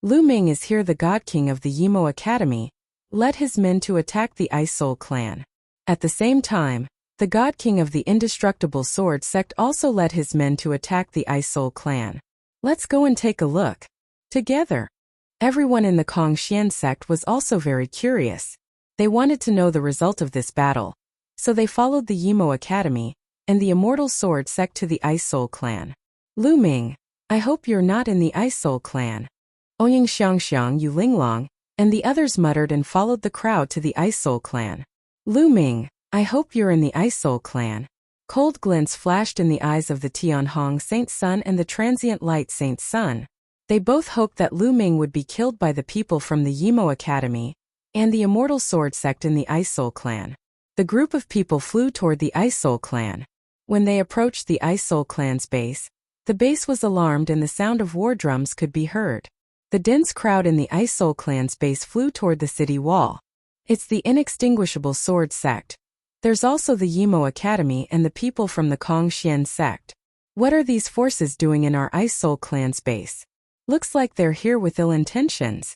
Lu Ming is here. The God King of the Yimo Academy led his men to attack the Ice Soul clan. At the same time, the God King of the Indestructible Sword sect also led his men to attack the Ice Soul clan. Let's go and take a look together. Everyone in the Kongxian sect was also very curious. They wanted to know the result of this battle. So they followed the Yimo Academy and the Immortal Sword sect to the Ice Soul clan. Lu Ming, I hope you're not in the Ice Soul clan. Ouyang Xiangxiang Yu Linglong and the others muttered and followed the crowd to the Ice Soul clan. Lu Ming, I hope you're in the Ice Soul clan. Cold glints flashed in the eyes of the Tianhong Saint Sun and the Transient Light Saint Sun. They both hoped that Lu Ming would be killed by the people from the Yimo Academy and the Immortal Sword sect in the Ice Soul clan. The group of people flew toward the Ice Soul clan. When they approached the Ice Soul clan's base, the base was alarmed and the sound of war drums could be heard. The dense crowd in the Ice Soul clan's base flew toward the city wall. It's the Inextinguishable Sword sect. There's also the Yimo Academy and the people from the Kongxian sect. What are these forces doing in our Ice Soul clan's base? Looks like they're here with ill intentions.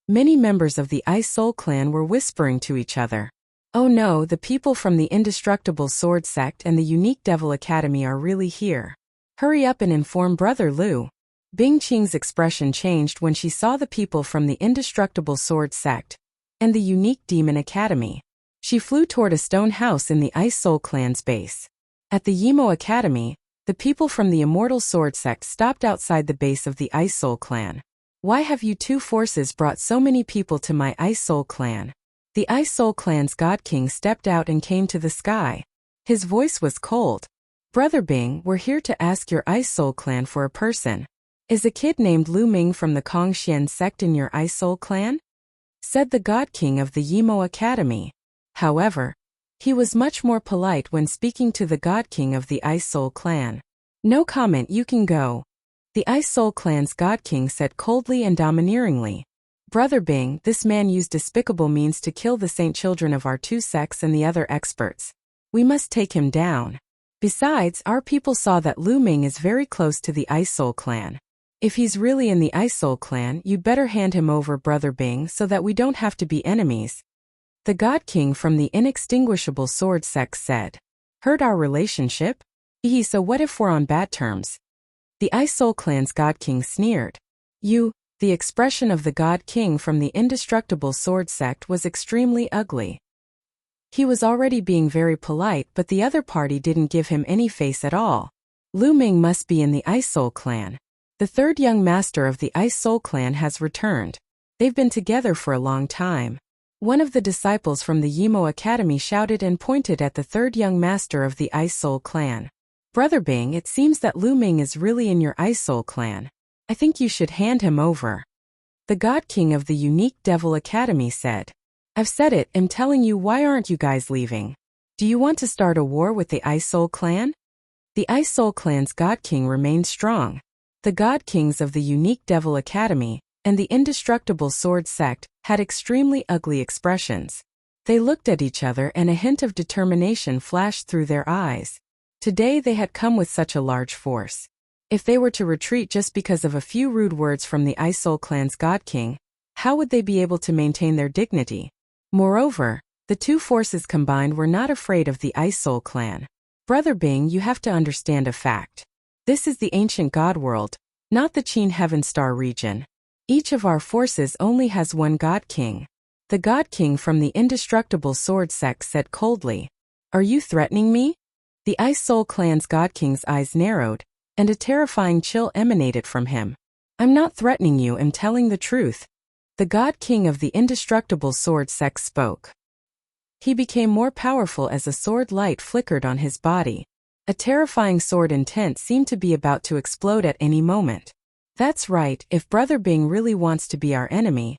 Many members of the Ice Soul clan were whispering to each other. Oh no, the people from the Indestructible Sword sect and the Unique Devil Academy are really here. Hurry up and inform Brother Lu. Bing Qing's expression changed when she saw the people from the Indestructible Sword sect and the Unique Demon Academy. She flew toward a stone house in the Ice Soul clan's base. At the Yimo Academy, the people from the Immortal Sword sect stopped outside the base of the Ice Soul clan. Why have you two forces brought so many people to my Ice Soul clan? The Ice Soul clan's God King stepped out and came to the sky. His voice was cold. Brother Bing, we're here to ask your Ice Soul clan for a person. Is a kid named Lu Ming from the Kongxian sect in your Ice Soul clan? Said the God King of the Yimo Academy. However, he was much more polite when speaking to the God King of the Ice Soul clan. No comment, you can go. The Ice Soul clan's God King said coldly and domineeringly. Brother Bing, this man used despicable means to kill the saint children of our two sects and the other experts. We must take him down. Besides, our people saw that Lu Ming is very close to the Ice Soul clan. If he's really in the Ice Soul clan, you'd better hand him over, Brother Bing, so that we don't have to be enemies. The God King from the Inextinguishable Sword sect said. Heard our relationship? So what if we're on bad terms? The Ice Soul clan's God King sneered. The expression of the God King from the Indestructible Sword sect was extremely ugly. He was already being very polite, but the other party didn't give him any face at all. Lu Ming must be in the Ice Soul clan. The third young master of the Ice Soul clan has returned. They've been together for a long time. One of the disciples from the Yimo Academy shouted and pointed at the third young master of the Ice Soul clan. Brother Bing, it seems that Lu Ming is really in your Ice Soul clan. I think you should hand him over. The God King of the Unique Devil Academy said. I've said it, I'm telling you, why aren't you guys leaving? Do you want to start a war with the Ice Soul clan? The Ice Soul clan's God King remained strong. The God Kings of the Unique Devil Academy and the Indestructible Sword sect had extremely ugly expressions. They looked at each other and a hint of determination flashed through their eyes. Today they had come with such a large force. If they were to retreat just because of a few rude words from the Ice Soul clan's God King, how would they be able to maintain their dignity? Moreover, the two forces combined were not afraid of the Ice Soul clan. Brother Bing, you have to understand a fact. This is the ancient God world, not the Qin Heaven Star region. Each of our forces only has one God King. The God King from the Indestructible Sword sect said coldly. Are you threatening me? The Ice Soul clan's God King's eyes narrowed, and a terrifying chill emanated from him. I'm not threatening you, I'm telling the truth. The God King of the Indestructible Sword sect spoke. He became more powerful as a sword light flickered on his body. A terrifying sword intent seemed to be about to explode at any moment. That's right, if Brother Bing really wants to be our enemy,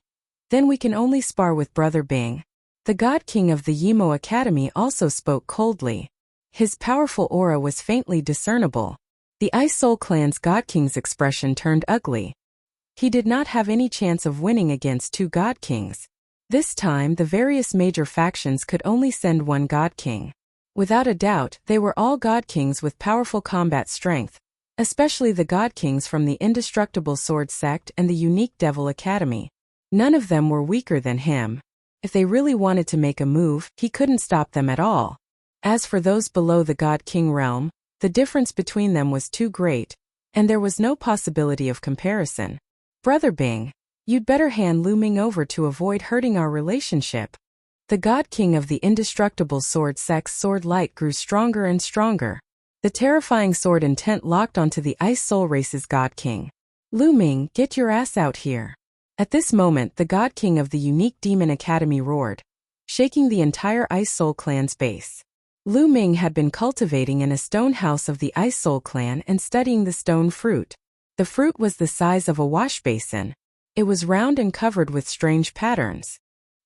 then we can only spar with Brother Bing. The God King of the Yimo Academy also spoke coldly. His powerful aura was faintly discernible. The Ice Soul clan's God King's expression turned ugly. He did not have any chance of winning against two God Kings. This time the various major factions could only send one God King. Without a doubt, they were all God Kings with powerful combat strength, especially the God Kings from the Indestructible Sword Sect and the Unique Devil Academy. None of them were weaker than him. If they really wanted to make a move, he couldn't stop them at all. As for those below the God King realm, the difference between them was too great, and there was no possibility of comparison. Brother Bing, you'd better hand Lu Ming over to avoid hurting our relationship. The God King of the Indestructible Sword Sect's sword light grew stronger and stronger. The terrifying sword intent locked onto the Ice Soul Race's God King. Lu Ming, get your ass out here. At this moment, the God King of the Unique Demon Academy roared, shaking the entire Ice Soul clan's base. Lu Ming had been cultivating in a stone house of the Ice Soul clan and studying the stone fruit. The fruit was the size of a wash basin. It was round and covered with strange patterns.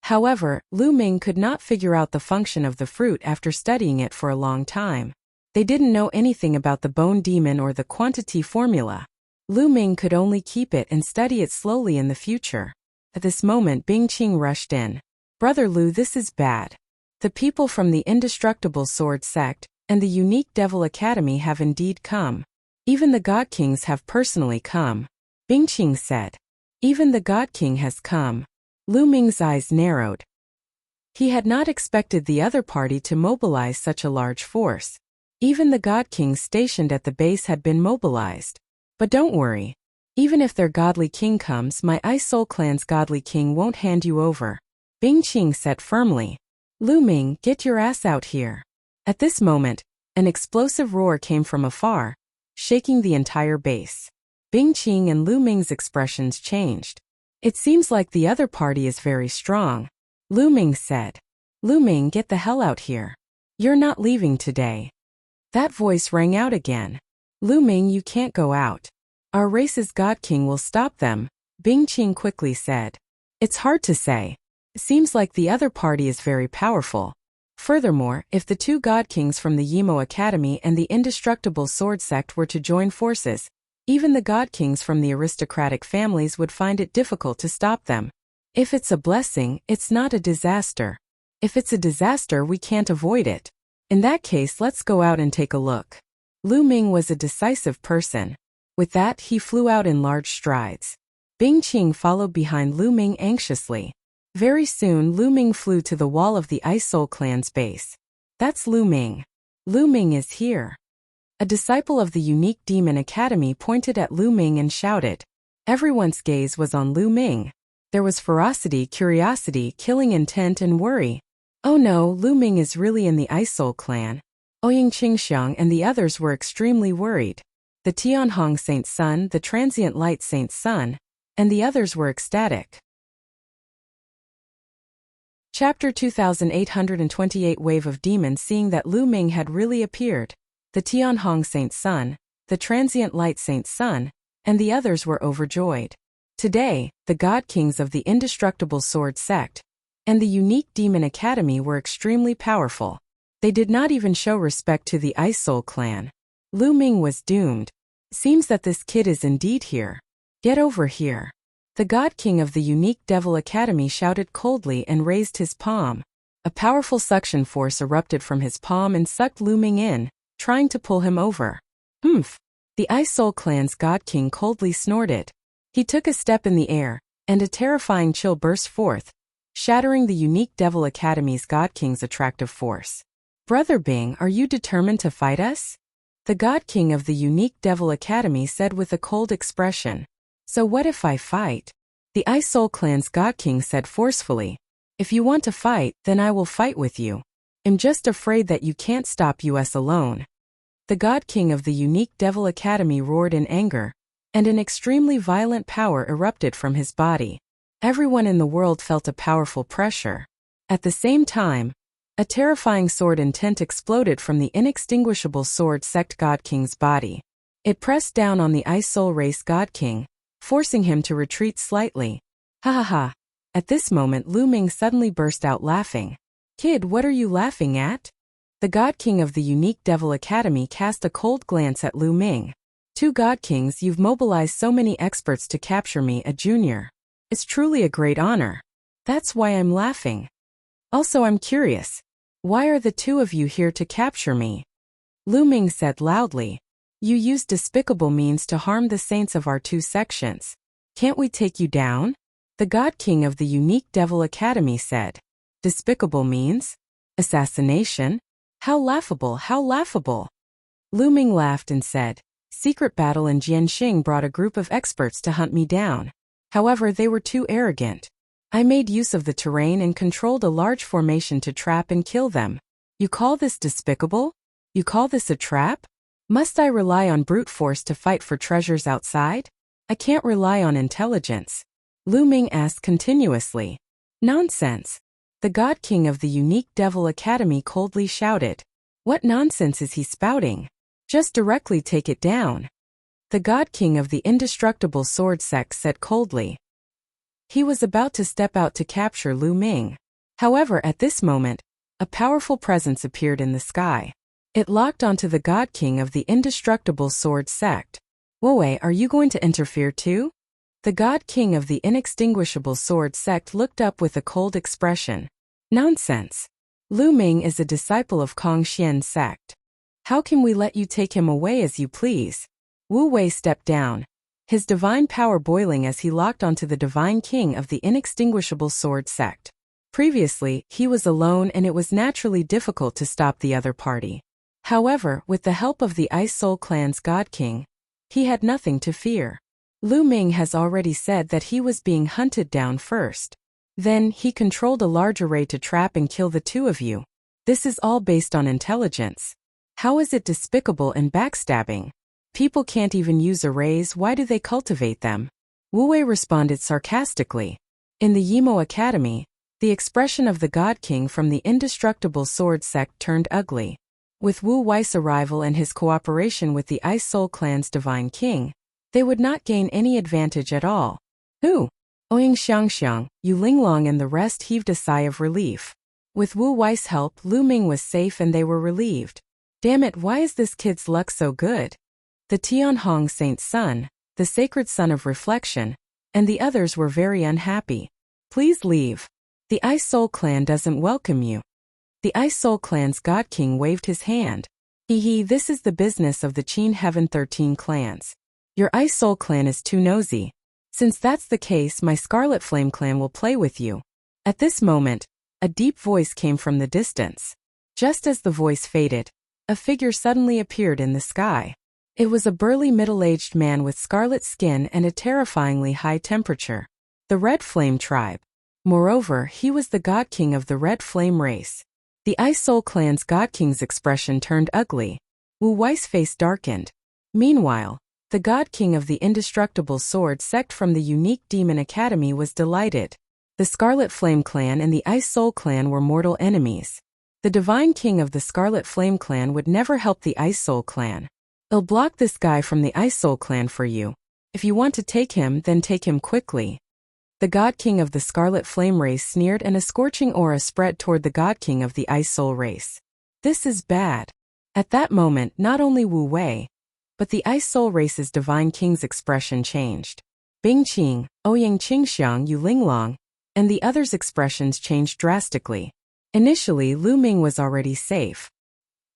However, Lu Ming could not figure out the function of the fruit after studying it for a long time. They didn't know anything about the bone demon or the quantity formula. Lu Ming could only keep it and study it slowly in the future. At this moment, Bing Qing rushed in. Brother Lu, this is bad. The people from the Indestructible Sword Sect and the Unique Devil Academy have indeed come. Even the God Kings have personally come. Bing Qing said. Even the God King has come. Lu Ming's eyes narrowed. He had not expected the other party to mobilize such a large force. Even the God Kings stationed at the base had been mobilized. But don't worry. Even if their godly king comes, my Ice Soul clan's godly king won't hand you over. Bing Qing said firmly. Lu Ming, get your ass out here. At this moment, an explosive roar came from afar, shaking the entire base. Bing Qing and Lu Ming's expressions changed. It seems like the other party is very strong. Lu Ming said. Lu Ming, get the hell out here. You're not leaving today. That voice rang out again. Lu Ming, you can't go out. Our race's God King will stop them, Bing Qing quickly said. It's hard to say. It seems like the other party is very powerful. Furthermore, if the two God Kings from the Yimo Academy and the Indestructible Sword Sect were to join forces, even the God Kings from the aristocratic families would find it difficult to stop them. If it's a blessing, it's not a disaster. If it's a disaster, we can't avoid it. In that case, let's go out and take a look. Lu Ming was a decisive person. With that, he flew out in large strides. Bing Qing followed behind Lu Ming anxiously. Very soon, Lu Ming flew to the wall of the Ice Soul clan's base. That's Lu Ming. Lu Ming is here. A disciple of the Unique Demon Academy pointed at Lu Ming and shouted. Everyone's gaze was on Lu Ming. There was ferocity, curiosity, killing intent, and worry. Oh no, Lu Ming is really in the Ice Soul clan. Ouying Qingxiang and the others were extremely worried. The Tianhong Saint's son, the Transient Light Saint's son, and the others were ecstatic. Chapter 2828 Wave of Demons. Seeing that Lu Ming had really appeared, the Tianhong Saint's son, the Transient Light Saint's son, and the others were overjoyed. Today, the God Kings of the Indestructible Sword Sect and the Unique Demon Academy were extremely powerful. They did not even show respect to the Ice Soul clan. Lu Ming was doomed. Seems that this kid is indeed here. Get over here. The God King of the Unique Devil Academy shouted coldly and raised his palm. A powerful suction force erupted from his palm and sucked Lu Ming in, trying to pull him over. Humph! The Ice Soul clan's God King coldly snorted. He took a step in the air, and a terrifying chill burst forth, shattering the Unique Devil Academy's God King's attractive force. Brother Bing, are you determined to fight us? The God King of the Unique Devil Academy said with a cold expression. So what if I fight? The Ice Soul clan's God King said forcefully. If you want to fight, then I will fight with you. I'm just afraid that you can't stop us alone. The God King of the Unique Devil Academy roared in anger, and an extremely violent power erupted from his body. Everyone in the world felt a powerful pressure. At the same time, a terrifying sword intent exploded from the Inextinguishable Sword Sect God King's body. It pressed down on the Ice Soul Race God King, forcing him to retreat slightly. Ha ha ha. At this moment, Lu Ming suddenly burst out laughing. Kid, what are you laughing at? The God King of the Unique Devil Academy cast a cold glance at Lu Ming. Two God Kings, you've mobilized so many experts to capture me, a junior. It's truly a great honor. That's why I'm laughing. Also, I'm curious. Why are the two of you here to capture me? Lu Ming said loudly. You use despicable means to harm the saints of our two sections. Can't we take you down? The God King of the Unique Devil Academy said. Despicable means? Assassination? How laughable, how laughable. Lu Ming laughed and said, Secret battle in Jianxing brought a group of experts to hunt me down. However, they were too arrogant. I made use of the terrain and controlled a large formation to trap and kill them. You call this despicable? You call this a trap? Must I rely on brute force to fight for treasures outside? I can't rely on intelligence. Lu Ming asked continuously. Nonsense. The God King of the Unique Devil Academy coldly shouted. What nonsense is he spouting? Just directly take it down. The God King of the Indestructible Sword Sect said coldly. He was about to step out to capture Lu Ming. However, at this moment, a powerful presence appeared in the sky. It locked onto the God King of the Indestructible Sword Sect. Woe, are you going to interfere too? The God King of the Inextinguishable Sword Sect looked up with a cold expression. Nonsense. Lu Ming is a disciple of Kong Xian's sect. How can we let you take him away as you please? Wu Wei stepped down, his divine power boiling as he locked onto the Divine King of the Inextinguishable Sword Sect. Previously, he was alone and it was naturally difficult to stop the other party. However, with the help of the Ice Soul Clan's God King, he had nothing to fear. Lu Ming has already said that he was being hunted down first. Then, he controlled a large array to trap and kill the two of you. This is all based on intelligence. How is it despicable and backstabbing? People can't even use arrays, why do they cultivate them? Wu Wei responded sarcastically. In the Yimo Academy, the expression of the God King from the Indestructible Sword Sect turned ugly. With Wu Wei's arrival and his cooperation with the Ice Soul Clan's Divine King, they would not gain any advantage at all. Who? Ouyang Xiangxiang, Yu Linglong and the rest heaved a sigh of relief. With Wu Wei's help, Lu Ming was safe and they were relieved. Damn it, why is this kid's luck so good? The Tianhong Saint's son, the sacred son of reflection, and the others were very unhappy. Please leave. The Ice Soul Clan doesn't welcome you. The Ice Soul Clan's God King waved his hand. This is the business of the Qin Heaven 13 clans. Your Ice Soul Clan is too nosy. Since that's the case, my Scarlet Flame Clan will play with you. At this moment, a deep voice came from the distance. Just as the voice faded, a figure suddenly appeared in the sky. It was a burly middle-aged man with scarlet skin and a terrifyingly high temperature. The Red Flame tribe. Moreover, he was the God King of the Red Flame race. The Ice Soul Clan's God King's expression turned ugly. Wu Wei's face darkened. Meanwhile, the God King of the Indestructible Sword Sect from the Unique Demon Academy was delighted. The Scarlet Flame Clan and the Ice Soul Clan were mortal enemies. The Divine King of the Scarlet Flame Clan would never help the Ice Soul Clan. I'll block this guy from the Ice Soul Clan for you. If you want to take him, then take him quickly. The God King of the Scarlet Flame race sneered and a scorching aura spread toward the God King of the Ice Soul race. This is bad. At that moment, not only Wu Wei, but the Ice Soul race's Divine King's expression changed. Bing Qing, Ouyang Qingxiang, Yu Linglong, and the others' expressions changed drastically. Initially, Lu Ming was already safe.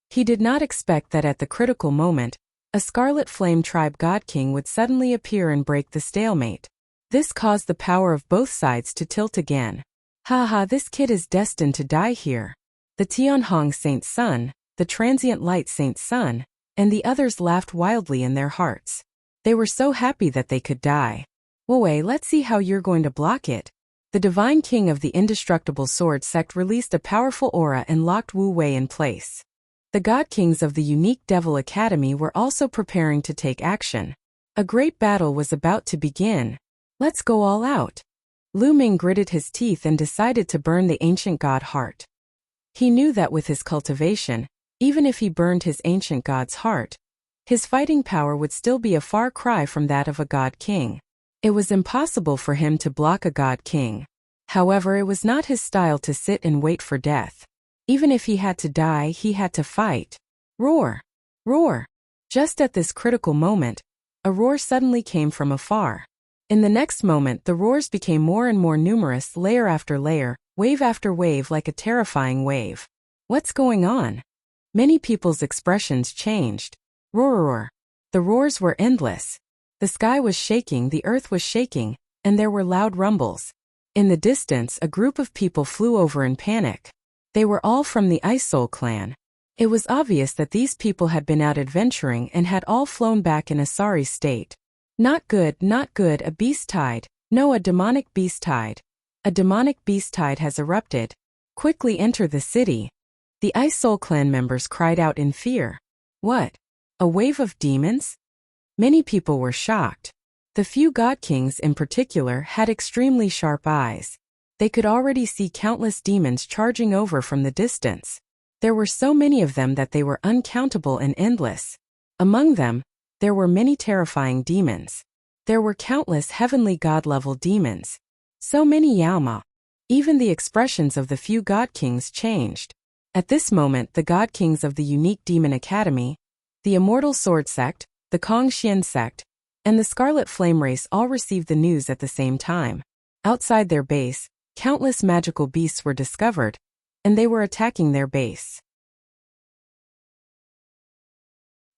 He did not expect that at the critical moment, a Scarlet Flame Tribe God King would suddenly appear and break the stalemate. This caused the power of both sides to tilt again. Haha, this kid is destined to die here. The Tianhong Saint's son, the Transient Light Saint's son, and the others laughed wildly in their hearts. They were so happy that they could die. Wei, let's see how you're going to block it. The Divine King of the Indestructible Sword Sect released a powerful aura and locked Wu Wei in place. The God Kings of the Unique Devil Academy were also preparing to take action. A great battle was about to begin. Let's go all out. Lu Ming gritted his teeth and decided to burn the ancient god heart. He knew that with his cultivation, even if he burned his ancient god's heart, his fighting power would still be a far cry from that of a god king. It was impossible for him to block a god king. However, it was not his style to sit and wait for death. Even if he had to die, he had to fight. Roar! Roar! Just at this critical moment, a roar suddenly came from afar. In the next moment, the roars became more and more numerous, layer after layer, wave after wave, like a terrifying wave. What's going on? Many people's expressions changed. Roar! The roars were endless. The sky was shaking, the earth was shaking, and there were loud rumbles. In the distance, a group of people flew over in panic. They were all from the Ice Soul clan. It was obvious that these people had been out adventuring and had all flown back in a sorry state. Not good, not good, a beast tide. No, a demonic beast tide. A demonic beast tide has erupted. Quickly enter the city. The Ice Soul clan members cried out in fear. What? A wave of demons? Many people were shocked. The few god kings in particular had extremely sharp eyes. They could already see countless demons charging over from the distance. There were so many of them that they were uncountable and endless. Among them, there were many terrifying demons. There were countless heavenly god-level demons. So many Yaoma. Even the expressions of the few god kings changed. At this moment, the god kings of the unique demon academy, the Immortal Sword Sect, the Kongxian Sect, and the Scarlet Flame Race all received the news at the same time. Outside their base, countless magical beasts were discovered, and they were attacking their base.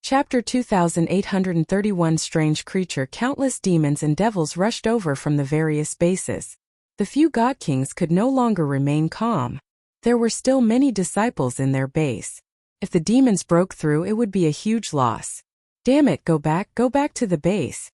Chapter 2831 Strange Creature. Countless demons and devils rushed over from the various bases. The few god kings could no longer remain calm. There were still many disciples in their base. If the demons broke through, it would be a huge loss. Damn it, go back to the base.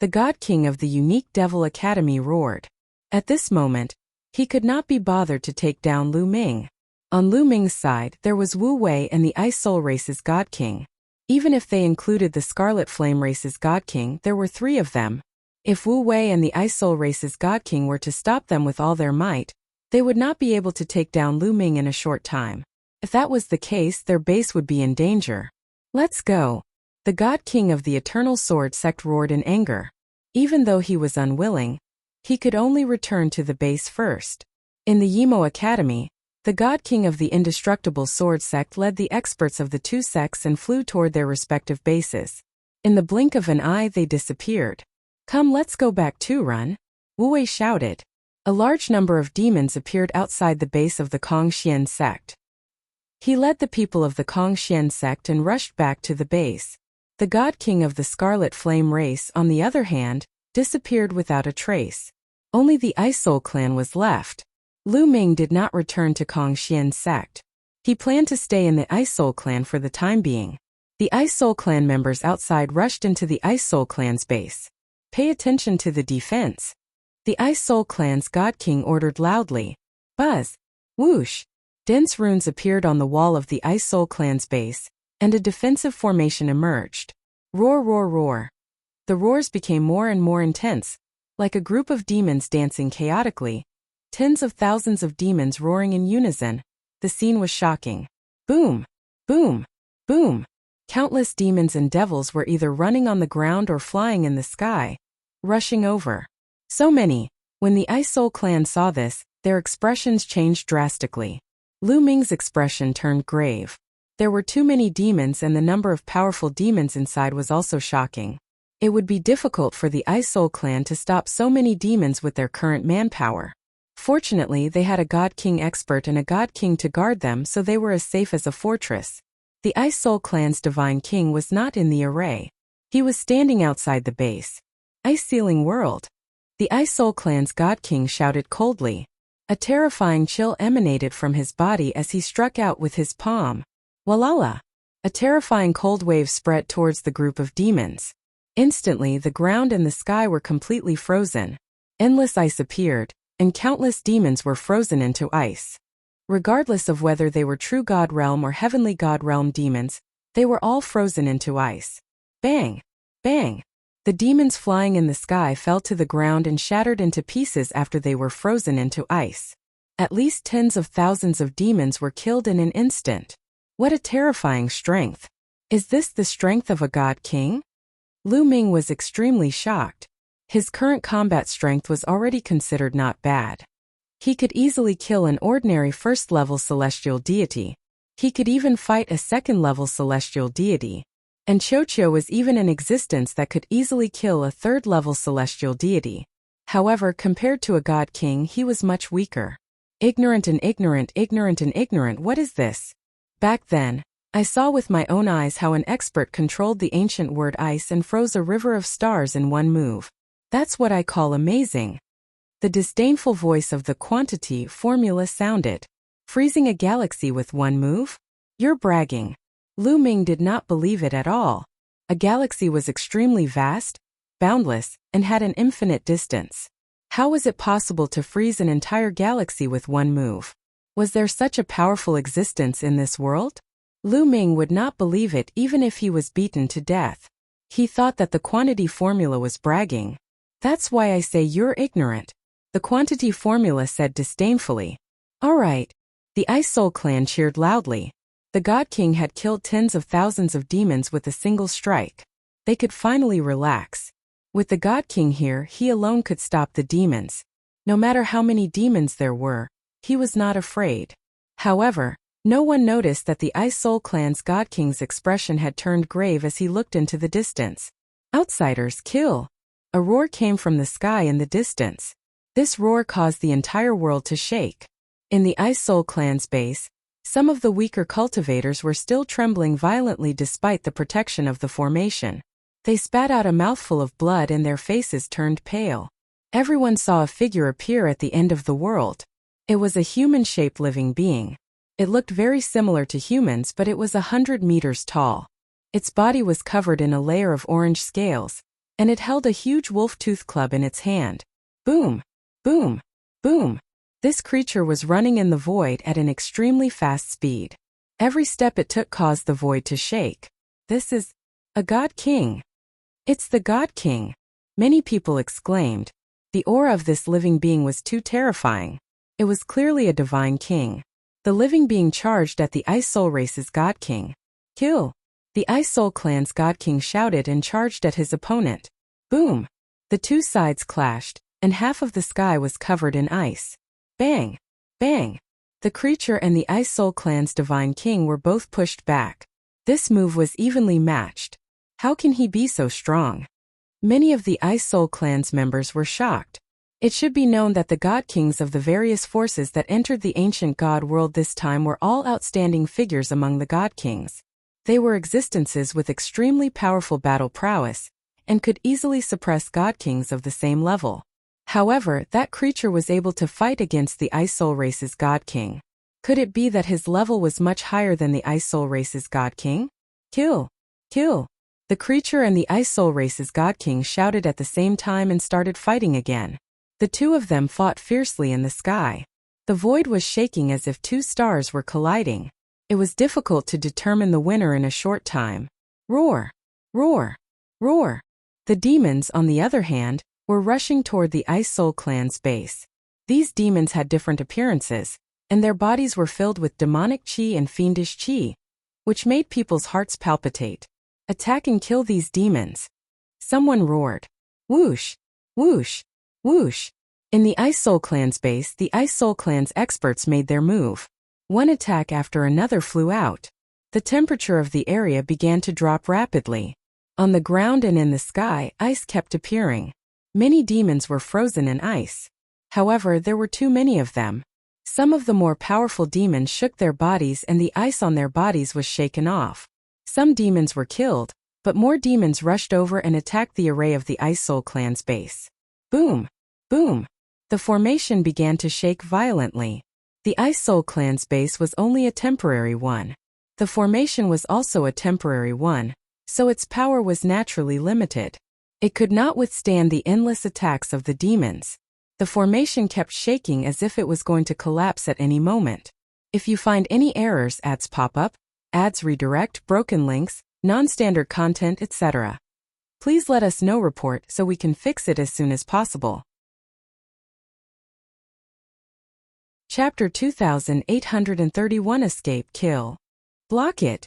The god king of the unique devil academy roared. At this moment, he could not be bothered to take down Lu Ming. On Lu Ming's side, there was Wu Wei and the Ice Soul Race's god king. Even if they included the Scarlet Flame Race's god king, there were 3 of them. If Wu Wei and the Ice Soul Race's god king were to stop them with all their might, they would not be able to take down Lu Ming in a short time. If that was the case, their base would be in danger. Let's go. The god king of the Eternal Sword Sect roared in anger. Even though he was unwilling, he could only return to the base first. In the Yimo Academy, the god king of the Indestructible Sword Sect led the experts of the 2 sects and flew toward their respective bases. In the blink of an eye, they disappeared. Come, let's go back too, run. Wu Wei shouted. A large number of demons appeared outside the base of the Kongxian sect. He led the people of the Kongxian sect and rushed back to the base. The god king of the Scarlet Flame Race, on the other hand, disappeared without a trace. Only the Ice Soul clan was left. Lu Ming did not return to Kongxian sect. He planned to stay in the Ice Soul clan for the time being. The Ice Soul clan members outside rushed into the Ice Soul clan's base. Pay attention to the defense. The Ice Soul clan's god king ordered loudly. Buzz! Whoosh! Dense runes appeared on the wall of the Ice Soul clan's base, and a defensive formation emerged. Roar, roar, roar. The roars became more and more intense, like a group of demons dancing chaotically. Tens of thousands of demons roaring in unison. The scene was shocking. Boom! Boom! Boom! Countless demons and devils were either running on the ground or flying in the sky, rushing over. So many. When the Ice Soul clan saw this, their expressions changed drastically. Lu Ming's expression turned grave. There were too many demons, and the number of powerful demons inside was also shocking. It would be difficult for the Ice Soul clan to stop so many demons with their current manpower. Fortunately, they had a God King expert and a God King to guard them, so they were as safe as a fortress. The Ice Soul clan's Divine King was not in the array. He was standing outside the base. Ice Sealing World. The Ice Soul clan's God King shouted coldly. A terrifying chill emanated from his body as he struck out with his palm. Walala! A terrifying cold wave spread towards the group of demons. Instantly, the ground and the sky were completely frozen. Endless ice appeared, and countless demons were frozen into ice. Regardless of whether they were true God Realm or Heavenly God Realm demons, they were all frozen into ice. Bang! Bang! The demons flying in the sky fell to the ground and shattered into pieces after they were frozen into ice. At least tens of thousands of demons were killed in an instant. What a terrifying strength! Is this the strength of a God King? Lu Ming was extremely shocked. His current combat strength was already considered not bad. He could easily kill an ordinary first-level celestial deity. He could even fight a second-level celestial deity. And Chocho was even in existence that could easily kill a third-level celestial deity. However, compared to a God King, he was much weaker. Ignorant and ignorant, ignorant and ignorant, what is this? Back then, I saw with my own eyes how an expert controlled the ancient word ice and froze a river of stars in one move. That's what I call amazing. The disdainful voice of the quantity formula sounded. Freezing a galaxy with one move? You're bragging. Lu Ming did not believe it at all. A galaxy was extremely vast, boundless, and had an infinite distance. How was it possible to freeze an entire galaxy with one move? Was there such a powerful existence in this world? Lu Ming would not believe it even if he was beaten to death. He thought that the quantity formula was bragging. That's why I say you're ignorant. The quantity formula said disdainfully. All right. The Ice Soul clan cheered loudly. The God King had killed tens of thousands of demons with a single strike. They could finally relax. With the God King here, he alone could stop the demons. No matter how many demons there were, he was not afraid. However, no one noticed that the Ice Soul clan's God King's expression had turned grave as he looked into the distance. Outsiders, kill! A roar came from the sky in the distance. This roar caused the entire world to shake. In the Ice Soul clan's base, some of the weaker cultivators were still trembling violently despite the protection of the formation. They spat out a mouthful of blood and their faces turned pale. Everyone saw a figure appear at the end of the world. It was a human-shaped living being. It looked very similar to humans, but it was 100 meters tall. Its body was covered in a layer of orange scales, and it held a huge wolf-tooth club in its hand. Boom! Boom! Boom! This creature was running in the void at an extremely fast speed. Every step it took caused the void to shake. This is a God King. It's the God King. Many people exclaimed. The aura of this living being was too terrifying. It was clearly a divine king. The living being charged at the Ice Soul race's God King. Kill! The Ice Soul clan's God King shouted and charged at his opponent. Boom! The two sides clashed, and half of the sky was covered in ice. Bang! Bang! The creature and the Ice Soul clan's divine king were both pushed back. This move was evenly matched. How can he be so strong? Many of the Ice Soul clan's members were shocked. It should be known that the God Kings of the various forces that entered the ancient God world this time were all outstanding figures among the God Kings. They were existences with extremely powerful battle prowess, and could easily suppress God Kings of the same level. However, that creature was able to fight against the Ice Soul race's God King. Could it be that his level was much higher than the Ice Soul race's God King? Kill! Kill! The creature and the Ice Soul race's God King shouted at the same time and started fighting again. The two of them fought fiercely in the sky. The void was shaking as if two stars were colliding. It was difficult to determine the winner in a short time. Roar! Roar! Roar! The demons, on the other hand, were rushing toward the Ice Soul clan's base. These demons had different appearances, and their bodies were filled with demonic chi and fiendish chi, which made people's hearts palpitate. Attack and kill these demons! Someone roared. Whoosh! Whoosh! Whoosh! In the Ice Soul clan's base, the Ice Soul clan's experts made their move. One attack after another flew out. The temperature of the area began to drop rapidly. On the ground and in the sky, ice kept appearing. Many demons were frozen in ice. However, there were too many of them. Some of the more powerful demons shook their bodies and the ice on their bodies was shaken off. Some demons were killed, but more demons rushed over and attacked the array of the Ice Soul clan's base. Boom! Boom! The formation began to shake violently. The Ice Soul clan's base was only a temporary one. The formation was also a temporary one, so its power was naturally limited. It could not withstand the endless attacks of the demons. The formation kept shaking as if it was going to collapse at any moment. If you find any errors, ads pop up, ads redirect, broken links, non-standard content, etc. Please let us know report so we can fix it as soon as possible. Chapter 2831 Escape Kill. Block it!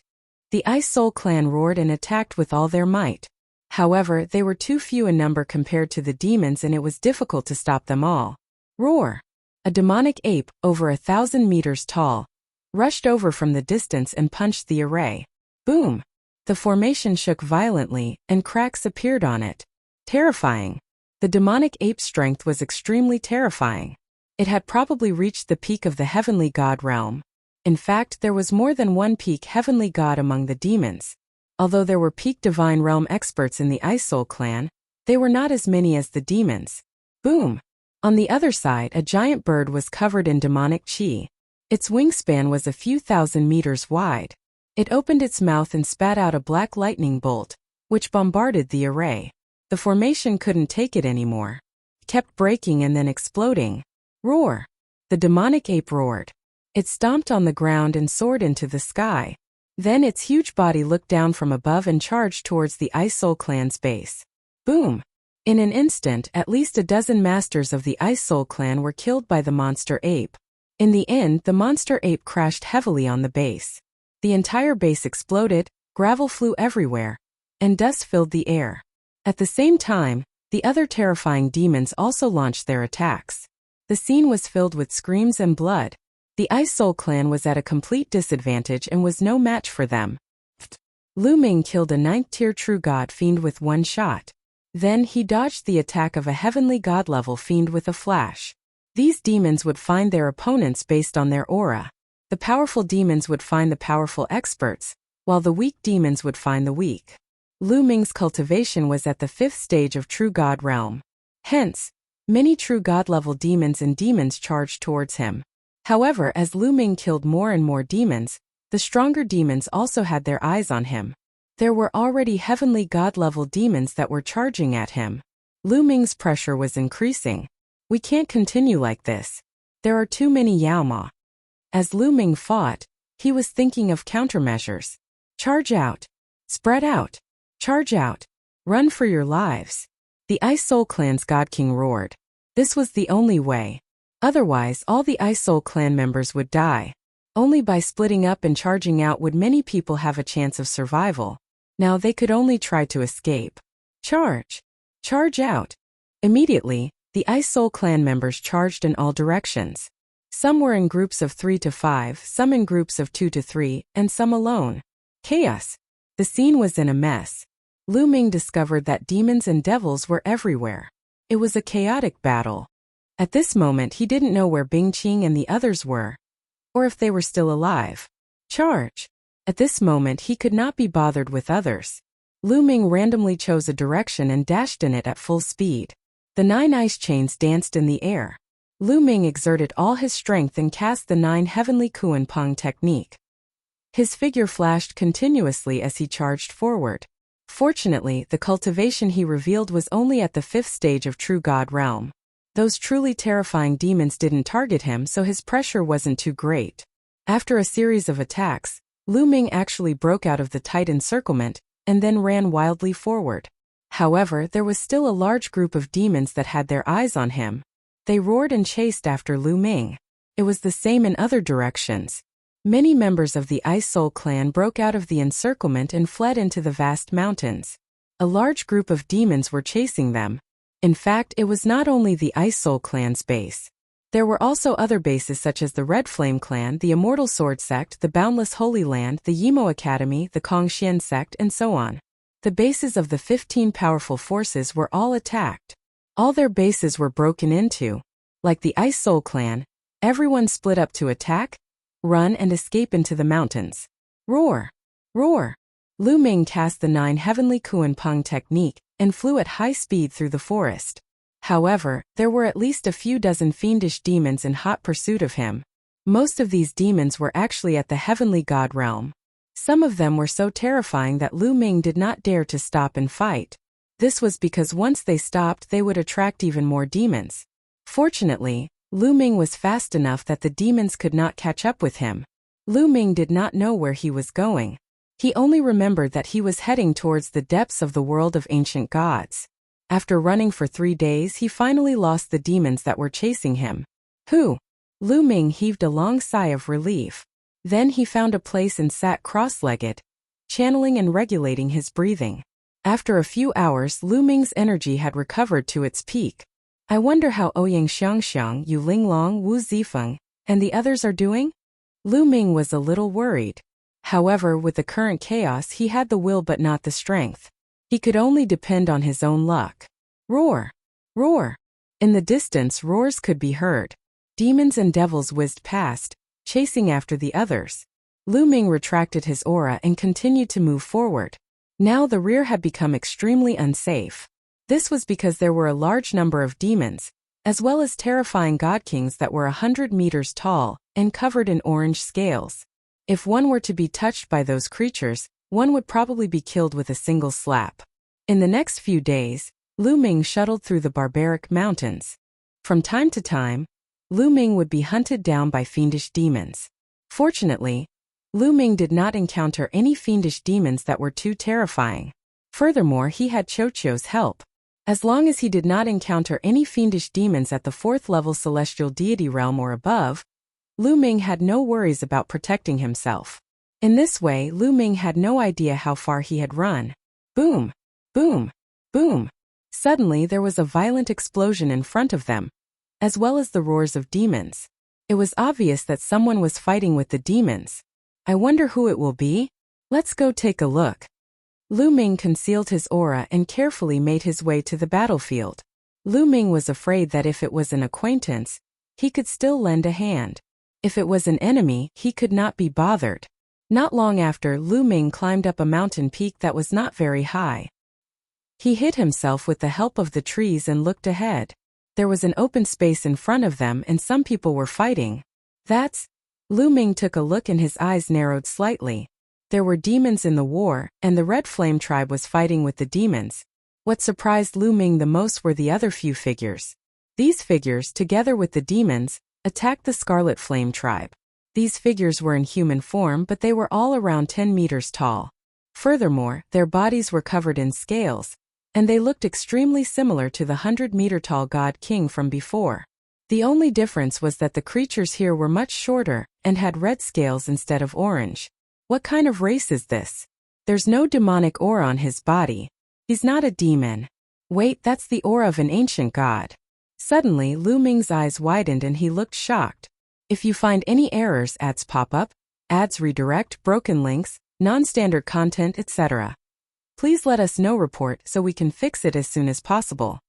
The Ice Soul clan roared and attacked with all their might. However, they were too few in number compared to the demons and it was difficult to stop them all. Roar! A demonic ape, over 1,000 meters tall, rushed over from the distance and punched the array. Boom! The formation shook violently, and cracks appeared on it. Terrifying. The demonic ape's strength was extremely terrifying. It had probably reached the peak of the heavenly god realm. In fact, there was more than one peak heavenly god among the demons. Although there were peak divine realm experts in the Ice Soul clan, they were not as many as the demons. Boom! On the other side, a giant bird was covered in demonic chi. Its wingspan was a few thousand meters wide. It opened its mouth and spat out a black lightning bolt, which bombarded the array. The formation couldn't take it anymore. It kept breaking and then exploding. Roar! The demonic ape roared. It stomped on the ground and soared into the sky. Then its huge body looked down from above and charged towards the Ice Soul clan's base. Boom! In an instant, at least a dozen masters of the Ice Soul clan were killed by the monster ape. In the end, the monster ape crashed heavily on the base. The entire base exploded, gravel flew everywhere, and dust filled the air. At the same time, the other terrifying demons also launched their attacks. The scene was filled with screams and blood. The Ice Soul clan was at a complete disadvantage and was no match for them. Lu Ming killed a 9th-tier true god fiend with one shot. Then he dodged the attack of a heavenly god-level fiend with a flash. These demons would find their opponents based on their aura. The powerful demons would find the powerful experts, while the weak demons would find the weak. Lu Ming's cultivation was at the 5th stage of true god realm. Hence, many true god-level demons and demons charged towards him. However, as Lu Ming killed more and more demons, the stronger demons also had their eyes on him. There were already heavenly god-level demons that were charging at him. Lu Ming's pressure was increasing. We can't continue like this. There are too many Yao Ma. As Lu Ming fought, he was thinking of countermeasures. Charge out. Spread out. Charge out. Run for your lives. The Ice Soul clan's God King roared. This was the only way. Otherwise, all the Ice Soul clan members would die. Only by splitting up and charging out would many people have a chance of survival. Now they could only try to escape. Charge! Charge out! Immediately, the Ice Soul clan members charged in all directions. Some were in groups of 3 to 5, some in groups of 2 to 3, and some alone. Chaos! The scene was in a mess. Lu Ming discovered that demons and devils were everywhere. It was a chaotic battle. At this moment he didn't know where Bingqing and the others were, or if they were still alive. Charge! At this moment he could not be bothered with others. Lu Ming randomly chose a direction and dashed in it at full speed. The 9 ice chains danced in the air. Lu Ming exerted all his strength and cast the 9 heavenly Kuan Peng technique. His figure flashed continuously as he charged forward. Fortunately, the cultivation he revealed was only at the 5th stage of true god realm. Those truly terrifying demons didn't target him, so his pressure wasn't too great. After a series of attacks, Lu Ming actually broke out of the tight encirclement, and then ran wildly forward. However, there was still a large group of demons that had their eyes on him. They roared and chased after Lu Ming. It was the same in other directions. Many members of the Ice Soul clan broke out of the encirclement and fled into the vast mountains. A large group of demons were chasing them. In fact, it was not only the Ice Soul clan's base. There were also other bases such as the Red Flame clan, the Immortal Sword sect, the Boundless Holy Land, the Yimo Academy, the Kongxian sect, and so on. The bases of the 15 powerful forces were all attacked. All their bases were broken into. Like the Ice Soul clan, everyone split up to attack, run, and escape into the mountains. Roar! Roar! Lu Ming cast the 9 heavenly Kuan Peng technique and flew at high speed through the forest. However, there were at least a few dozen fiendish demons in hot pursuit of him. Most of these demons were actually at the heavenly god realm. Some of them were so terrifying that Lu Ming did not dare to stop and fight. This was because once they stopped, they would attract even more demons. Fortunately, Lu Ming was fast enough that the demons could not catch up with him. Lu Ming did not know where he was going. He only remembered that he was heading towards the depths of the world of ancient gods. After running for 3 days, he finally lost the demons that were chasing him. Whew! Lu Ming heaved a long sigh of relief. Then he found a place and sat cross-legged, channeling and regulating his breathing. After a few hours, Lu Ming's energy had recovered to its peak. I wonder how Ouyang Xiangxiang, Yu Linglong, Wu Zifeng, and the others are doing? Lu Ming was a little worried. However, with the current chaos, he had the will but not the strength. He could only depend on his own luck. Roar! Roar! In the distance, roars could be heard. Demons and devils whizzed past, chasing after the others. Lu Ming retracted his aura and continued to move forward. Now the rear had become extremely unsafe. This was because there were a large number of demons, as well as terrifying god kings that were 100 meters tall and covered in orange scales. If one were to be touched by those creatures, one would probably be killed with a single slap. In the next few days, Lu Ming shuttled through the barbaric mountains. From time to time, Lu Ming would be hunted down by fiendish demons. Fortunately, Lu Ming did not encounter any fiendish demons that were too terrifying. Furthermore, he had Qiuqiu's help. As long as he did not encounter any fiendish demons at the 4th level celestial deity realm or above, Lu Ming had no worries about protecting himself. In this way, Lu Ming had no idea how far he had run. Boom! Boom! Boom! Suddenly there was a violent explosion in front of them, as well as the roars of demons. It was obvious that someone was fighting with the demons. I wonder who it will be? Let's go take a look. Lu Ming concealed his aura and carefully made his way to the battlefield. Lu Ming was afraid that if it was an acquaintance, he could still lend a hand. If it was an enemy, he could not be bothered. Not long after, Lu Ming climbed up a mountain peak that was not very high. He hid himself with the help of the trees and looked ahead. There was an open space in front of them and some people were fighting. Lu Ming took a look and his eyes narrowed slightly. There were demons in the war, and the Red Flame tribe was fighting with the demons. What surprised Lu Ming the most were the other few figures. These figures, together with the demons, attacked the Scarlet Flame tribe. These figures were in human form, but they were all around 10 meters tall. Furthermore, their bodies were covered in scales, and they looked extremely similar to the 100-meter-tall God King from before. The only difference was that the creatures here were much shorter and had red scales instead of orange. What kind of race is this? There's no demonic aura on his body. He's not a demon. Wait, that's the aura of an ancient god. Suddenly, Lu Ming's eyes widened and he looked shocked. If you find any errors, ads pop up, ads redirect, broken links, non-standard content, etc. Please let us know report so we can fix it as soon as possible.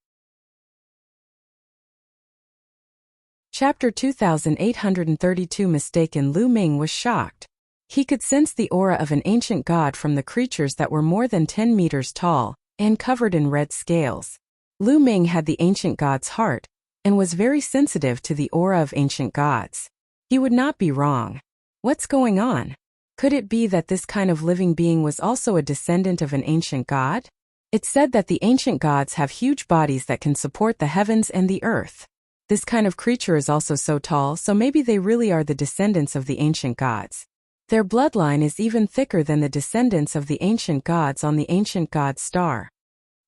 Chapter 2832 Mistaken. Lu Ming was shocked. He could sense the aura of an ancient god from the creatures that were more than 10 meters tall and covered in red scales. Lu Ming had the ancient god's heart and was very sensitive to the aura of ancient gods. He would not be wrong. What's going on? Could it be that this kind of living being was also a descendant of an ancient god? It's said that the ancient gods have huge bodies that can support the heavens and the earth. This kind of creature is also so tall, so maybe they really are the descendants of the ancient gods. Their bloodline is even thicker than the descendants of the ancient gods on the ancient god star.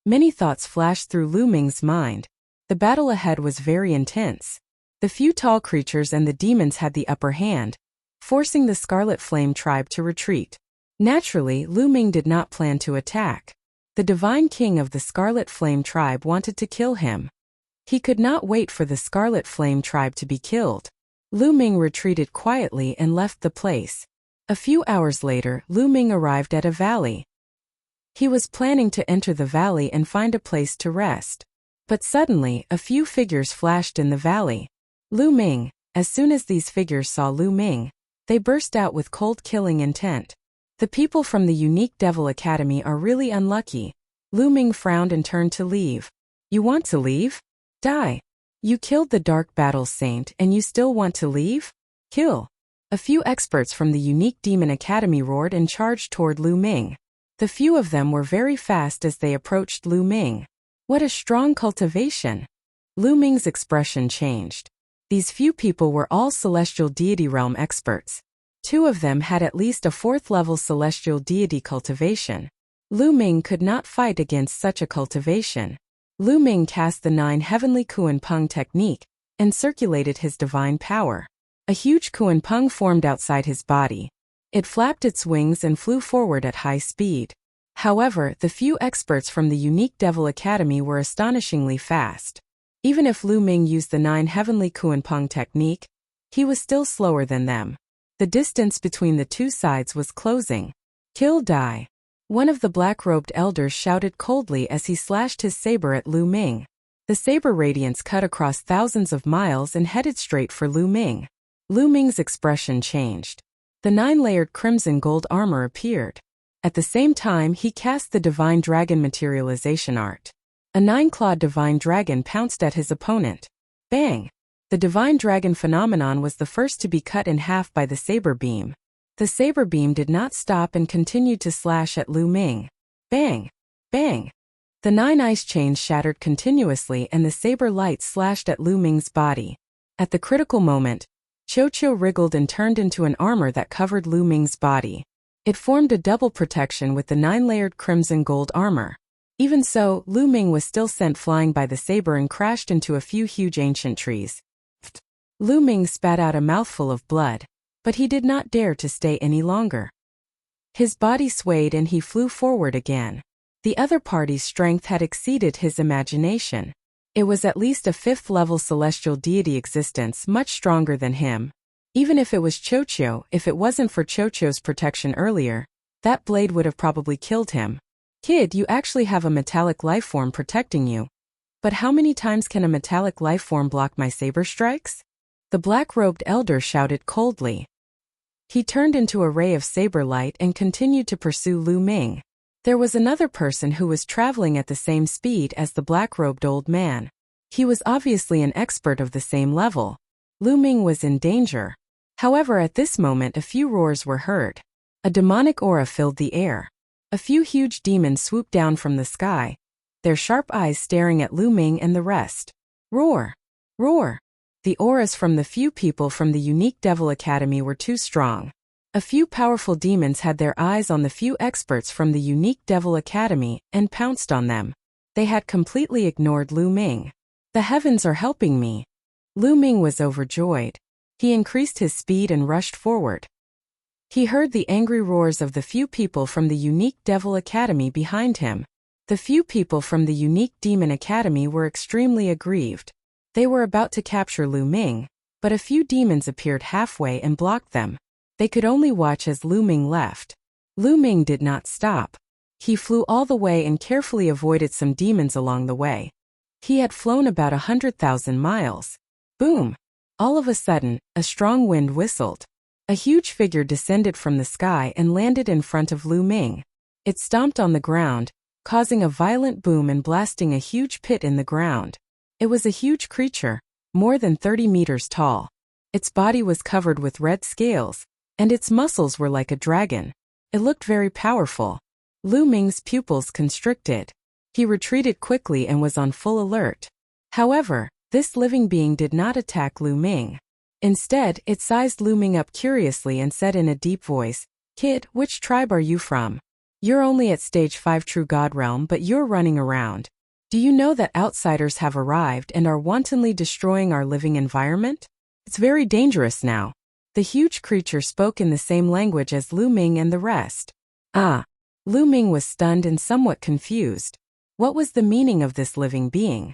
Many thoughts flashed through Lu Ming's mind. The battle ahead was very intense. The few tall creatures and the demons had the upper hand, forcing the Scarlet Flame tribe to retreat. Naturally, Lu Ming did not plan to attack. The divine king of the Scarlet Flame tribe wanted to kill him. He could not wait for the Scarlet Flame tribe to be killed. Lu Ming retreated quietly and left the place. A few hours later, Lu Ming arrived at a valley. He was planning to enter the valley and find a place to rest. But suddenly, a few figures flashed in the valley. As soon as these figures saw Lu Ming, they burst out with cold killing intent. The people from the Unique Devil Academy are really unlucky. Lu Ming frowned and turned to leave. You want to leave? Die. You killed the Dark Battle Saint and you still want to leave? Kill. A few experts from the Unique Demon Academy roared and charged toward Lu Ming. The few of them were very fast as they approached Lu Ming. What a strong cultivation! Lu Ming's expression changed. These few people were all Celestial Deity Realm experts. 2 of them had at least a 4th-level Celestial Deity cultivation. Lu Ming could not fight against such a cultivation. Lu Ming cast the 9 Heavenly Kuan Peng technique and circulated his divine power. A huge Kuan Peng formed outside his body. It flapped its wings and flew forward at high speed. However, the few experts from the Unique Devil Academy were astonishingly fast. Even if Lu Ming used the 9 Heavenly Kuan Peng technique, he was still slower than them. The distance between the 2 sides was closing. Kill, die. One of the black-robed elders shouted coldly as he slashed his saber at Lu Ming. The saber radiance cut across thousands of miles and headed straight for Lu Ming. Lu Ming's expression changed. The 9-layered crimson gold armor appeared. At the same time, he cast the divine dragon materialization art. A 9-clawed divine dragon pounced at his opponent. Bang! The divine dragon phenomenon was the first to be cut in half by the saber beam. The saber beam did not stop and continued to slash at Lu Ming. Bang! Bang! The 9 ice chains shattered continuously and the saber light slashed at Lu Ming's body. At the critical moment, Qiu wriggled and turned into an armor that covered Lu Ming's body. It formed a double protection with the 9-layered crimson gold armor. Even so, Lu Ming was still sent flying by the saber and crashed into a few huge ancient trees. Lu Ming spat out a mouthful of blood, but he did not dare to stay any longer. His body swayed and he flew forward again. The other party's strength had exceeded his imagination. It was at least a 5th-level celestial deity existence much stronger than him. Even if it was Qiu, if it wasn't for Qiu's protection earlier, that blade would have probably killed him. Kid, you actually have a metallic lifeform protecting you. But how many times can a metallic lifeform block my saber strikes? The black-robed elder shouted coldly. He turned into a ray of saber light and continued to pursue Lu Ming. There was another person who was traveling at the same speed as the black-robed old man. He was obviously an expert of the same level. Lu Ming was in danger. However, at this moment a few roars were heard. A demonic aura filled the air. A few huge demons swooped down from the sky, their sharp eyes staring at Lu Ming and the rest. Roar! Roar! The auras from the few people from the unique Devil Academy were too strong. A few powerful demons had their eyes on the few experts from the unique Devil Academy and pounced on them. They had completely ignored Lu Ming. The heavens are helping me. Lu Ming was overjoyed. He increased his speed and rushed forward. He heard the angry roars of the few people from the unique Devil Academy behind him. The few people from the unique Demon Academy were extremely aggrieved. They were about to capture Lu Ming, but a few demons appeared halfway and blocked them. They could only watch as Lu Ming left. Lu Ming did not stop. He flew all the way and carefully avoided some demons along the way. He had flown about 100,000 miles. Boom! All of a sudden, a strong wind whistled. A huge figure descended from the sky and landed in front of Lu Ming. It stomped on the ground, causing a violent boom and blasting a huge pit in the ground. It was a huge creature, more than 30 meters tall. Its body was covered with red scales, and its muscles were like a dragon. It looked very powerful. Lu Ming's pupils constricted. He retreated quickly and was on full alert. However, this living being did not attack Lu Ming. Instead, it sized Lu Ming up curiously and said in a deep voice, "Kid, which tribe are you from? You're only at stage 5 True God Realm, but you're running around. Do you know that outsiders have arrived and are wantonly destroying our living environment? It's very dangerous now." The huge creature spoke in the same language as Lu Ming and the rest. Lu Ming was stunned and somewhat confused. What was the meaning of this living being?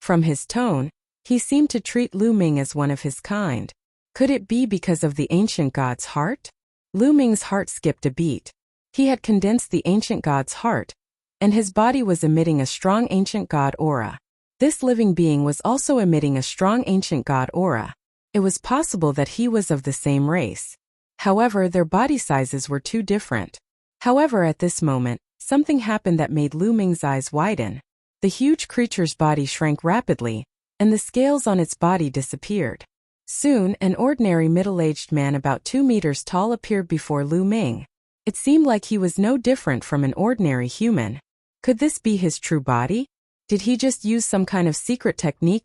From his tone, he seemed to treat Lu Ming as one of his kind. Could it be because of the ancient god's heart? Lu Ming's heart skipped a beat. He had condensed the ancient god's heart, and his body was emitting a strong ancient god aura. This living being was also emitting a strong ancient god aura. It was possible that he was of the same race. However, their body sizes were too different. However, at this moment, something happened that made Lu Ming's eyes widen. The huge creature's body shrank rapidly, and the scales on its body disappeared. Soon, an ordinary middle-aged man about 2 meters tall appeared before Lu Ming. It seemed like he was no different from an ordinary human. Could this be his true body? Did he just use some kind of secret technique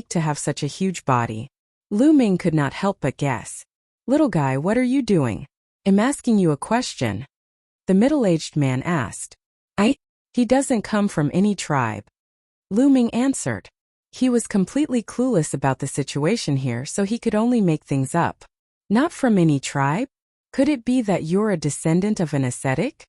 to have such a huge body? Lu Ming could not help but guess. "Little guy, what are you doing? I'm asking you a question." The middle-aged man asked. He doesn't come from any tribe." Lu Ming answered. He was completely clueless about the situation here, so he could only make things up. "Not from any tribe? Could it be that you're a descendant of an ascetic?"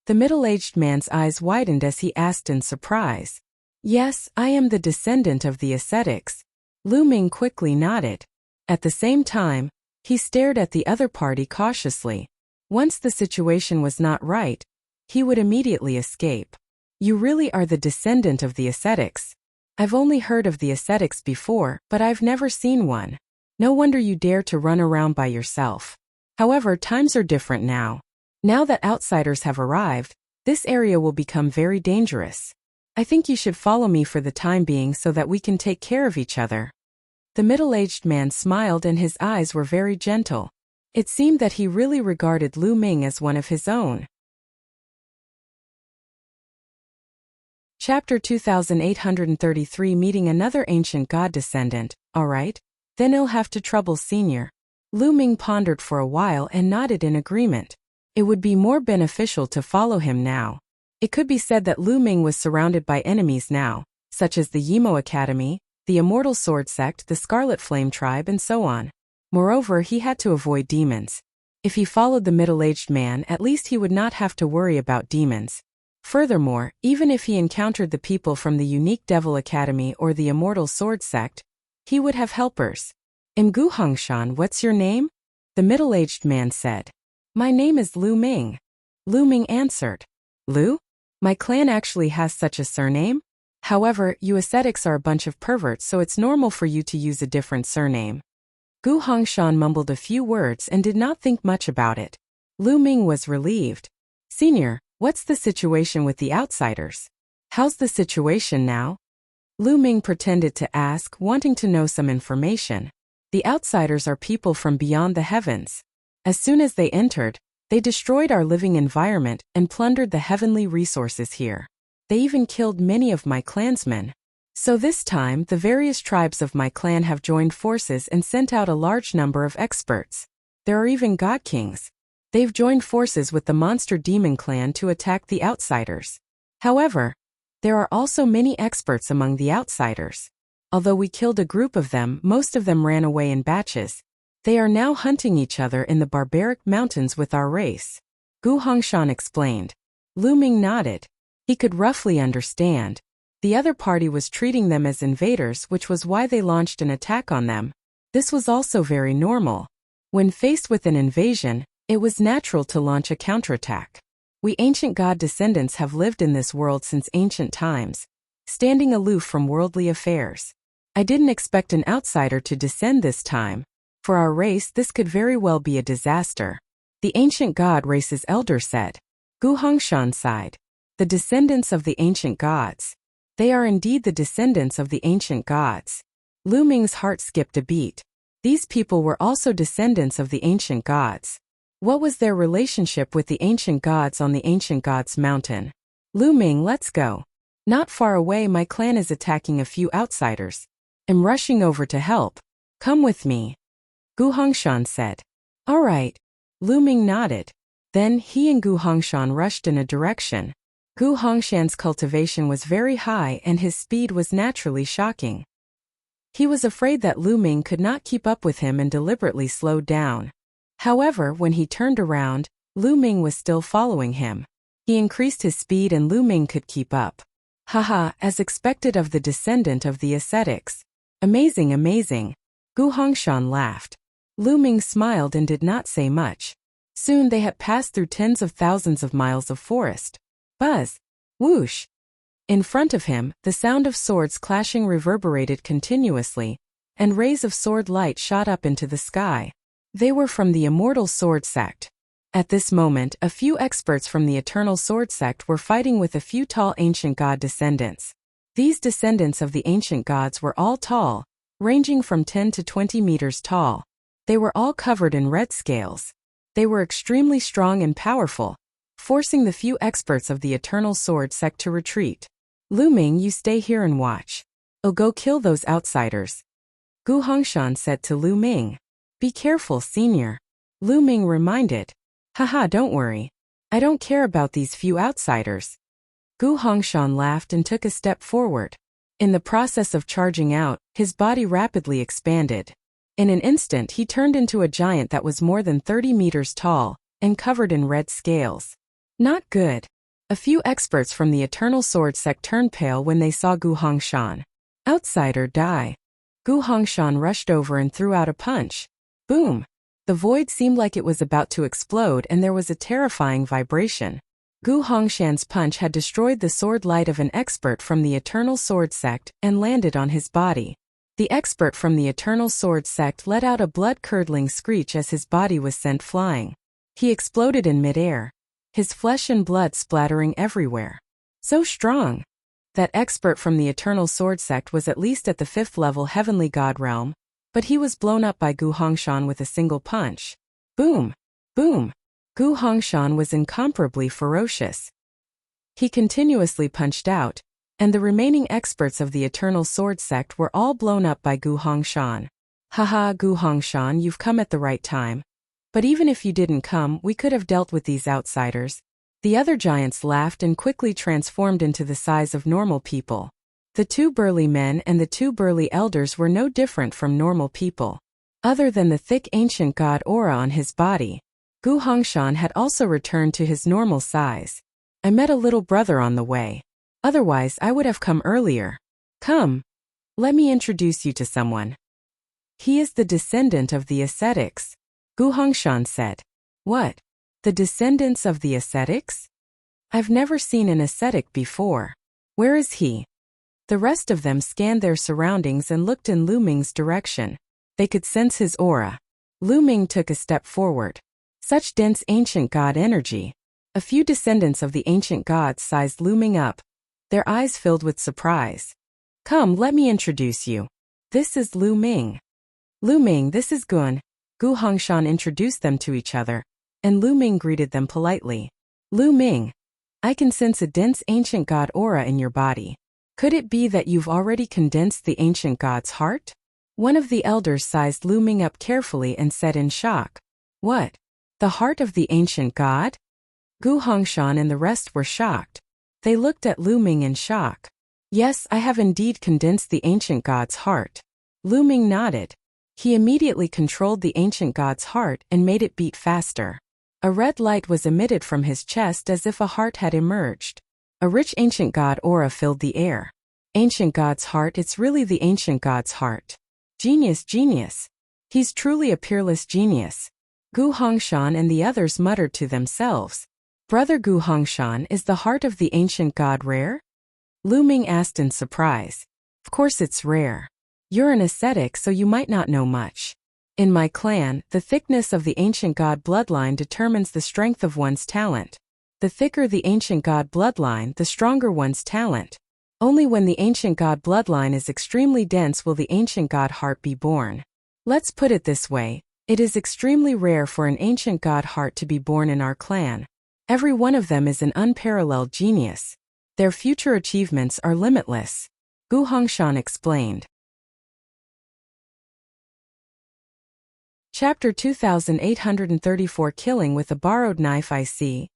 The middle-aged man's eyes widened as he asked in surprise. "Yes, I am the descendant of the ascetics." Lu Ming quickly nodded. At the same time, he stared at the other party cautiously. Once the situation was not right, he would immediately escape. "You really are the descendant of the ascetics. I've only heard of the ascetics before, but I've never seen one." No wonder you dare to run around by yourself. However, times are different now. Now that outsiders have arrived, this area will become very dangerous. I think you should follow me for the time being so that we can take care of each other. The middle-aged man smiled and his eyes were very gentle. It seemed that he really regarded Lu Ming as one of his own. Chapter 2833 Meeting another ancient god descendant. Alright, then I'll have to trouble Senior. Lu Ming pondered for a while and nodded in agreement. It would be more beneficial to follow him now. It could be said that Lu Ming was surrounded by enemies now, such as the Yimo Academy, the Immortal Sword Sect, the Scarlet Flame Tribe, and so on. Moreover, he had to avoid demons. If he followed the middle-aged man, at least he would not have to worry about demons. Furthermore, even if he encountered the people from the Unique Devil Academy or the Immortal Sword Sect, he would have helpers. Gu Hongshan, what's your name? The middle-aged man said. My name is Lu Ming. Lu Ming answered. Lu? My clan actually has such a surname? However, you ascetics are a bunch of perverts, so it's normal for you to use a different surname. Gu Hongshan mumbled a few words and did not think much about it. Lu Ming was relieved. Senior, what's the situation with the outsiders? How's the situation now? Lu Ming pretended to ask, wanting to know some information. The outsiders are people from beyond the heavens. As soon as they entered, they destroyed our living environment and plundered the heavenly resources here. They even killed many of my clansmen. So this time, the various tribes of my clan have joined forces and sent out a large number of experts. There are even god kings. They've joined forces with the monster demon clan to attack the outsiders. However, there are also many experts among the outsiders. Although we killed a group of them, most of them ran away in batches. They are now hunting each other in the barbaric mountains with our race. Gu Hongshan explained. Lu Ming nodded. He could roughly understand. The other party was treating them as invaders, which was why they launched an attack on them. This was also very normal. When faced with an invasion, it was natural to launch a counterattack. We ancient god descendants have lived in this world since ancient times, standing aloof from worldly affairs. I didn't expect an outsider to descend this time. For our race, this could very well be a disaster. The ancient god race's elder said. Gu Hongshan sighed. The descendants of the ancient gods. They are indeed the descendants of the ancient gods. Lu Ming's heart skipped a beat. These people were also descendants of the ancient gods. What was their relationship with the ancient gods on the ancient gods mountain? Lu Ming, let's go. Not far away, my clan is attacking a few outsiders. I'm rushing over to help. Come with me. Gu Hongshan said. All right. Lu Ming nodded. Then he and Gu Hongshan rushed in a direction. Gu Hongshan's cultivation was very high and his speed was naturally shocking. He was afraid that Lu Ming could not keep up with him and deliberately slowed down. However, when he turned around, Lu Ming was still following him. He increased his speed and Lu Ming could keep up. Haha, as expected of the descendant of the ascetics. Amazing, amazing. Gu Hongshan laughed. Lu Ming smiled and did not say much. Soon they had passed through tens of thousands of miles of forest. Buzz! Whoosh! In front of him, the sound of swords clashing reverberated continuously, and rays of sword light shot up into the sky. They were from the Immortal Sword Sect. At this moment, a few experts from the Eternal Sword Sect were fighting with a few tall ancient god descendants. These descendants of the ancient gods were all tall, ranging from 10 to 20 meters tall. They were all covered in red scales. They were extremely strong and powerful, forcing the few experts of the Eternal Sword Sect to retreat. Lu Ming, you stay here and watch. I'll go kill those outsiders. Gu Hongshan said to Lu Ming. Be careful, Senior. Lu Ming reminded. Haha, don't worry. I don't care about these few outsiders. Gu Hongshan laughed and took a step forward. In the process of charging out, his body rapidly expanded. In an instant he turned into a giant that was more than 30 meters tall, and covered in red scales. Not good. A few experts from the Eternal Sword Sect turned pale when they saw Gu Hongshan. Outsider, die. Gu Hongshan rushed over and threw out a punch. Boom! The void seemed like it was about to explode and there was a terrifying vibration. Gu Hongshan's punch had destroyed the sword light of an expert from the Eternal Sword Sect and landed on his body. The expert from the Eternal Sword sect let out a blood-curdling screech as his body was sent flying. He exploded in midair, his flesh and blood splattering everywhere. So strong! That expert from the Eternal Sword sect was at least at the 5th level Heavenly God realm, but he was blown up by Gu Hongshan with a single punch. Boom! Boom! Gu Hongshan was incomparably ferocious. He continuously punched out, and the remaining experts of the Eternal Sword sect were all blown up by Gu Hongshan. Haha, Gu Hongshan, you've come at the right time. But even if you didn't come, we could have dealt with these outsiders. The other giants laughed and quickly transformed into the size of normal people. The 2 burly men and the 2 burly elders were no different from normal people. Other than the thick ancient god aura on his body, Gu Hongshan had also returned to his normal size. I met a little brother on the way. Otherwise, I would have come earlier. Come. Let me introduce you to someone. He is the descendant of the ascetics, Gu Hongshan said. What? The descendants of the ascetics? I've never seen an ascetic before. Where is he? The rest of them scanned their surroundings and looked in Lu Ming's direction. They could sense his aura. Lu Ming took a step forward. Such dense ancient god energy. A few descendants of the ancient gods sized Lu Ming up, their eyes filled with surprise. Come, let me introduce you. This is Lu Ming. Lu Ming, this is Gun. Gu Hongshan introduced them to each other, and Lu Ming greeted them politely. Lu Ming, I can sense a dense ancient god aura in your body. Could it be that you've already condensed the ancient god's heart? One of the elders sized Lu Ming up carefully and said in shock. What? The heart of the ancient god? Gu Hongshan and the rest were shocked. They looked at Lu Ming in shock. Yes, I have indeed condensed the ancient god's heart. Lu Ming nodded. He immediately controlled the ancient god's heart and made it beat faster. A red light was emitted from his chest as if a heart had emerged. A rich ancient god aura filled the air. Ancient god's heart, it's really the ancient god's heart. Genius, genius. He's truly a peerless genius. Gu Hongshan and the others muttered to themselves. Brother Gu Hongshan, is the heart of the ancient god rare? Lu Ming asked in surprise. Of course it's rare. You're an ascetic, so you might not know much. In my clan, the thickness of the ancient god bloodline determines the strength of one's talent. The thicker the ancient god bloodline, the stronger one's talent. Only when the ancient god bloodline is extremely dense will the ancient god heart be born. Let's put it this way, it is extremely rare for an ancient god heart to be born in our clan. Every one of them is an unparalleled genius. Their future achievements are limitless. Gu Hongshan explained. Chapter 2834 Killing with a Borrowed Knife. I see.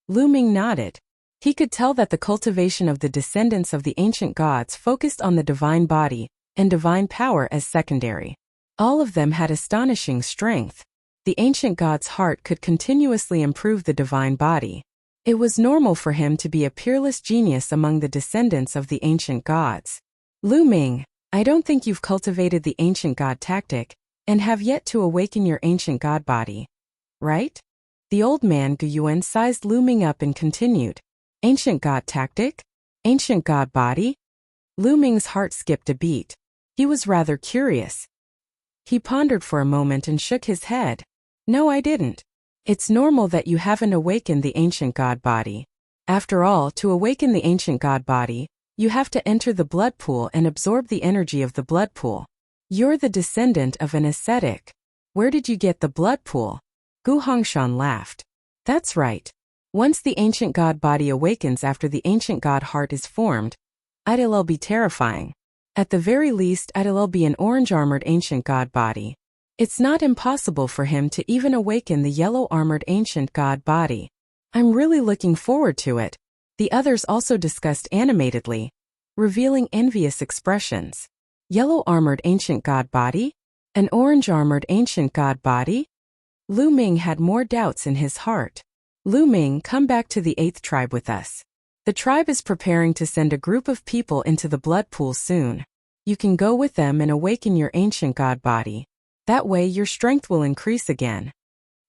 Lu Ming nodded. He could tell that the cultivation of the descendants of the ancient gods focused on the divine body and divine power as secondary. All of them had astonishing strength. The ancient god's heart could continuously improve the divine body. It was normal for him to be a peerless genius among the descendants of the ancient gods. Lu Ming, I don't think you've cultivated the ancient god tactic, and have yet to awaken your ancient god body. Right? The old man Gu Yuan sized Lu Ming up and continued. Ancient god tactic? Ancient god body? Lu Ming's heart skipped a beat. He was rather curious. He pondered for a moment and shook his head. No, I didn't. It's normal that you haven't awakened the ancient god body. After all, to awaken the ancient god body, you have to enter the blood pool and absorb the energy of the blood pool. You're the descendant of an ascetic. Where did you get the blood pool? Gu Hongshan laughed. That's right. Once the ancient god body awakens after the ancient god heart is formed, it'll be terrifying. At the very least, it'll be an orange-armored ancient god body. It's not impossible for him to even awaken the yellow-armored ancient god body. I'm really looking forward to it. The others also discussed animatedly, revealing envious expressions. Yellow-armored ancient god body? An orange-armored ancient god body? Lu Ming had more doubts in his heart. Lu Ming, come back to the 8th tribe with us. The tribe is preparing to send a group of people into the blood pool soon. You can go with them and awaken your ancient god body. That way your strength will increase again.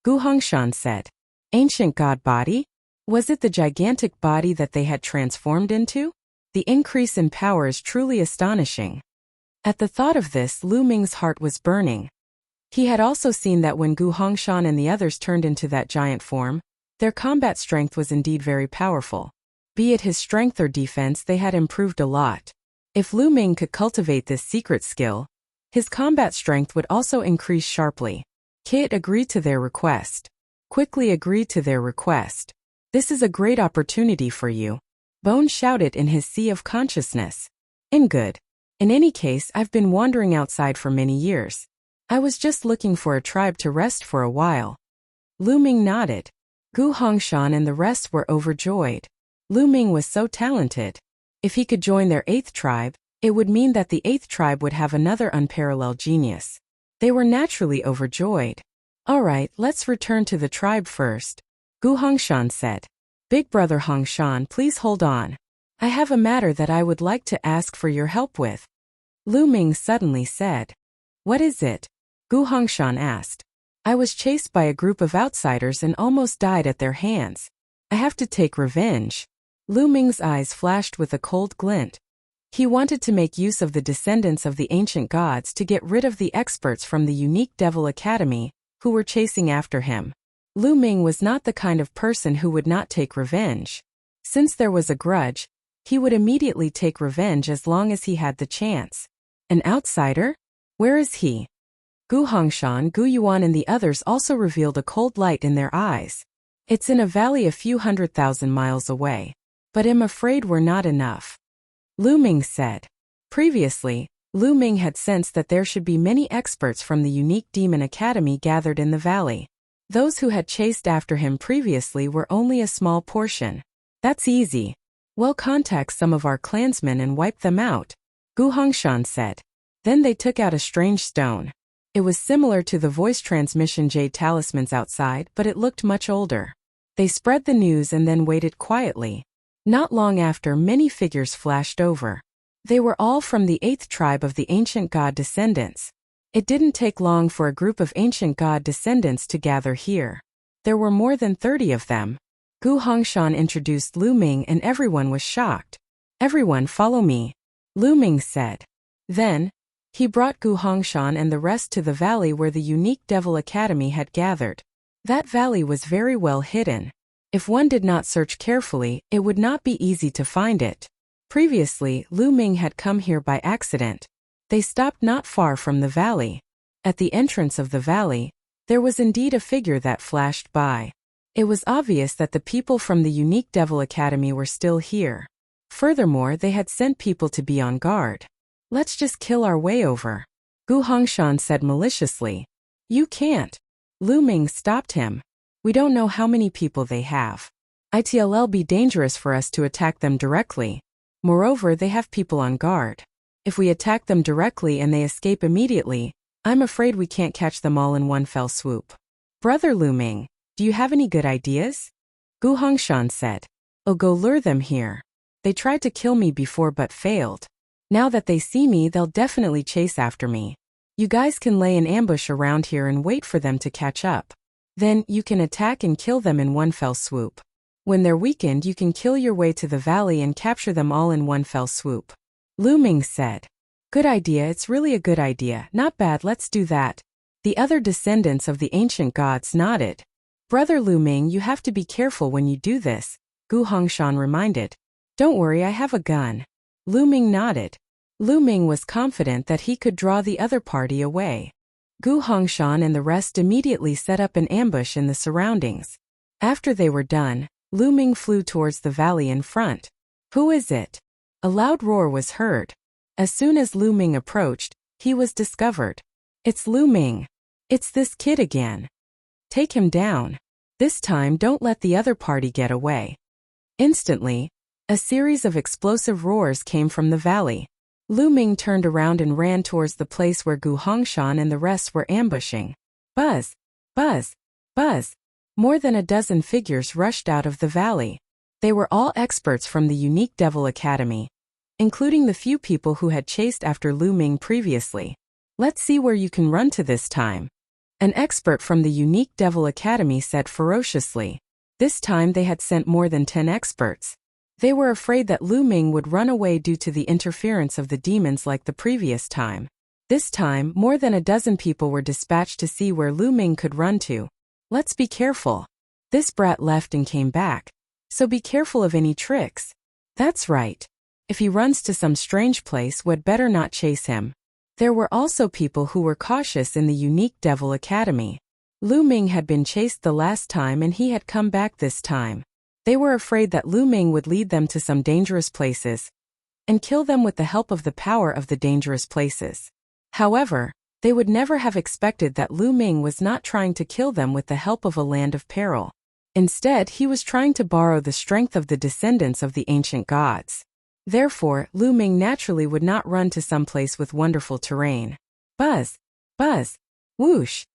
Gu Hongshan said. Ancient god body? Was it the gigantic body that they had transformed into? The increase in power is truly astonishing. At the thought of this, Lu Ming's heart was burning. He had also seen that when Gu Hongshan and the others turned into that giant form, their combat strength was indeed very powerful. Be it his strength or defense, they had improved a lot. If Lu Ming could cultivate this secret skill, his combat strength would also increase sharply. Kit agreed to their request. Quickly agreed to their request. This is a great opportunity for you. Bone shouted in his sea of consciousness. Good. In any case, I've been wandering outside for many years. I was just looking for a tribe to rest for a while. Lu Ming nodded. Gu Hongshan and the rest were overjoyed. Lu Ming was so talented. If he could join their 8th tribe, it would mean that the 8th tribe would have another unparalleled genius. They were naturally overjoyed. All right, let's return to the tribe first. Gu Hongshan said. Big brother Hongshan, please hold on. I have a matter that I would like to ask for your help with. Lu Ming suddenly said. What is it? Gu Hongshan asked. I was chased by a group of outsiders and almost died at their hands. I have to take revenge. Lu Ming's eyes flashed with a cold glint. He wanted to make use of the descendants of the ancient gods to get rid of the experts from the unique Devil Academy, who were chasing after him. Lu Ming was not the kind of person who would not take revenge. Since there was a grudge, he would immediately take revenge as long as he had the chance. An outsider? Where is he? Gu Hongshan, Gu Yuan and the others also revealed a cold light in their eyes. It's in a valley a few 100,000 miles away. But I'm afraid we're not enough. Lu Ming said. Previously, Lu Ming had sensed that there should be many experts from the unique Demon Academy gathered in the valley. Those who had chased after him previously were only a small portion. That's easy. We'll contact some of our clansmen and wipe them out, Gu Hongshan said. Then they took out a strange stone. It was similar to the voice transmission jade talismans outside, but it looked much older. They spread the news and then waited quietly. Not long after, many figures flashed over. They were all from the 8th tribe of the ancient god descendants. It didn't take long for a group of ancient god descendants to gather here. There were more than 30 of them. Gu Hongshan introduced Lu Ming and everyone was shocked. Everyone follow me, Lu Ming said. Then, he brought Gu Hongshan and the rest to the valley where the unique Devil Academy had gathered. That valley was very well hidden. If one did not search carefully, it would not be easy to find it. Previously, Lu Ming had come here by accident. They stopped not far from the valley. At the entrance of the valley, there was indeed a figure that flashed by. It was obvious that the people from the unique Devil Academy were still here. Furthermore, they had sent people to be on guard. Let's just kill our way over, Gu Hongshan said maliciously. You can't. Lu Ming stopped him. We don't know how many people they have. It'll be dangerous for us to attack them directly. Moreover, they have people on guard. If we attack them directly and they escape immediately, I'm afraid we can't catch them all in one fell swoop. Brother Lu Ming, do you have any good ideas? Gu Hongshan said. I'll go lure them here. They tried to kill me before but failed. Now that they see me, they'll definitely chase after me. You guys can lay an ambush around here and wait for them to catch up. Then, you can attack and kill them in one fell swoop. When they're weakened, you can kill your way to the valley and capture them all in one fell swoop. Lu Ming said. Good idea, it's really a good idea. Not bad, let's do that. The other descendants of the ancient gods nodded. Brother Lu Ming, you have to be careful when you do this, Gu Hongshan reminded. Don't worry, I have a gun. Lu Ming nodded. Lu Ming was confident that he could draw the other party away. Gu Hongshan and the rest immediately set up an ambush in the surroundings. After they were done, Lu Ming flew towards the valley in front. Who is it? A loud roar was heard. As soon as Lu Ming approached, he was discovered. It's Lu Ming. It's this kid again. Take him down. This time don't let the other party get away. Instantly, a series of explosive roars came from the valley. Lu Ming turned around and ran towards the place where Gu Hongshan and the rest were ambushing. Buzz! Buzz! Buzz! More than a dozen figures rushed out of the valley. They were all experts from the unique Devil Academy, including the few people who had chased after Lu Ming previously. Let's see where you can run to this time, an expert from the unique Devil Academy said ferociously. This time they had sent more than 10 experts. They were afraid that Lu Ming would run away due to the interference of the demons like the previous time. This time, more than a dozen people were dispatched to see where Lu Ming could run to. Let's be careful. This brat left and came back. So be careful of any tricks. That's right. If he runs to some strange place, we'd better not chase him. There were also people who were cautious in the Unique Devil Academy. Lu Ming had been chased the last time and he had come back this time. They were afraid that Lu Ming would lead them to some dangerous places and kill them with the help of the power of the dangerous places. However, they would never have expected that Lu Ming was not trying to kill them with the help of a land of peril. Instead, he was trying to borrow the strength of the descendants of the ancient gods. Therefore, Lu Ming naturally would not run to some place with wonderful terrain. Buzz! Buzz! Whoosh!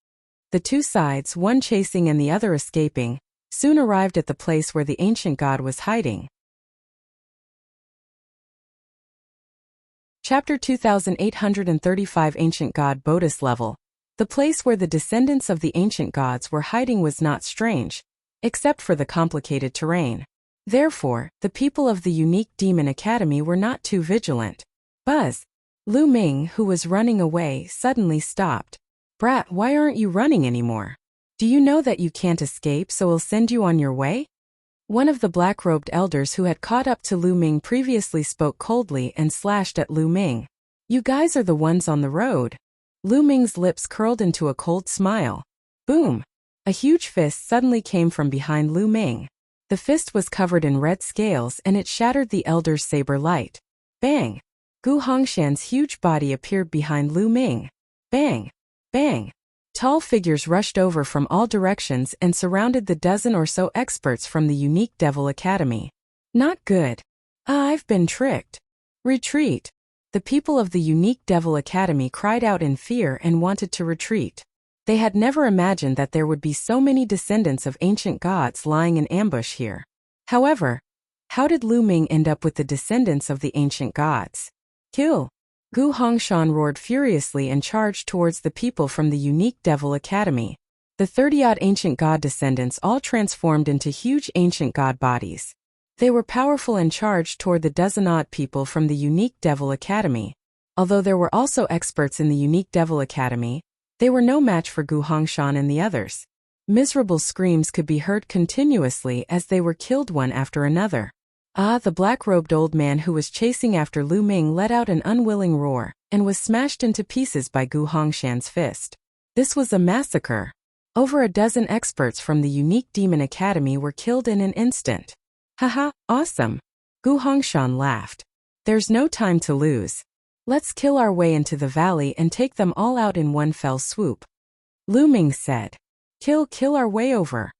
The two sides, one chasing and the other escaping, soon arrived at the place where the ancient god was hiding. Chapter 2835 Ancient God Bodhis Level. The place where the descendants of the ancient gods were hiding was not strange, except for the complicated terrain. Therefore, the people of the Unique Demon Academy were not too vigilant. Buzz! Lu Ming, who was running away, suddenly stopped. Brat, why aren't you running anymore? Do you know that you can't escape, so I'll send you on your way? One of the black-robed elders who had caught up to Lu Ming previously spoke coldly and slashed at Lu Ming. You guys are the ones on the road. Lu Ming's lips curled into a cold smile. Boom! A huge fist suddenly came from behind Lu Ming. The fist was covered in red scales and it shattered the elder's saber light. Bang! Gu Hongshan's huge body appeared behind Lu Ming. Bang! Bang! Tall figures rushed over from all directions and surrounded the dozen or so experts from the Unique Devil Academy. Not good. I've been tricked. Retreat. The people of the Unique Devil Academy cried out in fear and wanted to retreat. They had never imagined that there would be so many descendants of ancient gods lying in ambush here. However, how did Lu Ming end up with the descendants of the ancient gods? Kill! Gu Hongshan roared furiously and charged towards the people from the Unique Devil Academy. The 30-odd ancient god descendants all transformed into huge ancient god bodies. They were powerful and charged toward the dozen-odd people from the Unique Devil Academy. Although there were also experts in the Unique Devil Academy, they were no match for Gu Hongshan and the others. Miserable screams could be heard continuously as they were killed one after another. The black-robed old man who was chasing after Lu Ming let out an unwilling roar and was smashed into pieces by Gu Hongshan's fist. This was a massacre. Over a dozen experts from the Unique Demon Academy were killed in an instant. Haha, awesome. Gu Hongshan laughed. There's no time to lose. Let's kill our way into the valley and take them all out in one fell swoop. Lu Ming said. Kill our way over.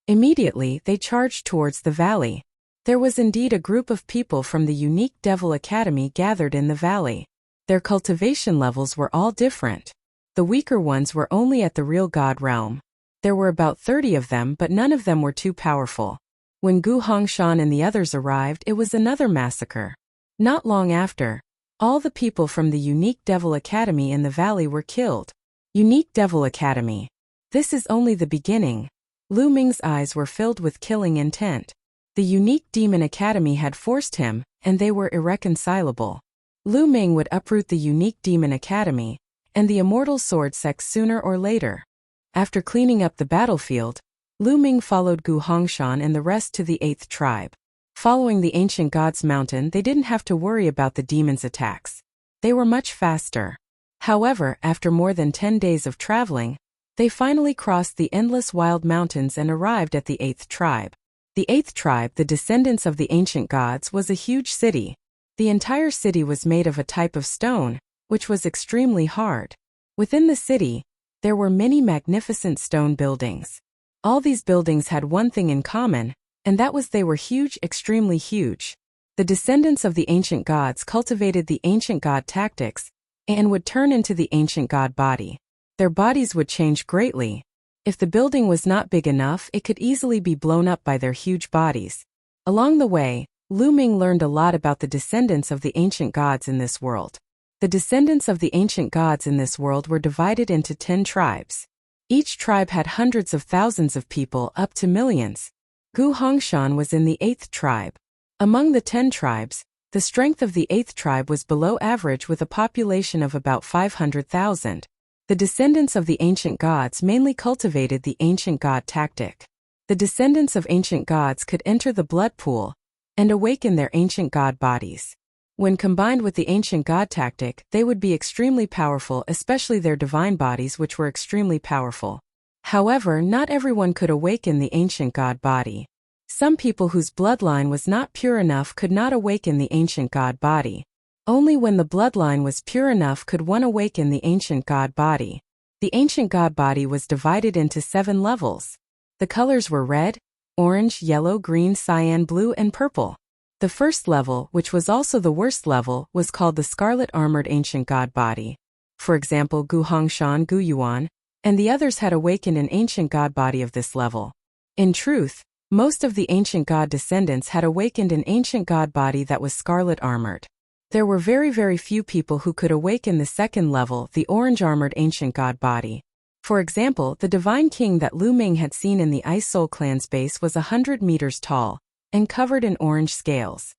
Immediately, they charged towards the valley. There was indeed a group of people from the Unique Devil Academy gathered in the valley. Their cultivation levels were all different. The weaker ones were only at the real god realm. There were about 30 of them, but none of them were too powerful. When Gu Hongshan and the others arrived, it was another massacre. Not long after, all the people from the Unique Devil Academy in the valley were killed. Unique Devil Academy. This is only the beginning. Lu Ming's eyes were filled with killing intent. The Unique Demon Academy had forced him, and they were irreconcilable. Lu Ming would uproot the Unique Demon Academy, and the Immortal Sword sect sooner or later. After cleaning up the battlefield, Lu Ming followed Gu Hongshan and the rest to the 8th tribe. Following the Ancient Gods Mountain, they didn't have to worry about the demons' attacks. They were much faster. However, after more than 10 days of traveling, they finally crossed the endless wild mountains and arrived at the 8th tribe. The 8th tribe, the descendants of the ancient gods, was a huge city. The entire city was made of a type of stone, which was extremely hard. Within the city, there were many magnificent stone buildings. All these buildings had one thing in common, and that was they were huge, extremely huge. The descendants of the ancient gods cultivated the ancient god tactics and would turn into the ancient god body. Their bodies would change greatly. If the building was not big enough, it could easily be blown up by their huge bodies. Along the way, Lu Ming learned a lot about the descendants of the ancient gods in this world. The descendants of the ancient gods in this world were divided into 10 tribes. Each tribe had hundreds of thousands of people up to millions. Gu Hongshan was in the 8th tribe. Among the 10 tribes, the strength of the 8th tribe was below average with a population of about 500,000. The descendants of the ancient gods mainly cultivated the ancient god tactic. The descendants of ancient gods could enter the blood pool and awaken their ancient god bodies. When combined with the ancient god tactic, they would be extremely powerful, especially their divine bodies, which were extremely powerful. However, not everyone could awaken the ancient god body. Some people whose bloodline was not pure enough could not awaken the ancient god body. Only when the bloodline was pure enough could one awaken the ancient god body. The ancient god body was divided into 7 levels. The colors were red, orange, yellow, green, cyan, blue, and purple. The first level, which was also the worst level, was called the Scarlet Armored Ancient God Body. For example, Gu Hongshan, Gu Yuan, and the others had awakened an ancient god body of this level. In truth, most of the ancient god descendants had awakened an ancient god body that was scarlet armored. There were very few people who could awaken the second level, the orange armored ancient god body. For example, the divine king that Lu Ming had seen in the Ice Soul clan's base was 100 meters tall and covered in orange scales.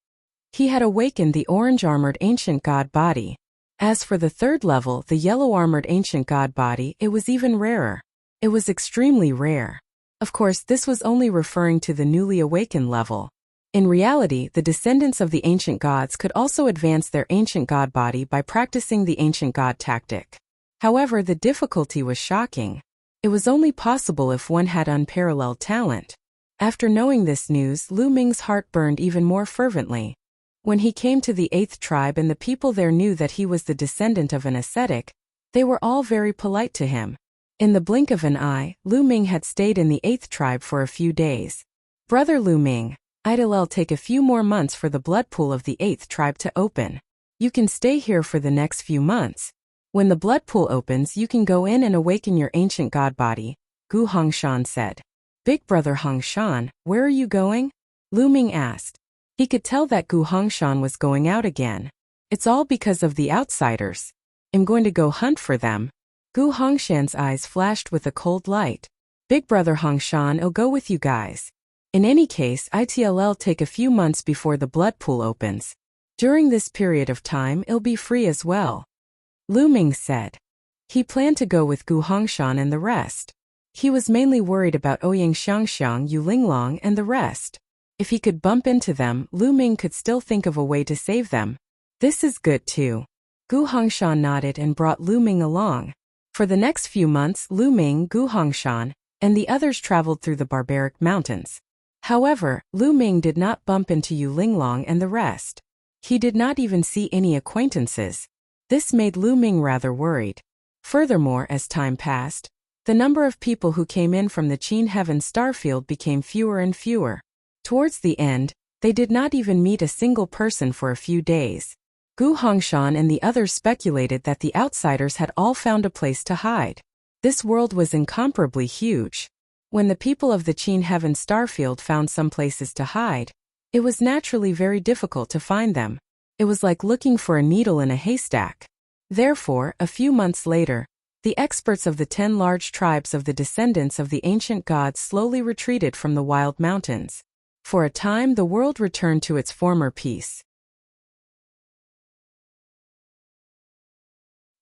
He had awakened the orange-armored ancient god body. As for the third level, the yellow-armored ancient god body, it was even rarer. It was extremely rare. Of course, this was only referring to the newly awakened level. In reality, the descendants of the ancient gods could also advance their ancient god body by practicing the ancient god tactic. However, the difficulty was shocking. It was only possible if one had unparalleled talent. After knowing this news, Lu Ming's heart burned even more fervently. When he came to the 8th tribe and the people there knew that he was the descendant of an ascetic, they were all very polite to him. In the blink of an eye, Lu Ming had stayed in the 8th tribe for a few days. Brother Lu Ming, it'll take a few more months for the blood pool of the 8th tribe to open. You can stay here for the next few months. When the blood pool opens, you can go in and awaken your ancient god body, Gu Hongshan said. Big brother Hongshan, where are you going? Lu Ming asked. He could tell that Gu Hongshan was going out again. It's all because of the outsiders. I'm going to go hunt for them. Gu Hongshan's eyes flashed with a cold light. Big brother Hongshan, I'll go with you guys. In any case, it'll take a few months before the blood pool opens. During this period of time, it'll be free as well. Lu Ming said. He planned to go with Gu Hongshan and the rest. He was mainly worried about Ouyang Xiangxiang, Yu Linglong, and the rest. If he could bump into them, Lu Ming could still think of a way to save them. This is good too. Gu Hongshan nodded and brought Lu Ming along. For the next few months, Lu Ming, Gu Hongshan, and the others traveled through the barbaric mountains. However, Lu Ming did not bump into Yu Linglong and the rest. He did not even see any acquaintances. This made Lu Ming rather worried. Furthermore, as time passed, the number of people who came in from the Qin Heaven starfield became fewer and fewer. Towards the end, they did not even meet a single person for a few days. Gu Hongshan and the others speculated that the outsiders had all found a place to hide. This world was incomparably huge. When the people of the Qin Heaven starfield found some places to hide, it was naturally very difficult to find them. It was like looking for a needle in a haystack. Therefore, a few months later, the experts of the 10 large tribes of the descendants of the ancient gods slowly retreated from the wild mountains. For a time, the world returned to its former peace.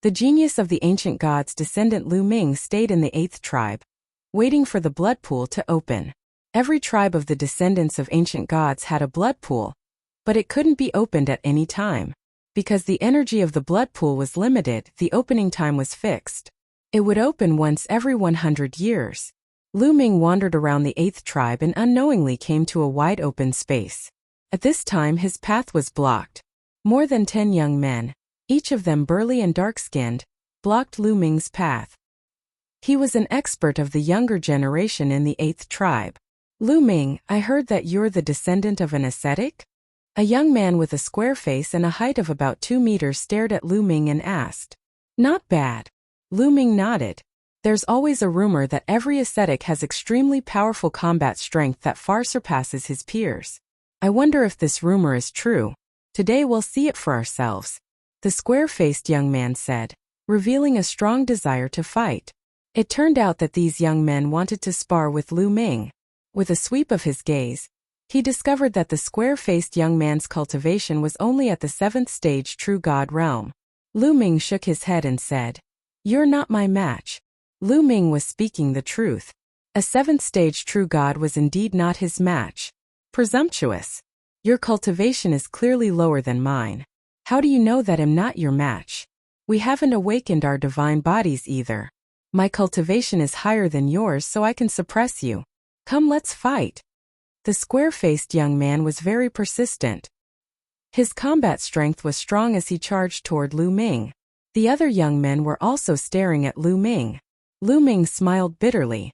The genius of the ancient gods' descendant Lu Ming stayed in the 8th tribe, waiting for the blood pool to open. Every tribe of the descendants of ancient gods had a blood pool, but it couldn't be opened at any time. Because the energy of the blood pool was limited, the opening time was fixed. It would open once every 100 years. Lu Ming wandered around the 8th tribe and unknowingly came to a wide open space. At this time his path was blocked. More than 10 young men, each of them burly and dark-skinned, blocked Lu Ming's path. He was an expert of the younger generation in the 8th tribe. Lu Ming, I heard that you're the descendant of an ascetic? A young man with a square face and a height of about 2 meters stared at Lu Ming and asked. Not bad. Lu Ming nodded. There's always a rumor that every ascetic has extremely powerful combat strength that far surpasses his peers. I wonder if this rumor is true. Today we'll see it for ourselves. The square-faced young man said, revealing a strong desire to fight. It turned out that these young men wanted to spar with Lu Ming. With a sweep of his gaze, He discovered that the square-faced young man's cultivation was only at the 7th stage true God realm. Lu Ming shook his head and said, "You're not my match." Lu Ming was speaking the truth. A 7th stage true God was indeed not his match. Presumptuous. Your cultivation is clearly lower than mine. How do you know that I'm not your match? We haven't awakened our divine bodies either. My cultivation is higher than yours, so I can suppress you. Come, let's fight. The square-faced young man was very persistent. His combat strength was strong as he charged toward Lu Ming. The other young men were also staring at Lu Ming. Lu Ming smiled bitterly.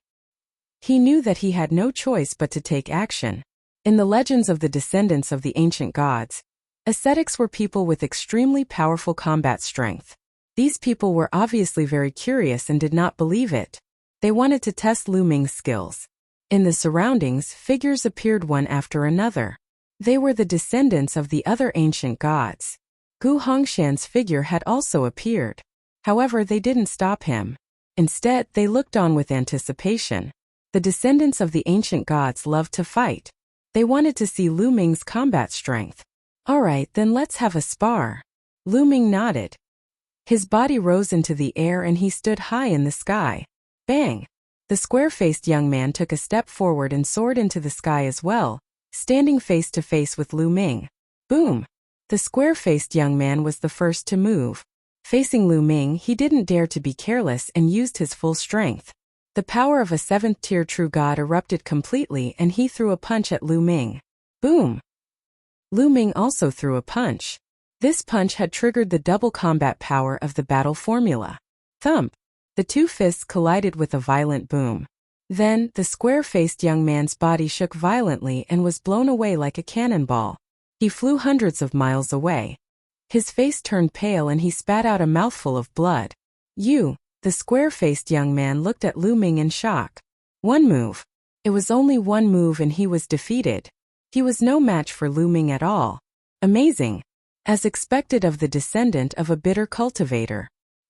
He knew that he had no choice but to take action. In the legends of the descendants of the ancient gods, ascetics were people with extremely powerful combat strength. These people were obviously very curious and did not believe it. They wanted to test Lu Ming's skills. In the surroundings, figures appeared one after another. They were the descendants of the other ancient gods. Gu Hongshan's figure had also appeared. However, they didn't stop him. Instead, they looked on with anticipation. The descendants of the ancient gods loved to fight. They wanted to see Lu Ming's combat strength. All right, then let's have a spar. Lu Ming nodded. His body rose into the air and he stood high in the sky. Bang! The square-faced young man took a step forward and soared into the sky as well, standing face to face with Lu Ming. Boom! The square-faced young man was the first to move. Facing Lu Ming, he didn't dare to be careless and used his full strength. The power of a 7th-tier true god erupted completely and he threw a punch at Lu Ming. Boom! Lu Ming also threw a punch. This punch had triggered the double combat power of the battle formula. Thump! The two fists collided with a violent boom. Then, the square-faced young man's body shook violently and was blown away like a cannonball. He flew hundreds of miles away. His face turned pale and he spat out a mouthful of blood. The square-faced young man looked at Lu Ming in shock. One move. It was only one move and he was defeated. He was no match for Lu Ming at all. Amazing. As expected of the descendant of a bitter cultivator.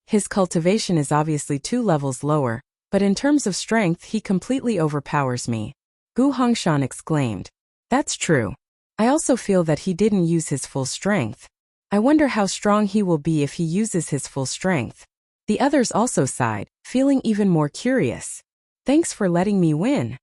His cultivation is obviously 2 levels lower, but in terms of strength he completely overpowers me. Gu Hongshan exclaimed. That's true. I also feel that he didn't use his full strength. I wonder how strong he will be if he uses his full strength. The others also sighed, feeling even more curious. Thanks for letting me win.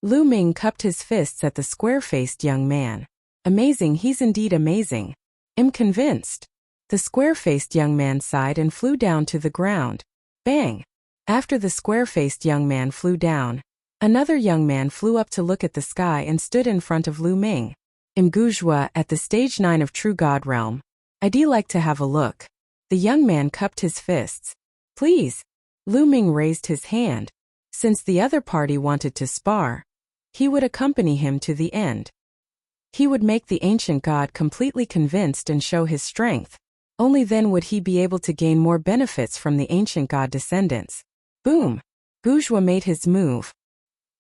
Lu Ming cupped his fists at the square-faced young man. Amazing, he's indeed amazing. I'm convinced. The square-faced young man sighed and flew down to the ground. Bang! After the square-faced young man flew down, another young man flew up to look at the sky and stood in front of Lu Ming. Guzhua at the stage 9 of True God Realm. I'd like to have a look. The young man cupped his fists. Please. Lu Ming raised his hand. Since the other party wanted to spar, he would accompany him to the end. He would make the ancient god completely convinced and show his strength. Only then would he be able to gain more benefits from the ancient god descendants. Boom! Guzhua made his move.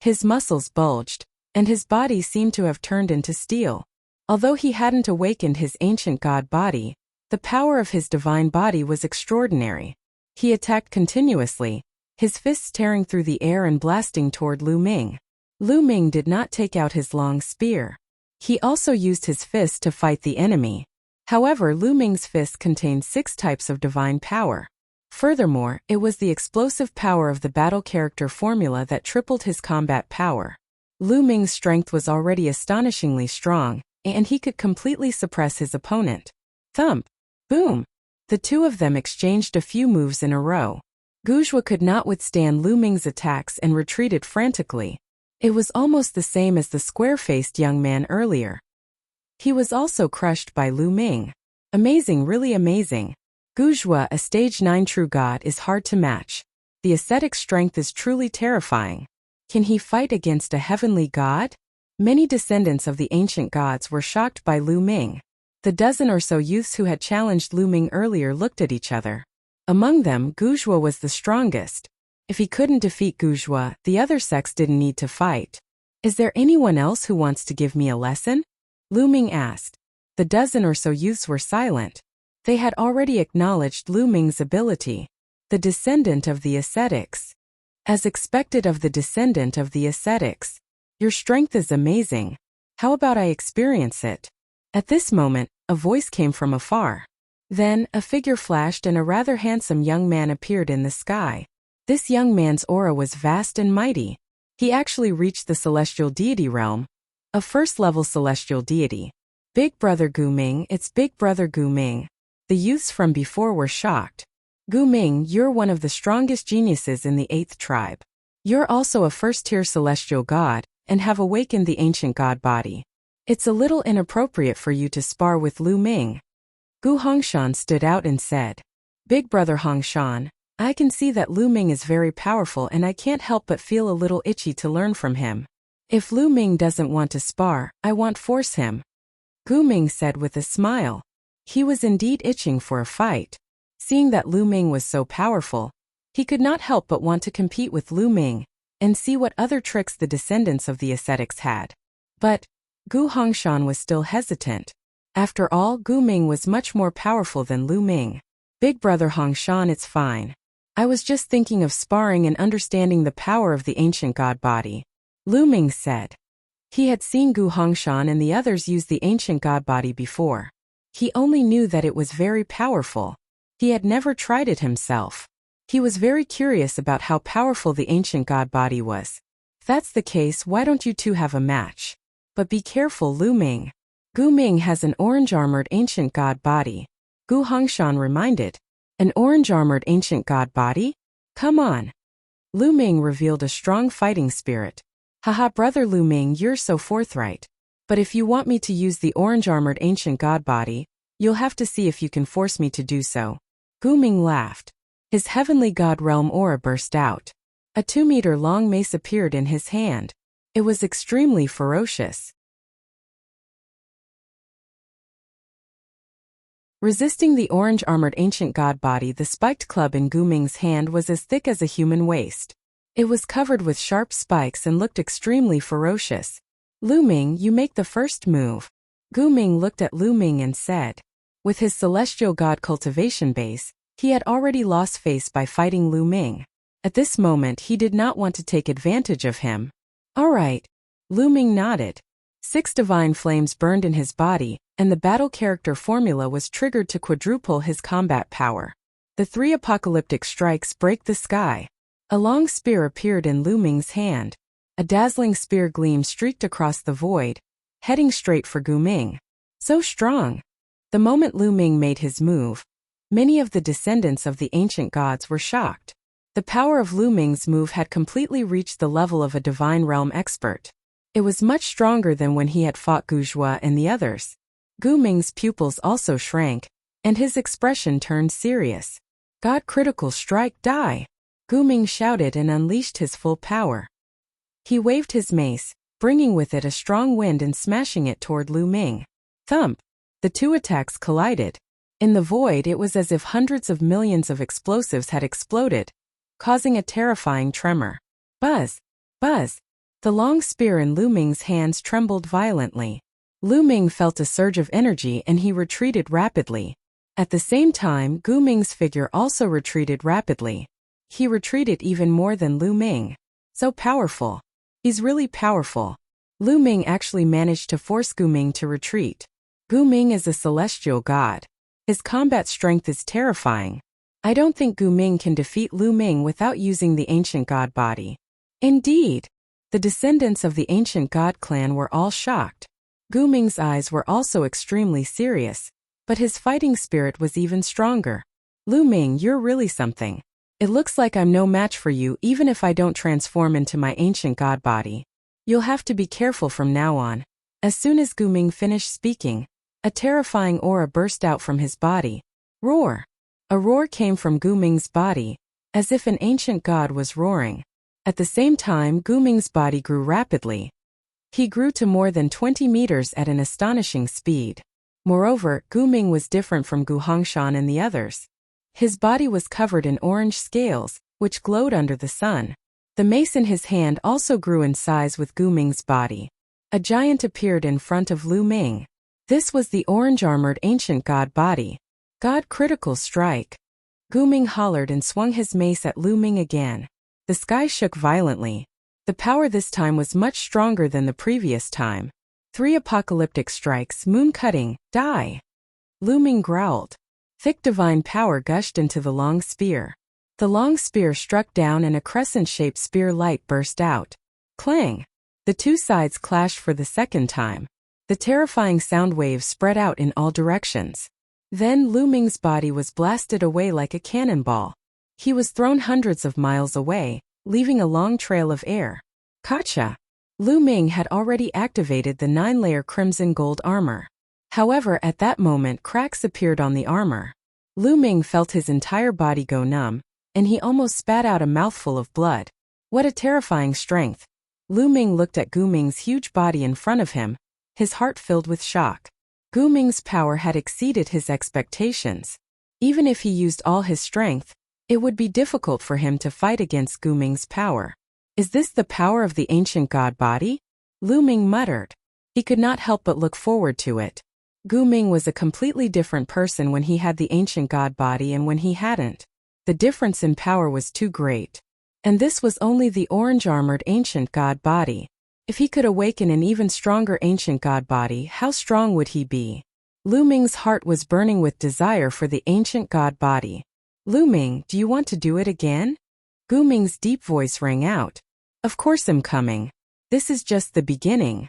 His muscles bulged, and his body seemed to have turned into steel. Although he hadn't awakened his ancient god body, the power of his divine body was extraordinary. He attacked continuously, his fists tearing through the air and blasting toward Lu Ming. Lu Ming did not take out his long spear. He also used his fist to fight the enemy. However, Lu Ming's fist contained 6 types of divine power. Furthermore, it was the explosive power of the battle character formula that tripled his combat power. Lu Ming's strength was already astonishingly strong, and he could completely suppress his opponent. Thump! Boom! The two of them exchanged a few moves in a row. Guzhua could not withstand Lu Ming's attacks and retreated frantically. It was almost the same as the square-faced young man earlier. He was also crushed by Lu Ming. Amazing, really amazing. Guzhua, a stage 9 true god, is hard to match. The ascetic strength is truly terrifying. Can he fight against a heavenly god? Many descendants of the ancient gods were shocked by Lu Ming. The dozen or so youths who had challenged Lu Ming earlier looked at each other. Among them, Guzhua was the strongest. If he couldn't defeat Guzhua, the other sects didn't need to fight. Is there anyone else who wants to give me a lesson? Lu Ming asked. The dozen or so youths were silent. They had already acknowledged Lu Ming's ability. The descendant of the ascetics. As expected of the descendant of the ascetics. Your strength is amazing. How about I experience it? At this moment, a voice came from afar. Then, a figure flashed and a rather handsome young man appeared in the sky. This young man's aura was vast and mighty. He actually reached the celestial deity realm, a first-level celestial deity. Big Brother Gu Ming, it's Big Brother Gu Ming. The youths from before were shocked. Gu Ming, you're one of the strongest geniuses in the 8th tribe. You're also a first-tier celestial god, and have awakened the ancient god body. It's a little inappropriate for you to spar with Lu Ming. Gu Hongshan stood out and said, Big Brother Hongshan, I can see that Lu Ming is very powerful and I can't help but feel a little itchy to learn from him. If Lu Ming doesn't want to spar, I won't force him. Gu Ming said with a smile. He was indeed itching for a fight. Seeing that Lu Ming was so powerful, he could not help but want to compete with Lu Ming and see what other tricks the descendants of the ascetics had. But Gu Hongshan was still hesitant. After all, Gu Ming was much more powerful than Lu Ming. Big Brother Hongshan, it's fine. I was just thinking of sparring and understanding the power of the ancient god body. Lu Ming said. He had seen Gu Hongshan and the others use the ancient god body before. He only knew that it was very powerful. He had never tried it himself. He was very curious about how powerful the ancient god body was. If that's the case, why don't you two have a match? But be careful, Lu Ming. Gu Ming has an orange-armored ancient god body. Gu Hongshan reminded. An orange-armored ancient god body? Come on. Lu Ming revealed a strong fighting spirit. Haha, Brother Lu Ming, you're so forthright. But if you want me to use the orange-armored ancient god body, you'll have to see if you can force me to do so. Gu Ming laughed. His heavenly god realm aura burst out. A 2-meter-long mace appeared in his hand. It was extremely ferocious. Resisting the orange-armored ancient god body, the spiked club in Gu Ming's hand was as thick as a human waist. It was covered with sharp spikes and looked extremely ferocious. Lu Ming, you make the first move. Gu Ming looked at Lu Ming and said. With his celestial god cultivation base, he had already lost face by fighting Lu Ming. At this moment, he did not want to take advantage of him. All right. Lu Ming nodded. 6 divine flames burned in his body, and the battle character formula was triggered to quadruple his combat power. The 3 apocalyptic strikes break the sky. A long spear appeared in Lu Ming's hand. A dazzling spear gleam streaked across the void, heading straight for Gu Ming. So strong. The moment Lu Ming made his move, many of the descendants of the ancient gods were shocked. The power of Lu Ming's move had completely reached the level of a divine realm expert. It was much stronger than when he had fought Gu Zhua and the others. Gu Ming's pupils also shrank, and his expression turned serious. God critical strike, die! Gu Ming shouted and unleashed his full power. He waved his mace, bringing with it a strong wind and smashing it toward Lu Ming. Thump! The 2 attacks collided. In the void, it was as if hundreds of millions of explosives had exploded, causing a terrifying tremor. Buzz! Buzz! The long spear in Lu Ming's hands trembled violently. Lu Ming felt a surge of energy and he retreated rapidly. At the same time, Gu Ming's figure also retreated rapidly. He retreated even more than Lu Ming. So powerful. He's really powerful. Lu Ming actually managed to force Gu Ming to retreat. Gu Ming is a celestial god. His combat strength is terrifying. I don't think Gu Ming can defeat Lu Ming without using the ancient god body. Indeed. The descendants of the ancient god clan were all shocked. Gu Ming's eyes were also extremely serious, but his fighting spirit was even stronger. Lu Ming, you're really something. It looks like I'm no match for you even if I don't transform into my ancient god body. You'll have to be careful from now on. As soon as Gu Ming finished speaking, a terrifying aura burst out from his body. Roar! A roar came from Gu Ming's body, as if an ancient god was roaring. At the same time, Gu Ming's body grew rapidly. He grew to more than 20 meters at an astonishing speed. Moreover, Gu Ming was different from Gu Hongshan and the others. His body was covered in orange scales, which glowed under the sun. The mace in his hand also grew in size with Gu Ming's body. A giant appeared in front of Lu Ming. This was the orange-armored ancient god body. God critical strike. Gu Ming hollered and swung his mace at Lu Ming again. The sky shook violently. The power this time was much stronger than the previous time. 3 apocalyptic strikes, moon cutting, die. Lu Ming growled. Thick divine power gushed into the long spear. The long spear struck down and a crescent-shaped spear light burst out. Clang! The two sides clashed for the second time. The terrifying sound waves spread out in all directions. Then Lu Ming's body was blasted away like a cannonball. He was thrown hundreds of miles away, leaving a long trail of air. Gotcha! Lu Ming had already activated the 9-layer crimson gold armor. However, at that moment cracks appeared on the armor. Lu Ming felt his entire body go numb, and he almost spat out a mouthful of blood. What a terrifying strength! Lu Ming looked at Gu Ming's huge body in front of him, his heart filled with shock. Gu Ming's power had exceeded his expectations. Even if he used all his strength, it would be difficult for him to fight against Gu Ming's power. Is this the power of the ancient god body? Lu Ming muttered. He could not help but look forward to it. Gu Ming was a completely different person when he had the ancient god body and when he hadn't. The difference in power was too great. And this was only the orange-armored ancient god body. If he could awaken an even stronger ancient god body, how strong would he be? Lu Ming's heart was burning with desire for the ancient god body. Lu Ming, do you want to do it again? Gu Ming's deep voice rang out. Of course I'm coming. This is just the beginning.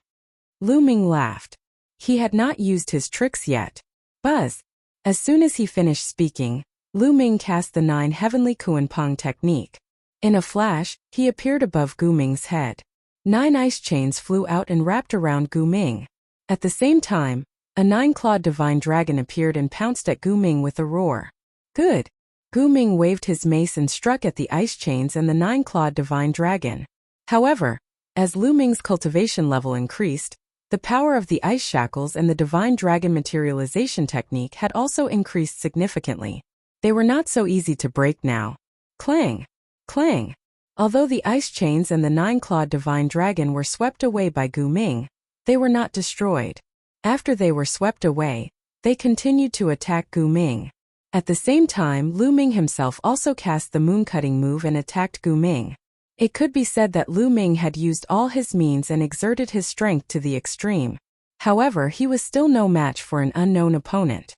Lu Ming laughed. He had not used his tricks yet. Buzz! As soon as he finished speaking, Lu Ming cast the 9 heavenly Kuanpong technique. In a flash, he appeared above Gu Ming's head. 9 ice chains flew out and wrapped around Gu Ming. At the same time, a 9-clawed divine dragon appeared and pounced at Gu Ming with a roar. Good! Gu Ming waved his mace and struck at the ice chains and the 9-clawed divine dragon. However, as Lu Ming's cultivation level increased, the power of the ice shackles and the divine dragon materialization technique had also increased significantly. They were not so easy to break now. Clang! Clang! Although the ice chains and the 9-clawed divine dragon were swept away by Gu Ming, they were not destroyed. After they were swept away, they continued to attack Gu Ming. At the same time, Lu Ming himself also cast the moon-cutting move and attacked Gu Ming. It could be said that Lu Ming had used all his means and exerted his strength to the extreme. However, he was still no match for an unknown opponent.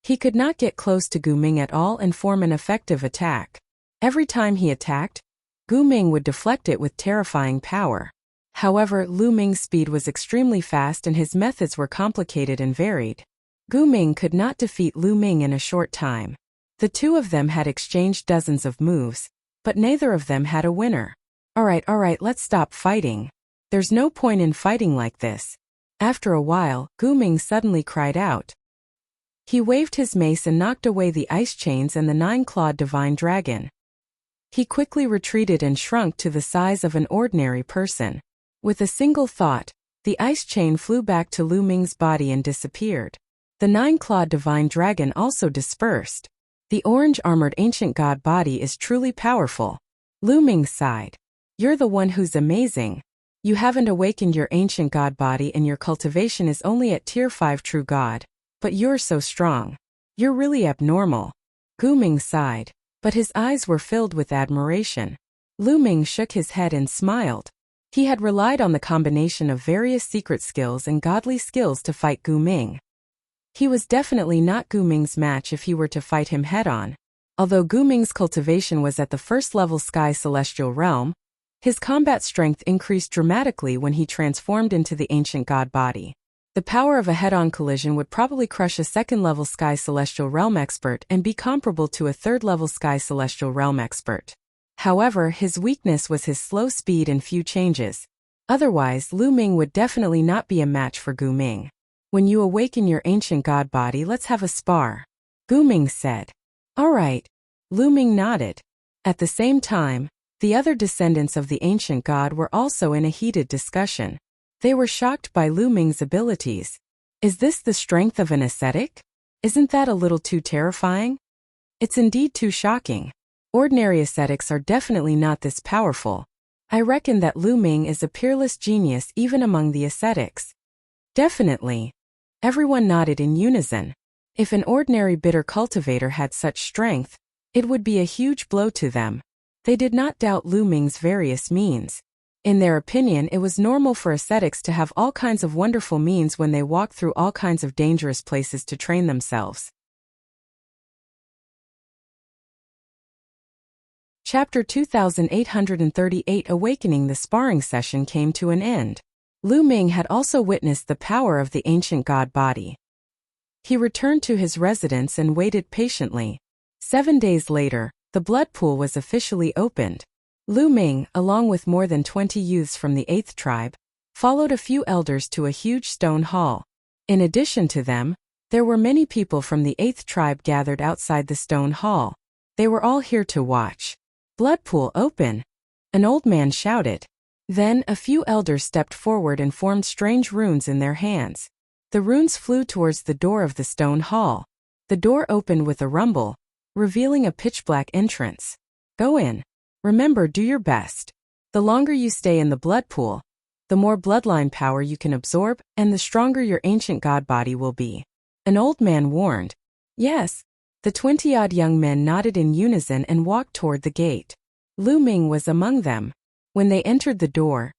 He could not get close to Gu Ming at all and form an effective attack. Every time he attacked, Gu Ming would deflect it with terrifying power. However, Lu Ming's speed was extremely fast and his methods were complicated and varied. Gu Ming could not defeat Lu Ming in a short time. The two of them had exchanged dozens of moves, but neither of them had a winner. Alright, let's stop fighting. There's no point in fighting like this. After a while, Gu Ming suddenly cried out. He waved his mace and knocked away the ice chains and the 9-clawed divine dragon. He quickly retreated and shrunk to the size of an ordinary person. With a single thought, the ice chain flew back to Lu Ming's body and disappeared. The 9-clawed divine dragon also dispersed. The orange-armored ancient god body is truly powerful. Lu Ming sighed. You're the one who's amazing. You haven't awakened your ancient god body and your cultivation is only at tier 5 true god. But you're so strong. You're really abnormal. Gu Ming sighed, but his eyes were filled with admiration. Lu Ming shook his head and smiled. He had relied on the combination of various secret skills and godly skills to fight Gu Ming. He was definitely not Gu Ming's match if he were to fight him head-on. Although Gu Ming's cultivation was at the first-level Sky Celestial Realm, his combat strength increased dramatically when he transformed into the ancient god body. The power of a head-on collision would probably crush a second-level Sky Celestial Realm expert and be comparable to a third-level Sky Celestial Realm expert. However, his weakness was his slow speed and few changes. Otherwise, Lu Ming would definitely not be a match for Gu Ming. When you awaken your ancient god body, let's have a spar. Gu Ming said. Alright. Lu Ming nodded. At the same time, the other descendants of the ancient god were also in a heated discussion. They were shocked by Lu Ming's abilities. Is this the strength of an ascetic? Isn't that a little too terrifying? It's indeed too shocking. Ordinary ascetics are definitely not this powerful. I reckon that Lu Ming is a peerless genius even among the ascetics. Definitely. Everyone nodded in unison. If an ordinary bitter cultivator had such strength, it would be a huge blow to them. They did not doubt Lu Ming's various means. In their opinion, it was normal for ascetics to have all kinds of wonderful means when they walked through all kinds of dangerous places to train themselves. Chapter 2838 Awakening. The sparring session came to an end. Lu Ming had also witnessed the power of the ancient god body. He returned to his residence and waited patiently. 7 days later, the blood pool was officially opened. Lu Ming, along with more than 20 youths from the 8th tribe, followed a few elders to a huge stone hall. In addition to them, there were many people from the 8th tribe gathered outside the stone hall. They were all here to watch. Blood pool open! An old man shouted. Then a few elders stepped forward and formed strange runes in their hands. The runes flew towards the door of the stone hall. The door opened with a rumble, revealing a pitch-black entrance. Go in. Remember, do your best. The longer you stay in the blood pool, the more bloodline power you can absorb and the stronger your ancient god body will be. An old man warned. Yes. The 20-odd young men nodded in unison and walked toward the gate. Lu Ming was among them. When they entered the door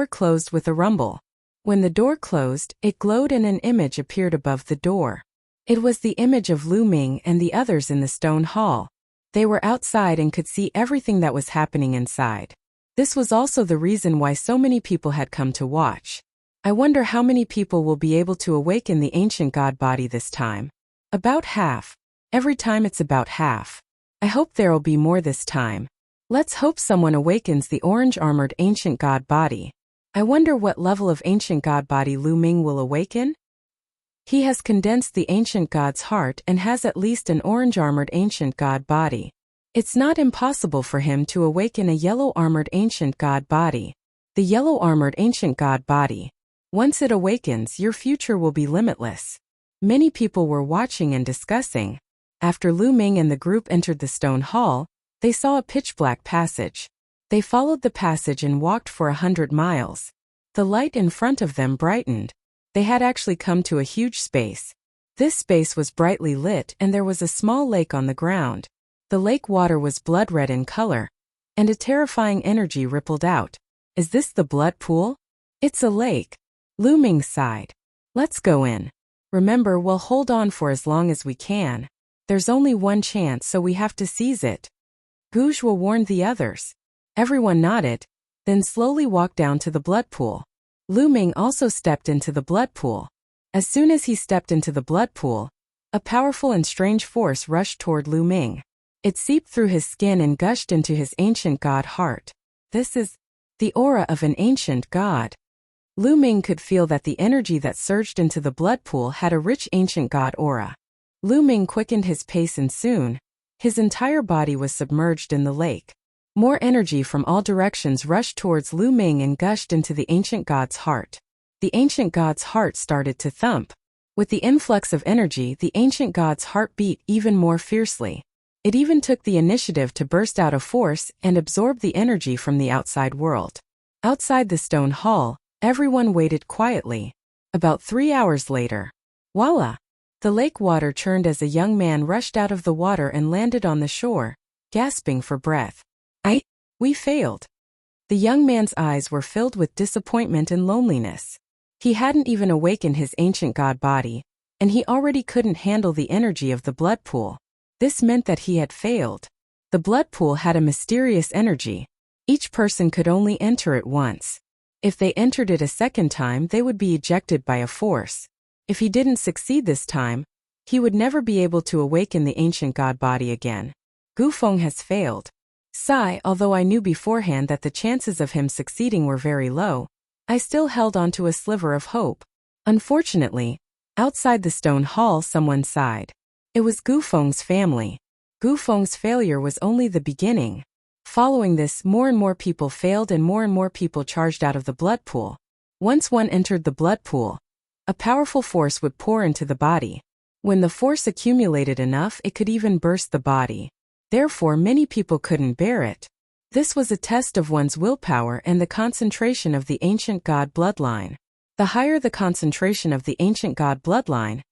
closed with a rumble. When the door closed, it glowed and an image appeared above the door. It was the image of Lu Ming and the others in the stone hall. They were outside and could see everything that was happening inside. This was also the reason why so many people had come to watch. I wonder how many people will be able to awaken the ancient god body this time. About half. Every time it's about half. I hope there'll be more this time. Let's hope someone awakens the orange-armored ancient god body. I wonder what level of ancient god body Lu Ming will awaken? He has condensed the ancient god's heart and has at least an orange-armored ancient god body. It's not impossible for him to awaken a yellow-armored ancient god body. The yellow-armored ancient god body. Once it awakens, your future will be limitless. Many people were watching and discussing. After Lu Ming and the group entered the stone hall, they saw a pitch-black passage. They followed the passage and walked for 100 miles. The light in front of them brightened. They had actually come to a huge space. This space was brightly lit and there was a small lake on the ground. The lake water was blood red in color, and a terrifying energy rippled out. Is this the blood pool? It's a lake. Lu Ming sighed. Let's go in. Remember, we'll hold on for as long as we can. There's only one chance, so we have to seize it. Gouge will warn the others. Everyone nodded, then slowly walked down to the blood pool. Lu Ming also stepped into the blood pool. As soon as he stepped into the blood pool, a powerful and strange force rushed toward Lu Ming. It seeped through his skin and gushed into his ancient god heart. This is the aura of an ancient god. Lu Ming could feel that the energy that surged into the blood pool had a rich ancient god aura. Lu Ming quickened his pace and soon, his entire body was submerged in the lake. More energy from all directions rushed towards Lu Ming and gushed into the ancient god's heart. The ancient god's heart started to thump. With the influx of energy, the ancient god's heart beat even more fiercely. It even took the initiative to burst out of force and absorb the energy from the outside world. Outside the stone hall, everyone waited quietly. About 3 hours later, voila! The lake water churned as a young man rushed out of the water and landed on the shore, gasping for breath. We failed. The young man's eyes were filled with disappointment and loneliness. He hadn't even awakened his ancient god body, and he already couldn't handle the energy of the blood pool. This meant that he had failed. The blood pool had a mysterious energy. Each person could only enter it once. If they entered it a second time, they would be ejected by a force. If he didn't succeed this time, he would never be able to awaken the ancient god body again. Gufeng has failed. Sigh, although I knew beforehand that the chances of him succeeding were very low, I still held on to a sliver of hope. Unfortunately, outside the stone hall someone sighed. It was Gufeng's family. Gufeng's failure was only the beginning. Following this, more and more people failed and more people charged out of the blood pool. Once one entered the blood pool, a powerful force would pour into the body. When the force accumulated enough, it could even burst the body. Therefore, many people couldn't bear it. This was a test of one's willpower and the concentration of the ancient god bloodline. The higher the concentration of the ancient god bloodline,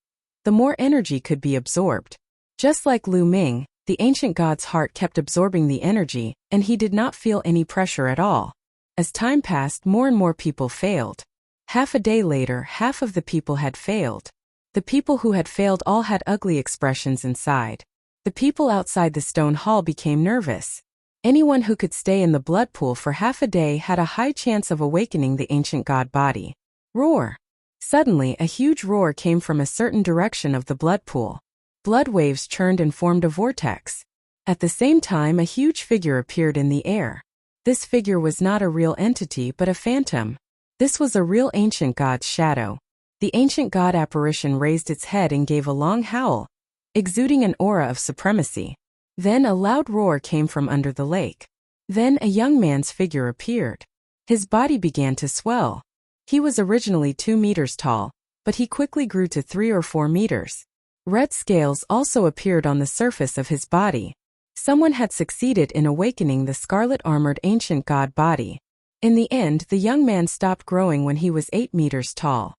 the more energy could be absorbed. Just like Lu Ming, the ancient god's heart kept absorbing the energy, and he did not feel any pressure at all. As time passed, more and more people failed. Half a day later, half of the people had failed. The people who had failed all had ugly expressions inside. The people outside the stone hall became nervous. Anyone who could stay in the blood pool for half a day had a high chance of awakening the ancient god body. Roar! Suddenly, a huge roar came from a certain direction of the blood pool. Blood waves churned and formed a vortex. At the same time, a huge figure appeared in the air. This figure was not a real entity but a phantom. This was a real ancient god's shadow. The ancient god apparition raised its head and gave a long howl, exuding an aura of supremacy. Then a loud roar came from under the lake. Then a young man's figure appeared. His body began to swell. He was originally 2 meters tall, but he quickly grew to 3 or 4 meters. Red scales also appeared on the surface of his body. Someone had succeeded in awakening the scarlet-armored ancient god body. In the end, the young man stopped growing when he was 8 meters tall.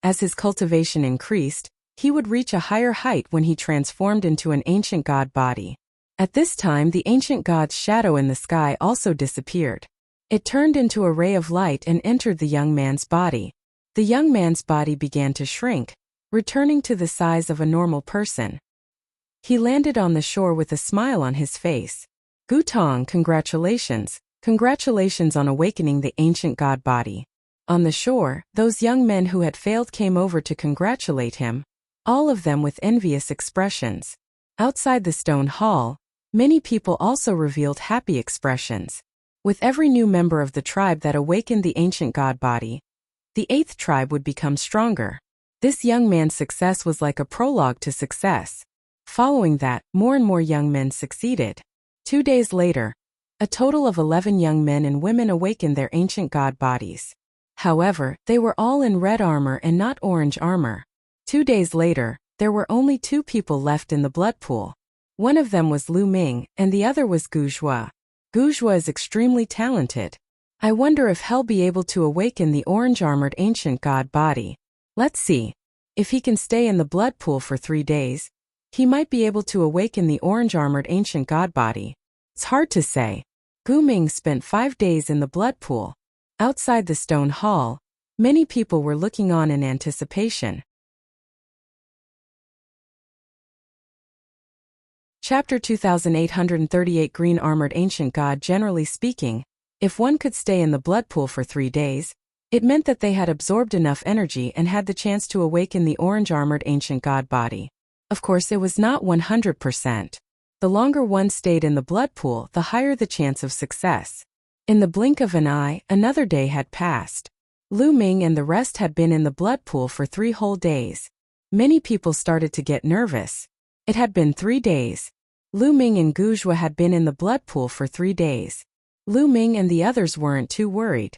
As his cultivation increased, he would reach a higher height when he transformed into an ancient god body. At this time, the ancient god's shadow in the sky also disappeared. It turned into a ray of light and entered the young man's body. The young man's body began to shrink, returning to the size of a normal person. He landed on the shore with a smile on his face. Gutong, congratulations. Congratulations on awakening the ancient god body. On the shore, those young men who had failed came over to congratulate him, all of them with envious expressions. Outside the stone hall, many people also revealed happy expressions. With every new member of the tribe that awakened the ancient god body, the 8th tribe would become stronger. This young man's success was like a prologue to success. Following that, more and more young men succeeded. 2 days later, a total of 11 young men and women awakened their ancient god bodies. However, they were all in red armor and not orange armor. 2 days later, there were only 2 people left in the blood pool. One of them was Lu Ming, and the other was Gu Zhua. Gu Zhua is extremely talented. I wonder if he'll be able to awaken the orange-armored ancient god body. Let's see. If he can stay in the blood pool for 3 days, he might be able to awaken the orange-armored ancient god body. It's hard to say. Gu Ming spent 5 days in the blood pool. Outside the stone hall, many people were looking on in anticipation. Chapter 2838 Green Armored Ancient God. Generally speaking, if one could stay in the blood pool for 3 days, it meant that they had absorbed enough energy and had the chance to awaken the orange-armored ancient god body. Of course, it was not 100%. The longer one stayed in the blood pool, the higher the chance of success. In the blink of an eye, another day had passed. Lu Ming and the rest had been in the blood pool for 3 whole days. Many people started to get nervous. It had been 3 days. Lu Ming and Gu Zhua had been in the blood pool for 3 days. Lu Ming and the others weren't too worried.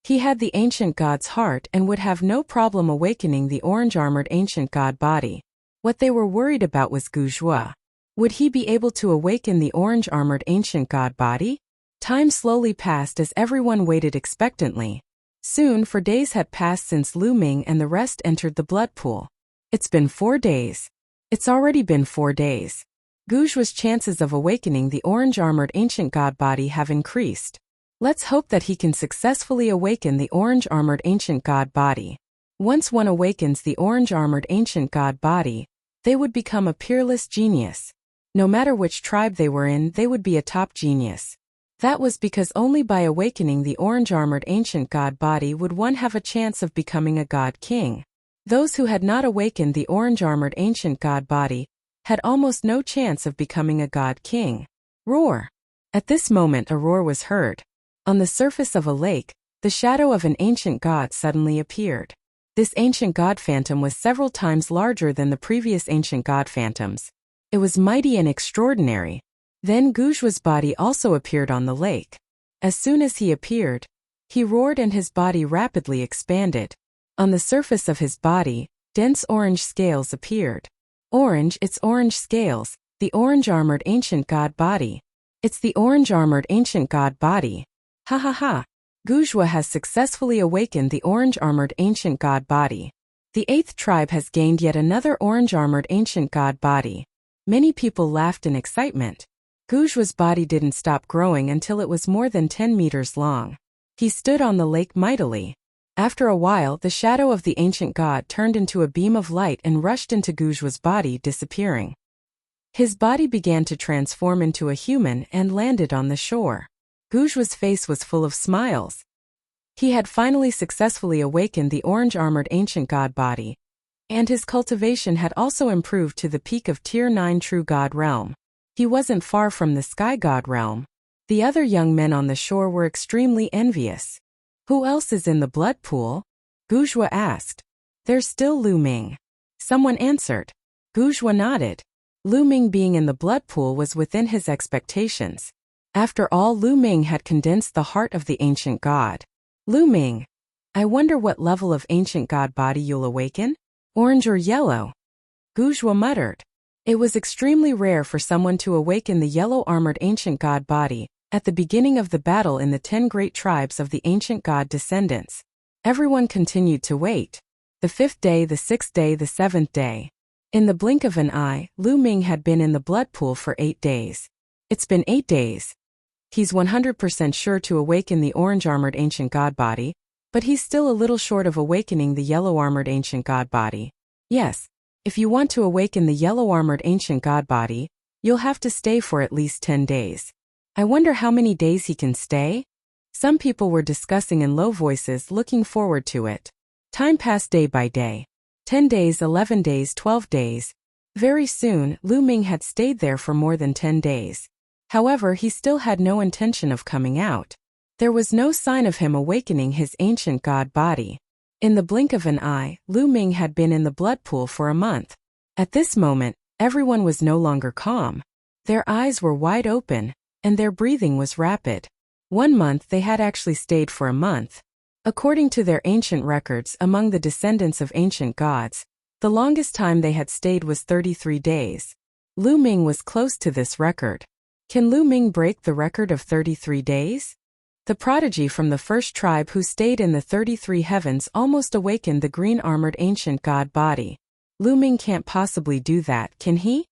He had the ancient god's heart and would have no problem awakening the orange-armored ancient god body. What they were worried about was Gu Zhua. Would he be able to awaken the orange-armored ancient god body? Time slowly passed as everyone waited expectantly. Soon, for days had passed since Lu Ming and the rest entered the blood pool. It's been 4 days. It's already been 4 days. Gu Zhua's chances of awakening the orange-armored ancient god body have increased. Let's hope that he can successfully awaken the orange-armored ancient god body. Once one awakens the orange-armored ancient god body, they would become a peerless genius. No matter which tribe they were in, they would be a top genius. That was because only by awakening the orange-armored ancient god body would one have a chance of becoming a god king. Those who had not awakened the orange-armored ancient god body had almost no chance of becoming a god king. Roar! At this moment a roar was heard. On the surface of a lake, the shadow of an ancient god suddenly appeared. This ancient god phantom was several times larger than the previous ancient god phantoms. It was mighty and extraordinary. Then Gu Zhua's body also appeared on the lake. As soon as he appeared, he roared and his body rapidly expanded. On the surface of his body, dense orange scales appeared. Orange, it's orange scales, the orange-armored ancient god body. It's the orange-armored ancient god body. Ha ha ha. Gu Zhua has successfully awakened the orange-armored ancient god body. The 8th tribe has gained yet another orange-armored ancient god body. Many people laughed in excitement. Gu Zhua's body didn't stop growing until it was more than 10 meters long. He stood on the lake mightily. After a while, the shadow of the ancient god turned into a beam of light and rushed into Gujwa's body, disappearing. His body began to transform into a human and landed on the shore. Gujwa's face was full of smiles. He had finally successfully awakened the orange-armored ancient god body, and his cultivation had also improved to the peak of Tier 9 True God realm. He wasn't far from the Sky God realm. The other young men on the shore were extremely envious. Who else is in the blood pool? Gujwa asked. There's still Lu Ming. Someone answered. Gujwa nodded. Lu Ming being in the blood pool was within his expectations. After all, Lu Ming had condensed the heart of the ancient god. Lu Ming. I wonder what level of ancient god body you'll awaken? Orange or yellow? Gujwa muttered. It was extremely rare for someone to awaken the yellow-armored ancient god body at the beginning of the battle in the 10 great tribes of the ancient god descendants. Everyone continued to wait. The 5th day, the 6th day, the 7th day. In the blink of an eye, Lu Ming had been in the blood pool for 8 days. It's been 8 days. He's 100% sure to awaken the orange-armored ancient god body, but he's still a little short of awakening the yellow-armored ancient god body. Yes, if you want to awaken the yellow-armored ancient god body, you'll have to stay for at least 10 days. I wonder how many days he can stay? Some people were discussing in low voices, looking forward to it. Time passed day by day. 10 days, 11 days, 12 days. Very soon, Lu Ming had stayed there for more than 10 days. However, he still had no intention of coming out. There was no sign of him awakening his ancient god body. In the blink of an eye, Lu Ming had been in the blood pool for a month. At this moment, everyone was no longer calm. Their eyes were wide open, and their breathing was rapid. 1 month they had actually stayed for a month. According to their ancient records among the descendants of ancient gods, the longest time they had stayed was 33 days. Lu Ming was close to this record. Can Lu Ming break the record of 33 days? The prodigy from the first tribe who stayed in the 33 heavens almost awakened the green-armored ancient god body. Lu Ming can't possibly do that, can he?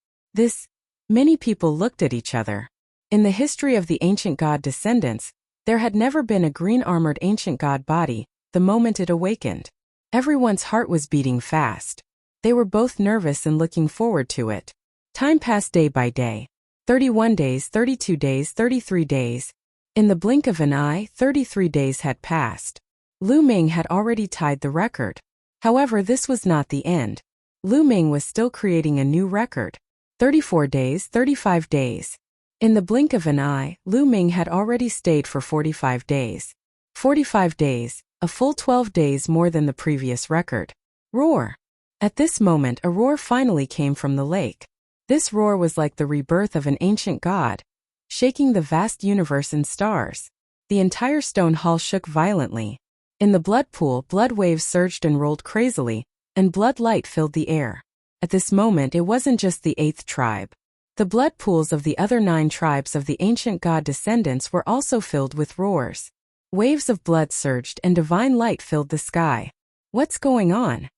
Many people looked at each other. In the history of the ancient god descendants, there had never been a green-armored ancient god body the moment it awakened. Everyone's heart was beating fast. They were both nervous and looking forward to it. Time passed day by day. 31 days, 32 days, 33 days. In the blink of an eye, 33 days had passed. Lu Ming had already tied the record. However, this was not the end. Lu Ming was still creating a new record. 34 days, 35 days. In the blink of an eye, Lu Ming had already stayed for 45 days. 45 days, a full 12 days more than the previous record. Roar! At this moment, a roar finally came from the lake. This roar was like the rebirth of an ancient god, shaking the vast universe and stars. The entire stone hall shook violently. In the blood pool, blood waves surged and rolled crazily, and blood light filled the air. At this moment, it wasn't just the 8th tribe. The blood pools of the other 9 tribes of the ancient god descendants were also filled with roars. Waves of blood surged and divine light filled the sky. What's going on?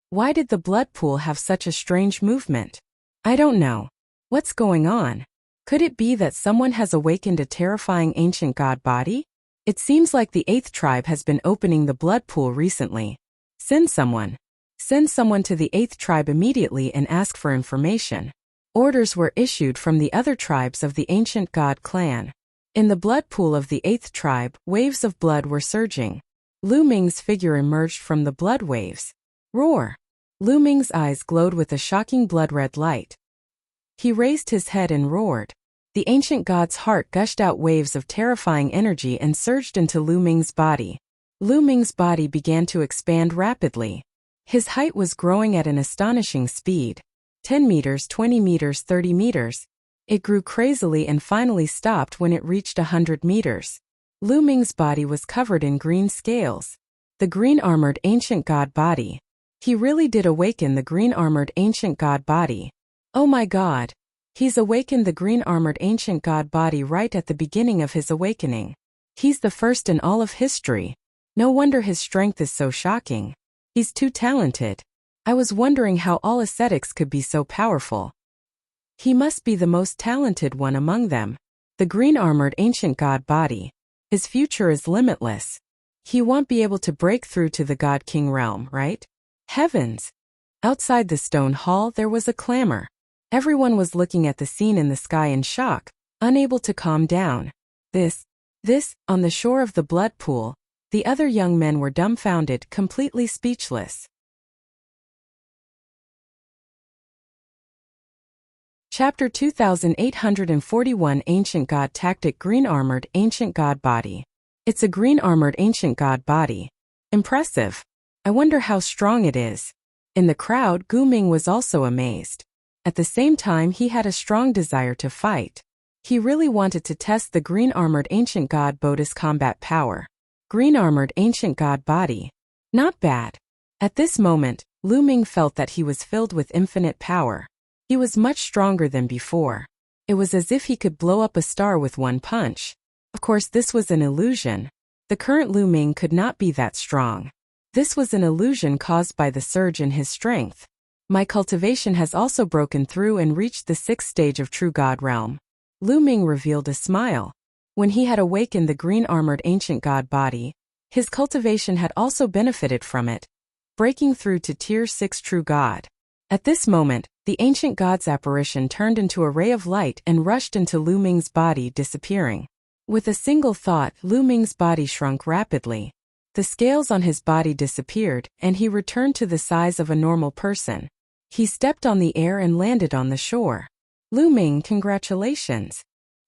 Why did the blood pool have such a strange movement? I don't know. What's going on? Could it be that someone has awakened a terrifying ancient god body? It seems like the 8th tribe has been opening the blood pool recently. Send someone. Send someone to the 8th tribe immediately and ask for information. Orders were issued from the other tribes of the ancient god clan. In the blood pool of the 8th tribe, waves of blood were surging. Lu Ming's figure emerged from the blood waves. Roar! Lu Ming's eyes glowed with a shocking blood-red light. He raised his head and roared. The ancient god's heart gushed out waves of terrifying energy and surged into Lu Ming's body. Lu Ming's body began to expand rapidly. His height was growing at an astonishing speed. 10 meters, 20 meters, 30 meters. It grew crazily and finally stopped when it reached 100 meters. Lu Ming's body was covered in green scales. The green-armored ancient god body. He really did awaken the green-armored ancient god body. Oh my god! He's awakened the green-armored ancient god body right at the beginning of his awakening. He's the first in all of history. No wonder his strength is so shocking. He's too talented. I was wondering how all ascetics could be so powerful. He must be the most talented one among them. The green-armored ancient god body. His future is limitless. He won't be able to break through to the God King realm, right? Heavens! Outside the stone hall there was a clamor. Everyone was looking at the scene in the sky in shock, unable to calm down. This, on the shore of the blood pool, the other young men were dumbfounded, completely speechless. Chapter 2841 Ancient God Tactic Green-Armored Ancient God Body. It's a green-armored ancient god body. Impressive. I wonder how strong it is. In the crowd, Gu Ming was also amazed. At the same time, he had a strong desire to fight. He really wanted to test the green-armored ancient god body's combat power. Green-armored ancient god body. Not bad. At this moment, Lu Ming felt that he was filled with infinite power. He was much stronger than before. It was as if he could blow up a star with one punch. Of course, this was an illusion. The current Lu Ming could not be that strong. This was an illusion caused by the surge in his strength. My cultivation has also broken through and reached the 6th stage of true God realm. Lu Ming revealed a smile. When he had awakened the green-armored ancient god body, his cultivation had also benefited from it, breaking through to Tier 6 true God. At this moment, the ancient god's apparition turned into a ray of light and rushed into Lu Ming's body, disappearing. With a single thought, Lu Ming's body shrunk rapidly. The scales on his body disappeared, and he returned to the size of a normal person. He stepped on the air and landed on the shore. Lu Ming, congratulations.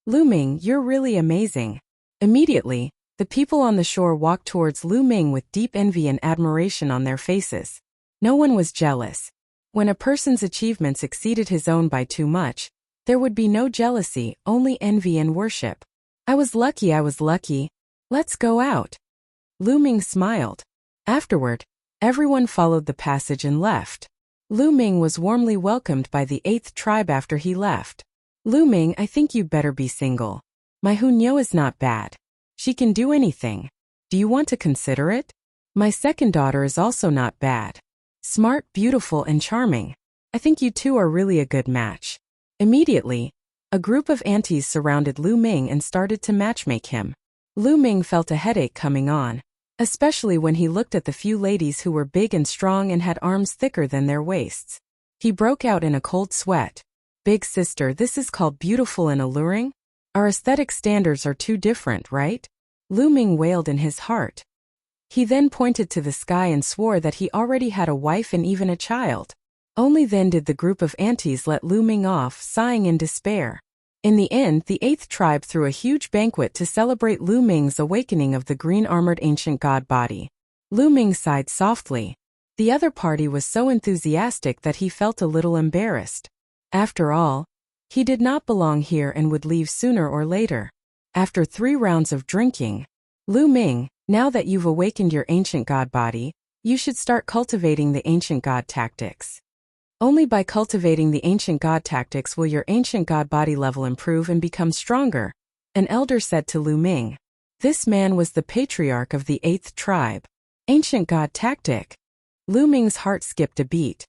Lu Ming, you're really amazing. Immediately, the people on the shore walked towards Lu Ming with deep envy and admiration on their faces. No one was jealous. When a person's achievements exceeded his own by too much, there would be no jealousy, only envy and worship. I was lucky. Let's go out. Lu Ming smiled. Afterward, everyone followed the passage and left. Lu Ming was warmly welcomed by the 8th tribe after he left. Lu Ming, I think you'd better be single. My Hunyao is not bad. She can do anything. Do you want to consider it? My second daughter is also not bad. Smart, beautiful, and charming. I think you two are really a good match. Immediately, a group of aunties surrounded Lu Ming and started to matchmake him. Lu Ming felt a headache coming on, especially when he looked at the few ladies who were big and strong and had arms thicker than their waists. He broke out in a cold sweat. Big sister, this is called beautiful and alluring? Our aesthetic standards are too different, right? Lu Ming wailed in his heart. He then pointed to the sky and swore that he already had a wife and even a child. Only then did the group of aunties let Lu Ming off, sighing in despair. In the end, the 8th tribe threw a huge banquet to celebrate Lu Ming's awakening of the green-armored ancient god body. Lu Ming sighed softly. The other party was so enthusiastic that he felt a little embarrassed. After all, he did not belong here and would leave sooner or later. After 3 rounds of drinking, Lu Ming, now that you've awakened your ancient god body, you should start cultivating the ancient god tactics. Only by cultivating the ancient god tactics will your ancient god body level improve and become stronger, an elder said to Lu Ming. This man was the patriarch of the 8th tribe. Ancient god tactic. Lu Ming's heart skipped a beat.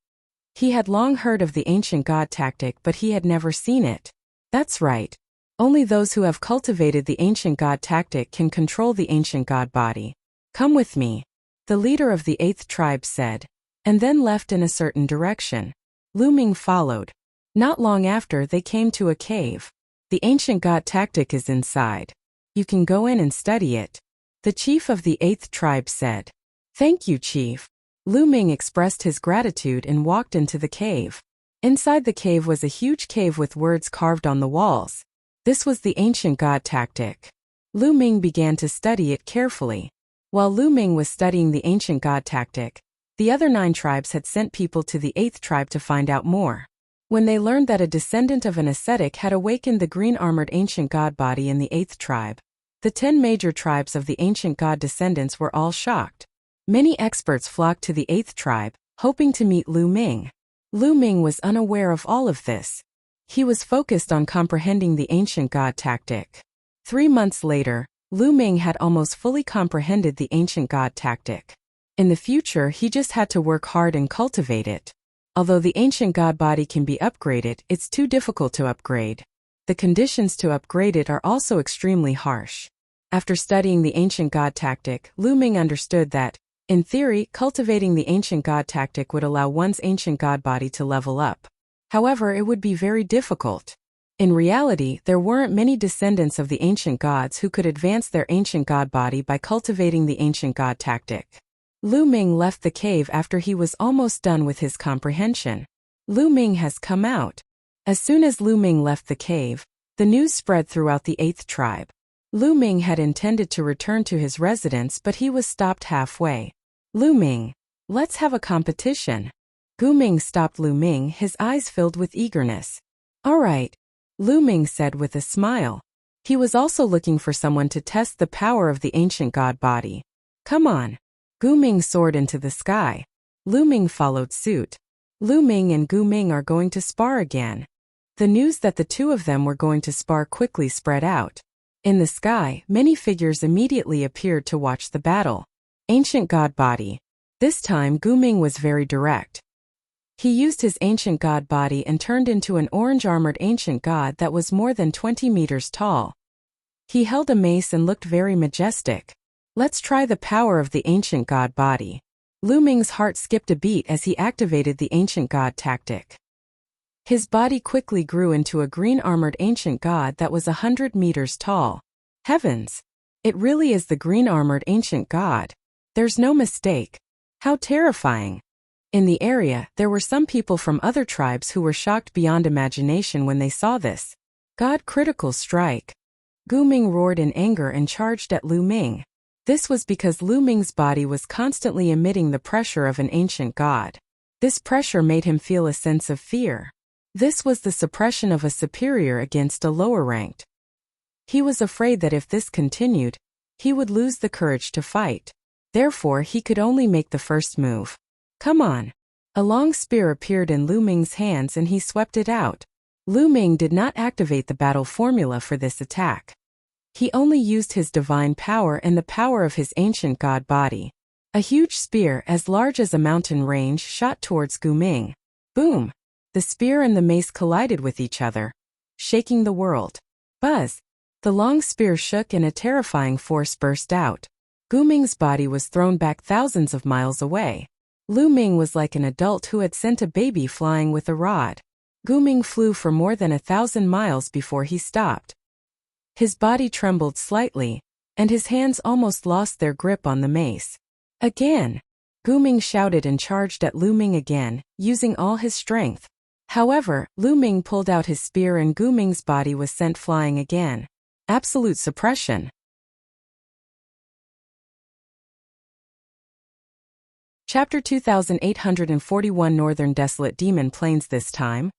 He had long heard of the ancient god tactic, but he had never seen it. That's right. Only those who have cultivated the ancient god tactic can control the ancient god body. Come with me, the leader of the 8th tribe said, and then left in a certain direction. Lu Ming followed. Not long after, they came to a cave. The ancient god tactic is inside. You can go in and study it, the chief of the 8th tribe said. Thank you, chief. Lu Ming expressed his gratitude and walked into the cave. Inside the cave was a huge cave with words carved on the walls. This was the ancient god tactic. Lu Ming began to study it carefully. While Lu Ming was studying the ancient god tactic, the other 9 tribes had sent people to the 8th tribe to find out more. When they learned that a descendant of an ascetic had awakened the green-armored ancient god body in the 8th tribe, the 10 major tribes of the ancient god descendants were all shocked. Many experts flocked to the 8th tribe, hoping to meet Lu Ming. Lu Ming was unaware of all of this. He was focused on comprehending the ancient god tactic. 3 months later, Lu Ming had almost fully comprehended the ancient god tactic. In the future, he just had to work hard and cultivate it. Although the ancient god body can be upgraded, it's too difficult to upgrade. The conditions to upgrade it are also extremely harsh. After studying the ancient god tactic, Lu Ming understood that, in theory, cultivating the ancient god tactic would allow one's ancient god body to level up. However, it would be very difficult. In reality, there weren't many descendants of the ancient gods who could advance their ancient god body by cultivating the ancient god tactic. Lu Ming left the cave after he was almost done with his comprehension. Lu Ming has come out. As soon as Lu Ming left the cave, the news spread throughout the 8th tribe. Lu Ming had intended to return to his residence, but he was stopped halfway. Lu Ming, let's have a competition. Gu Ming stopped Lu Ming, his eyes filled with eagerness. All right, Lu Ming said with a smile. He was also looking for someone to test the power of the ancient god body. Come on. Gu Ming soared into the sky. Lu Ming followed suit. Lu Ming and Gu Ming are going to spar again. The news that the two of them were going to spar quickly spread out. In the sky, many figures immediately appeared to watch the battle. Ancient god body. This time Gu Ming was very direct. He used his ancient god body and turned into an orange-armored ancient god that was more than 20 meters tall. He held a mace and looked very majestic. Let's try the power of the ancient god body. Lu Ming's heart skipped a beat as he activated the ancient god tactic. His body quickly grew into a green-armored ancient god that was 100 meters tall. Heavens! It really is the green-armored ancient god. There's no mistake. How terrifying! In the area, there were some people from other tribes who were shocked beyond imagination when they saw this. God critical strike. Gu Ming roared in anger and charged at Lu Ming. This was because Lu Ming's body was constantly emitting the pressure of an ancient god. This pressure made him feel a sense of fear. This was the suppression of a superior against a lower-ranked. He was afraid that if this continued, he would lose the courage to fight. Therefore, he could only make the first move. Come on. A long spear appeared in Lu Ming's hands and he swept it out. Lu Ming did not activate the battle formula for this attack. He only used his divine power and the power of his ancient god body. A huge spear as large as a mountain range shot towards Gu Ming. Boom! The spear and the mace collided with each other, shaking the world. Buzz! The long spear shook and a terrifying force burst out. Gu Ming's body was thrown back thousands of miles away. Lu Ming was like an adult who had sent a baby flying with a rod. Gu Ming flew for more than 1,000 miles before he stopped. His body trembled slightly, and his hands almost lost their grip on the mace. Again! Gu Ming shouted and charged at Lu Ming again, using all his strength. However, Lu Ming pulled out his spear and Gu Ming's body was sent flying again. Absolute suppression. Chapter 2841 Northern Desolate Demon Plains. This time,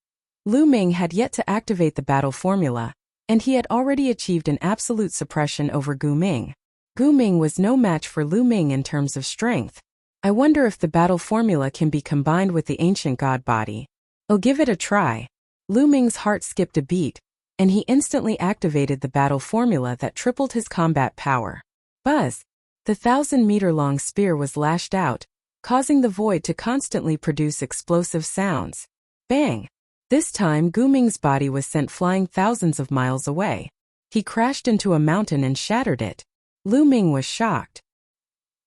Lu Ming had yet to activate the battle formula, and he had already achieved an absolute suppression over Gu Ming. Gu Ming was no match for Lu Ming in terms of strength. I wonder if the battle formula can be combined with the ancient god body. I'll give it a try. Lu Ming's heart skipped a beat, and he instantly activated the battle formula that tripled his combat power. Buzz! The 1,000-meter-long spear was lashed out, causing the void to constantly produce explosive sounds. Bang! This time Gu Ming's body was sent flying thousands of miles away. He crashed into a mountain and shattered it. Lu Ming was shocked.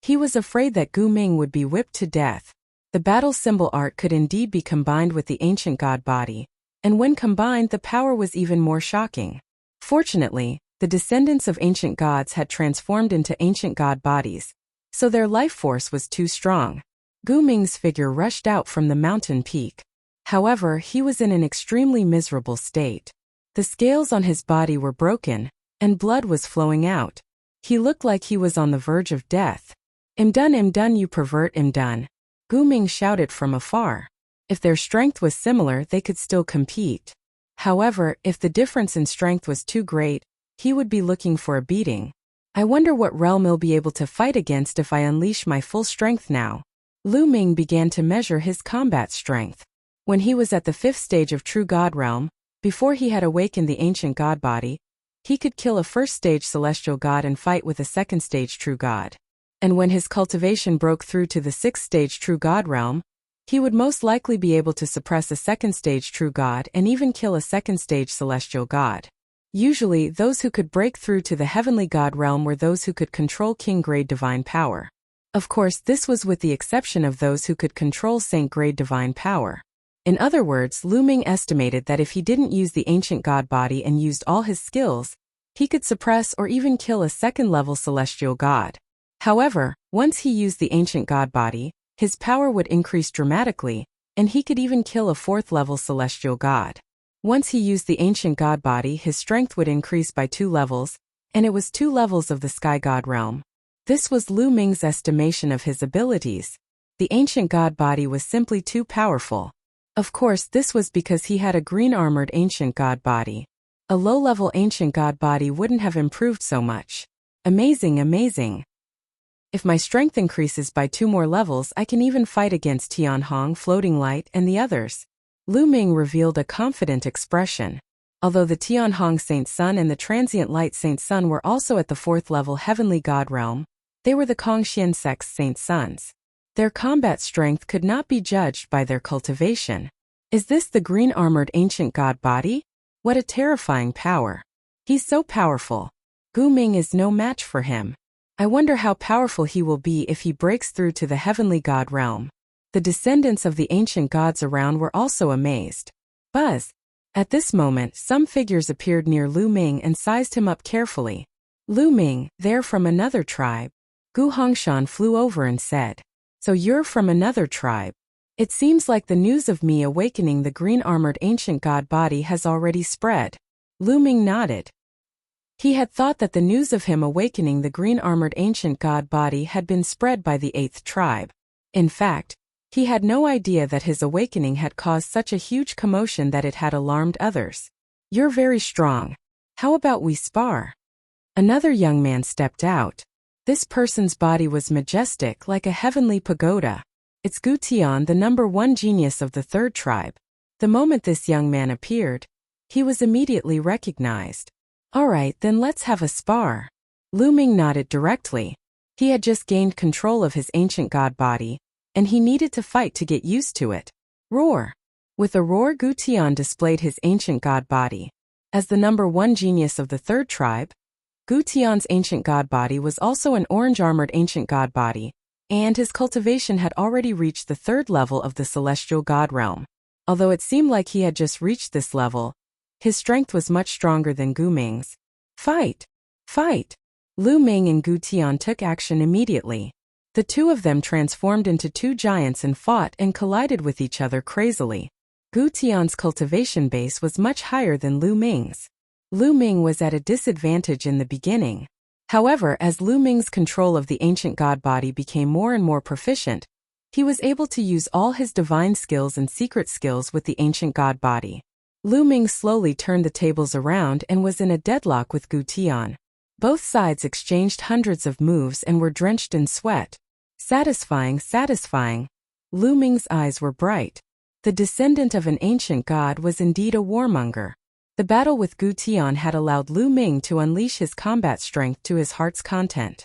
He was afraid that Gu Ming would be whipped to death. The battle symbol art could indeed be combined with the ancient god body, and when combined the power was even more shocking. Fortunately, the descendants of ancient gods had transformed into ancient god bodies, so their life force was too strong. Gu Ming's figure rushed out from the mountain peak. However, he was in an extremely miserable state. The scales on his body were broken, and blood was flowing out. He looked like he was on the verge of death. Im done you pervert, im done. Gu Ming shouted from afar. If their strength was similar, they could still compete. However, if the difference in strength was too great, he would be looking for a beating. I wonder what realm he'll be able to fight against if I unleash my full strength now. Lu Ming began to measure his combat strength. When he was at the 5th stage of True God Realm, before he had awakened the ancient god body, he could kill a 1st stage celestial god and fight with a 2nd stage true god. And when his cultivation broke through to the 6th stage True God Realm, he would most likely be able to suppress a 2nd stage true god and even kill a 2nd stage celestial god. Usually, those who could break through to the heavenly god realm were those who could control king-grade divine power. Of course, this was with the exception of those who could control saint-grade divine power. In other words, Lu Ming estimated that if he didn't use the ancient god body and used all his skills, he could suppress or even kill a second-level celestial god. However, once he used the ancient god body, his power would increase dramatically, and he could even kill a fourth-level celestial god. Once he used the ancient god body, his strength would increase by 2 levels, and it was 2 levels of the sky god realm. This was Lu Ming's estimation of his abilities. The ancient god body was simply too powerful. Of course, this was because he had a green-armored ancient god body. A low-level ancient god body wouldn't have improved so much. Amazing, amazing. If my strength increases by 2 more levels, I can even fight against Tianhong, Floating Light, and the others. Lu Ming revealed a confident expression. Although the Tianhong Saint Sun and the Transient Light Saint Sun were also at the 4th level heavenly god realm, they were the Kongxian Sect's Saint Suns. Their combat strength could not be judged by their cultivation. Is this the green-armored ancient god body? What a terrifying power. He's so powerful. Gu Ming is no match for him. I wonder how powerful he will be if he breaks through to the heavenly god realm. The descendants of the ancient gods around were also amazed. Buzz. At this moment, some figures appeared near Lu Ming and sized him up carefully. Lu Ming, they're from another tribe. Gu Hongshan flew over and said, "So you're from another tribe. It seems like the news of me awakening the green-armored ancient god body has already spread." Lu Ming nodded. He had thought that the news of him awakening the green-armored ancient god body had been spread by the 8th tribe. In fact, he had no idea that his awakening had caused such a huge commotion that it had alarmed others. "You're very strong. How about we spar?" Another young man stepped out. This person's body was majestic like a heavenly pagoda. It's Gu Tian, the number 1 genius of the 3rd tribe. The moment this young man appeared, he was immediately recognized. "All right, then let's have a spar." Lu Ming nodded directly. He had just gained control of his ancient god body, and he needed to fight to get used to it. Roar! With a roar, Gu Tian displayed his ancient god body. As the number 1 genius of the 3rd tribe, Gu Tian's ancient god body was also an orange-armored ancient god body, and his cultivation had already reached the 3rd level of the celestial god realm. Although it seemed like he had just reached this level, his strength was much stronger than Gu Ming's. Fight! Fight! Lu Ming and Gu Tian took action immediately. The two of them transformed into 2 giants and fought and collided with each other crazily. Gu Tian's cultivation base was much higher than Lu Ming's. Lu Ming was at a disadvantage in the beginning. However, as Lu Ming's control of the ancient god body became more and more proficient, he was able to use all his divine skills and secret skills with the ancient god body. Lu Ming slowly turned the tables around and was in a deadlock with Gu Tian. Both sides exchanged hundreds of moves and were drenched in sweat. Satisfying, satisfying. Lu Ming's eyes were bright. The descendant of an ancient god was indeed a warmonger. The battle with Gu Tian had allowed Lu Ming to unleash his combat strength to his heart's content.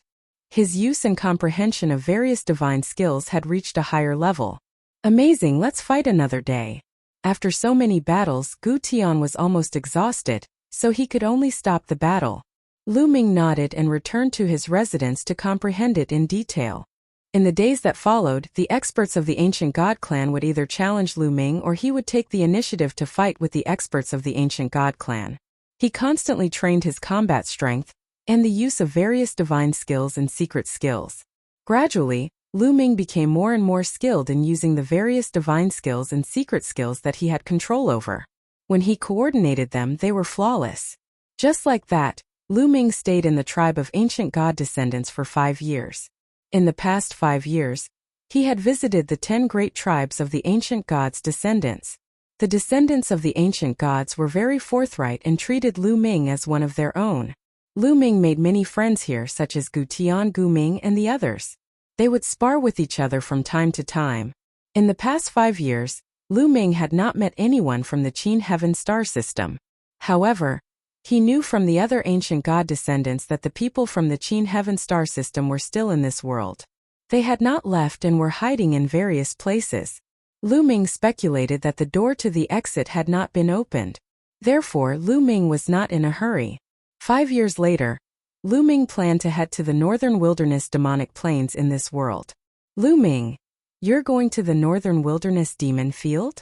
His use and comprehension of various divine skills had reached a higher level. Amazing, let's fight another day. After so many battles, Gu Tian was almost exhausted, so he could only stop the battle. Lu Ming nodded and returned to his residence to comprehend it in detail. In the days that followed, the experts of the ancient god clan would either challenge Lu Ming or he would take the initiative to fight with the experts of the ancient god clan. He constantly trained his combat strength and the use of various divine skills and secret skills. Gradually, Lu Ming became more and more skilled in using the various divine skills and secret skills that he had control over. When he coordinated them, they were flawless. Just like that, Lu Ming stayed in the tribe of ancient god descendants for 5 years. In the past 5 years, he had visited the 10 great tribes of the ancient gods' descendants. The descendants of the ancient gods were very forthright and treated Lu Ming as one of their own. Lu Ming made many friends here, such as Gu Tian, Gu Ming, and the others. They would spar with each other from time to time. In the past 5 years, Lu Ming had not met anyone from the Qin Heaven star system. However, he knew from the other ancient god descendants that the people from the Qin Heaven star system were still in this world. They had not left and were hiding in various places. Lu Ming speculated that the door to the exit had not been opened. Therefore, Lu Ming was not in a hurry. 5 years later, Lu Ming planned to head to the northern wilderness demonic plains in this world. Lu Ming, you're going to the northern wilderness demon field?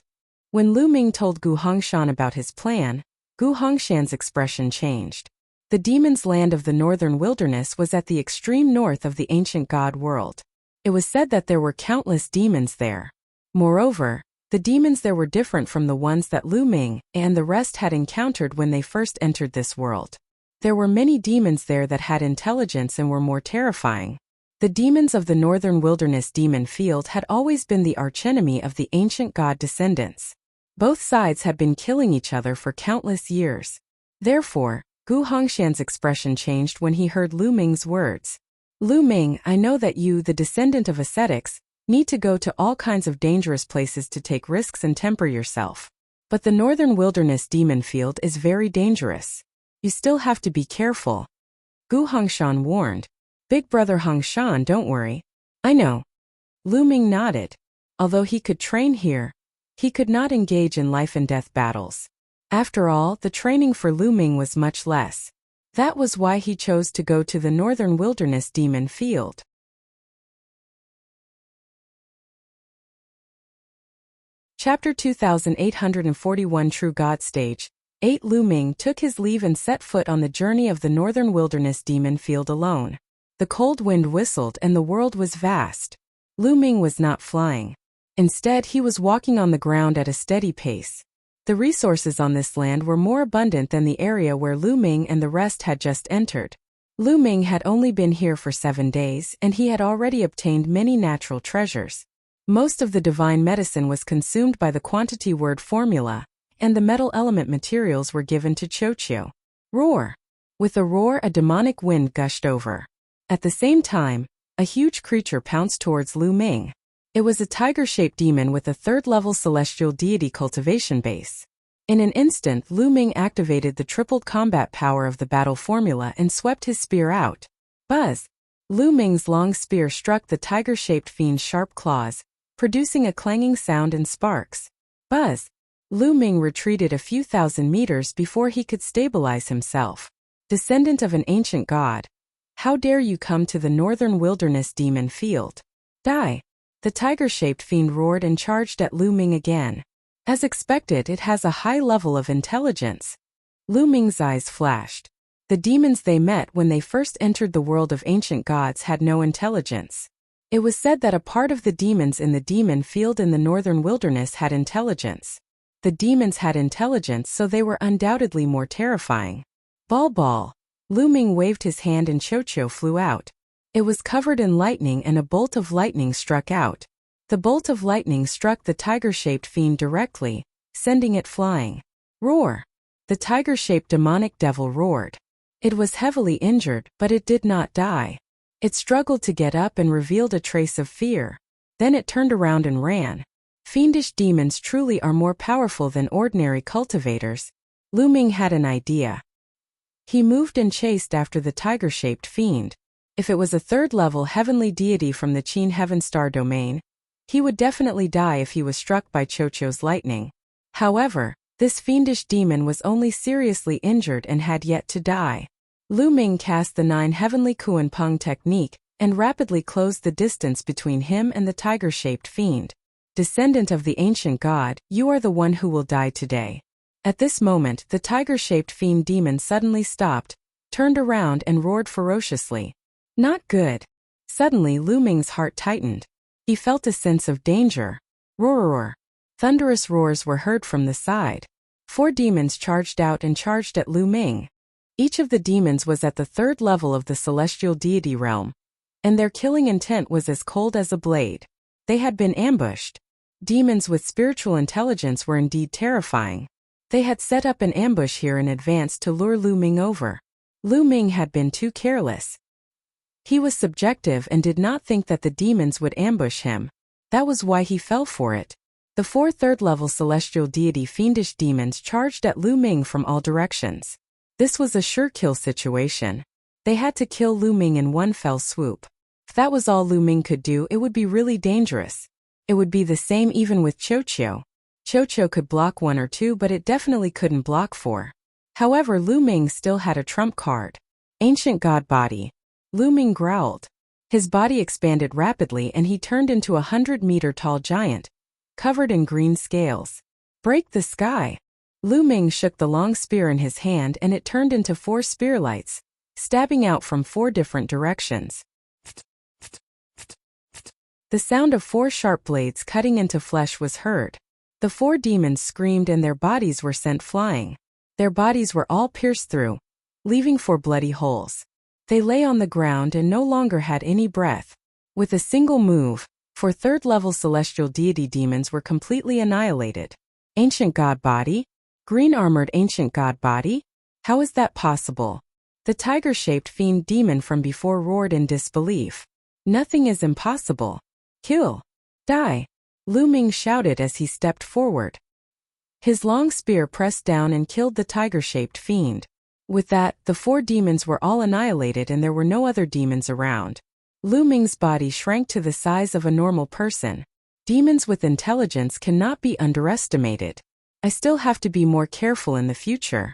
When Lu Ming told Gu Hongshan about his plan, Gu Hongshan's expression changed. The demon's land of the northern wilderness was at the extreme north of the ancient god world. It was said that there were countless demons there. Moreover, the demons there were different from the ones that Lu Ming and the rest had encountered when they first entered this world. There were many demons there that had intelligence and were more terrifying. The demons of the northern wilderness demon field had always been the archenemy of the ancient god descendants. Both sides had been killing each other for countless years. Therefore, Gu Hongshan's expression changed when he heard Lu Ming's words. Lu Ming, I know that you, the descendant of ascetics, need to go to all kinds of dangerous places to take risks and temper yourself. But the northern wilderness demon field is very dangerous. You still have to be careful. Gu Hongshan warned. Big brother Hongshan, don't worry. I know. Lu Ming nodded. Although he could train here, he could not engage in life and death battles. After all, the training for Lu Ming was much less. That was why he chose to go to the northern wilderness demon field. Chapter 2841 True God Stage 8 Lu Ming took his leave and set foot on the journey of the northern wilderness demon field alone. The cold wind whistled and the world was vast. Lu Ming was not flying. Instead, he was walking on the ground at a steady pace. The resources on this land were more abundant than the area where Lu Ming and the rest had just entered. Lu Ming had only been here for 7 days and he had already obtained many natural treasures. Most of the divine medicine was consumed by the quantity word formula, and the metal element materials were given to Chocho. Roar! With a roar, a demonic wind gushed over. At the same time, a huge creature pounced towards Lu Ming. It was a tiger-shaped demon with a 3rd-level celestial deity cultivation base. In an instant, Lu Ming activated the tripled combat power of the battle formula and swept his spear out. Buzz! Lu Ming's long spear struck the tiger-shaped fiend's sharp claws, producing a clanging sound and sparks. Buzz! Lu Ming retreated a few thousand meters before he could stabilize himself. Descendant of an ancient god, how dare you come to the northern wilderness demon field? Die! The tiger-shaped fiend roared and charged at Lu Ming again. As expected, it has a high level of intelligence. Lu Ming's eyes flashed. The demons they met when they first entered the world of ancient gods had no intelligence. It was said that a part of the demons in the demon field in the northern wilderness had intelligence. The demons had intelligence, so they were undoubtedly more terrifying. Ball! Lu Ming waved his hand and Chocho flew out. It was covered in lightning and a bolt of lightning struck out. The bolt of lightning struck the tiger-shaped fiend directly, sending it flying. Roar! The tiger-shaped demonic devil roared. It was heavily injured, but it did not die. It struggled to get up and revealed a trace of fear. Then it turned around and ran. Fiendish demons truly are more powerful than ordinary cultivators. Lu Ming had an idea. He moved and chased after the tiger-shaped fiend. If it was a 3rd-level heavenly deity from the Qin Heaven Star domain, he would definitely die if he was struck by Chocho's lightning. However, this fiendish demon was only seriously injured and had yet to die. Lu Ming cast the 9 heavenly Kuan Peng technique and rapidly closed the distance between him and the tiger-shaped fiend. Descendant of the ancient god, you are the one who will die today. At this moment, the tiger-shaped fiend demon suddenly stopped, turned around and roared ferociously. Not good. Suddenly Lu Ming's heart tightened. He felt a sense of danger. Roar! Thunderous roars were heard from the side. 4 demons charged out and charged at Lu Ming. Each of the demons was at the 3rd level of the celestial deity realm, and their killing intent was as cold as a blade. They had been ambushed. Demons with spiritual intelligence were indeed terrifying. They had set up an ambush here in advance to lure Lu Ming over. Lu Ming had been too careless. He was subjective and did not think that the demons would ambush him. That was why he fell for it. The 4 3rd-level celestial deity fiendish demons charged at Lu Ming from all directions. This was a sure kill situation. They had to kill Lu Ming in one fell swoop. If that was all Lu Ming could do, it would be really dangerous. It would be the same even with Chocho. Cho could block 1 or 2, but it definitely couldn't block 4. However, Lu Ming still had a trump card. Ancient God Body. Lu Ming growled. His body expanded rapidly and he turned into a 100-meter-tall giant, covered in green scales. Break the sky. Lu Ming shook the long spear in his hand and it turned into 4 spearlights, stabbing out from 4 different directions. The sound of 4 sharp blades cutting into flesh was heard. The 4 demons screamed and their bodies were sent flying. Their bodies were all pierced through, leaving 4 bloody holes. They lay on the ground and no longer had any breath. With a single move, 4 third-level celestial deity demons were completely annihilated. Ancient God Body? Green-armored Ancient God Body? How is that possible? The tiger-shaped fiend demon from before roared in disbelief. Nothing is impossible. Kill. Die. Lu Ming shouted as he stepped forward. His long spear pressed down and killed the tiger-shaped fiend. With that, the 4 demons were all annihilated and there were no other demons around. Lu Ming's body shrank to the size of a normal person. Demons with intelligence cannot be underestimated. I still have to be more careful in the future.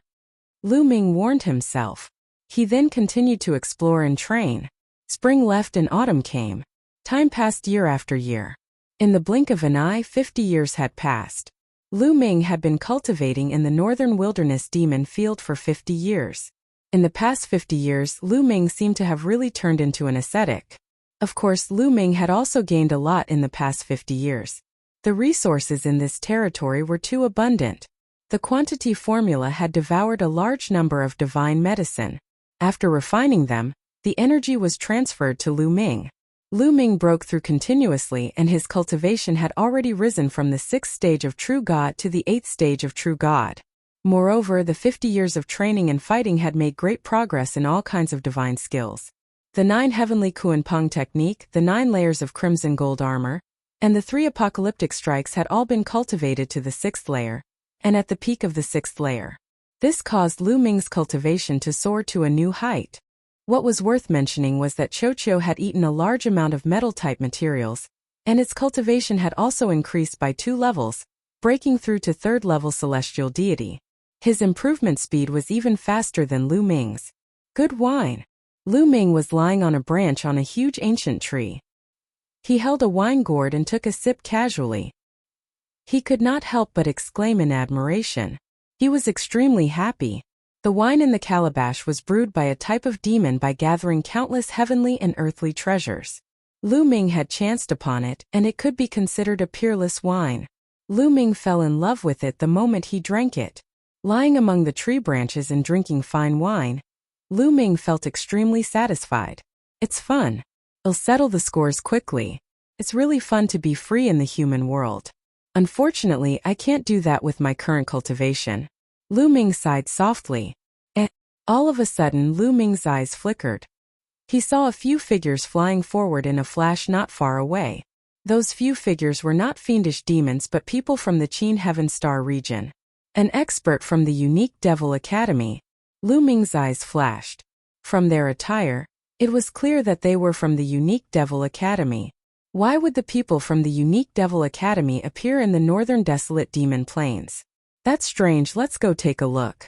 Lu Ming warned himself. He then continued to explore and train. Spring left and autumn came. Time passed year after year. In the blink of an eye, 50 years had passed. Lu Ming had been cultivating in the northern wilderness demon field for 50 years. In the past 50 years, Lu Ming seemed to have really turned into an ascetic. Of course, Lu Ming had also gained a lot in the past 50 years. The resources in this territory were too abundant. The quantity formula had devoured a large number of divine medicine. After refining them, the energy was transferred to Lu Ming. Lu Ming broke through continuously and his cultivation had already risen from the 6th stage of True God to the 8th stage of True God. Moreover, the 50 years of training and fighting had made great progress in all kinds of divine skills. The 9 heavenly Kuan Peng technique, the 9 layers of crimson gold armor, and the 3 apocalyptic strikes had all been cultivated to the 6th layer, and at the peak of the 6th layer. This caused Lu Ming's cultivation to soar to a new height. What was worth mentioning was that Cho had eaten a large amount of metal-type materials, and its cultivation had also increased by 2 levels, breaking through to 3rd-level celestial deity. His improvement speed was even faster than Lu Ming's. Good wine. Lu Ming was lying on a branch on a huge ancient tree. He held a wine gourd and took a sip casually. He could not help but exclaim in admiration. He was extremely happy. The wine in the calabash was brewed by a type of demon by gathering countless heavenly and earthly treasures. Lu Ming had chanced upon it, and it could be considered a peerless wine. Lu Ming fell in love with it the moment he drank it. Lying among the tree branches and drinking fine wine, Lu Ming felt extremely satisfied. It's fun. I'll settle the scores quickly. It's really fun to be free in the human world. Unfortunately, I can't do that with my current cultivation. Lu Ming sighed softly. All of a sudden, Lu Ming's eyes flickered. He saw a few figures flying forward in a flash not far away. Those few figures were not fiendish demons but people from the Qin Heaven Star region. An expert from the Unique Devil Academy. Lu Ming's eyes flashed. From their attire, it was clear that they were from the Unique Devil Academy. Why would the people from the Unique Devil Academy appear in the northern desolate demon plains? That's strange, let's go take a look.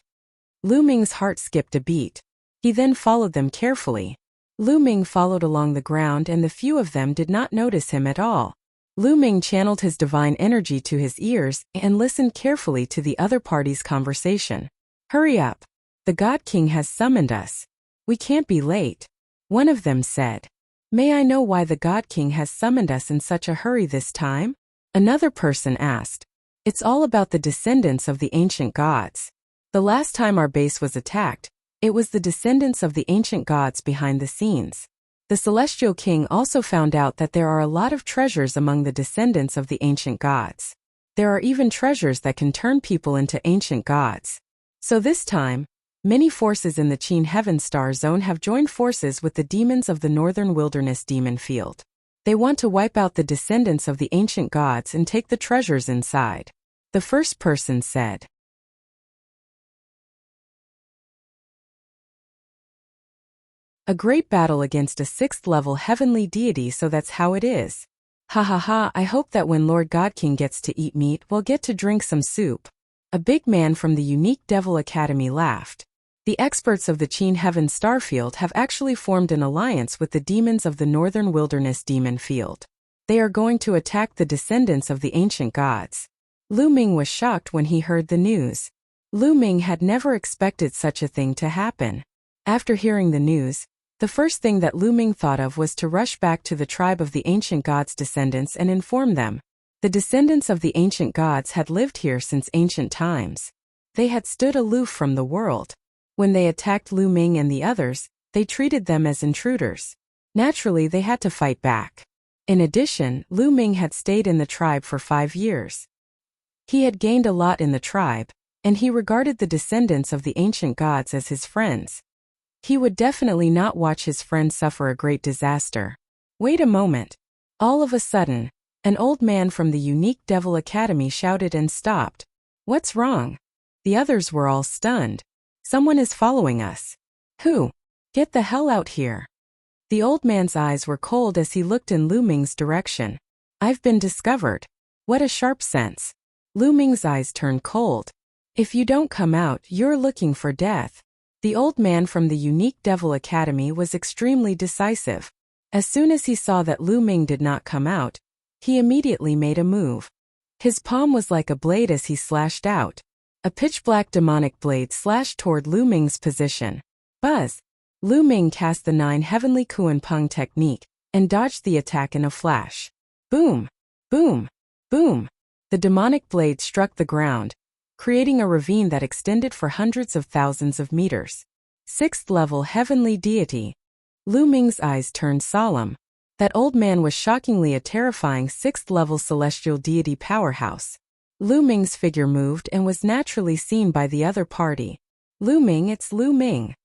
Lu Ming's heart skipped a beat. He then followed them carefully. Lu Ming followed along the ground and the few of them did not notice him at all. Lu Ming channeled his divine energy to his ears and listened carefully to the other party's conversation. Hurry up. The God King has summoned us. We can't be late. One of them said. May I know why the God King has summoned us in such a hurry this time? Another person asked. It's all about the descendants of the ancient gods. The last time our base was attacked, it was the descendants of the ancient gods behind the scenes. The Celestial King also found out that there are a lot of treasures among the descendants of the ancient gods. There are even treasures that can turn people into ancient gods. So this time, many forces in the Qin Heaven Star Zone have joined forces with the demons of the Northern Wilderness Demon Field. They want to wipe out the descendants of the ancient gods and take the treasures inside. The first person said. A great battle against a 6th-level heavenly deity, so that's how it is. Ha ha ha, I hope that when Lord God King gets to eat meat, we'll get to drink some soup. A big man from the unique Devil Academy laughed. The experts of the Cheen Heaven Starfield have actually formed an alliance with the demons of the Northern Wilderness Demon Field. They are going to attack the descendants of the ancient gods. Lu Ming was shocked when he heard the news. Lu Ming had never expected such a thing to happen. After hearing the news, the first thing that Lu Ming thought of was to rush back to the tribe of the ancient gods' descendants and inform them. The descendants of the ancient gods had lived here since ancient times. They had stood aloof from the world. When they attacked Lu Ming and the others, they treated them as intruders. Naturally, they had to fight back. In addition, Lu Ming had stayed in the tribe for 5 years. He had gained a lot in the tribe, and he regarded the descendants of the ancient gods as his friends. He would definitely not watch his friends suffer a great disaster. Wait a moment. All of a sudden, an old man from the unique Devil Academy shouted and stopped. What's wrong? The others were all stunned. Someone is following us. Who? Get the hell out here. The old man's eyes were cold as he looked in Lu Ming's direction. I've been discovered. What a sharp sense. Lu Ming's eyes turned cold. If you don't come out, you're looking for death. The old man from the unique Devil Academy was extremely decisive. As soon as he saw that Lu Ming did not come out, he immediately made a move. His palm was like a blade as he slashed out. A pitch-black demonic blade slashed toward Lu Ming's position. Buzz! Lu Ming cast the 9 heavenly Kuan Peng technique and dodged the attack in a flash. Boom! Boom! Boom! The demonic blade struck the ground, creating a ravine that extended for hundreds of thousands of meters. 6th level heavenly deity. Lu Ming's eyes turned solemn. That old man was shockingly a terrifying 6th level celestial deity powerhouse. Lu Ming's figure moved and was naturally seen by the other party. Lu Ming, it's Lu Ming.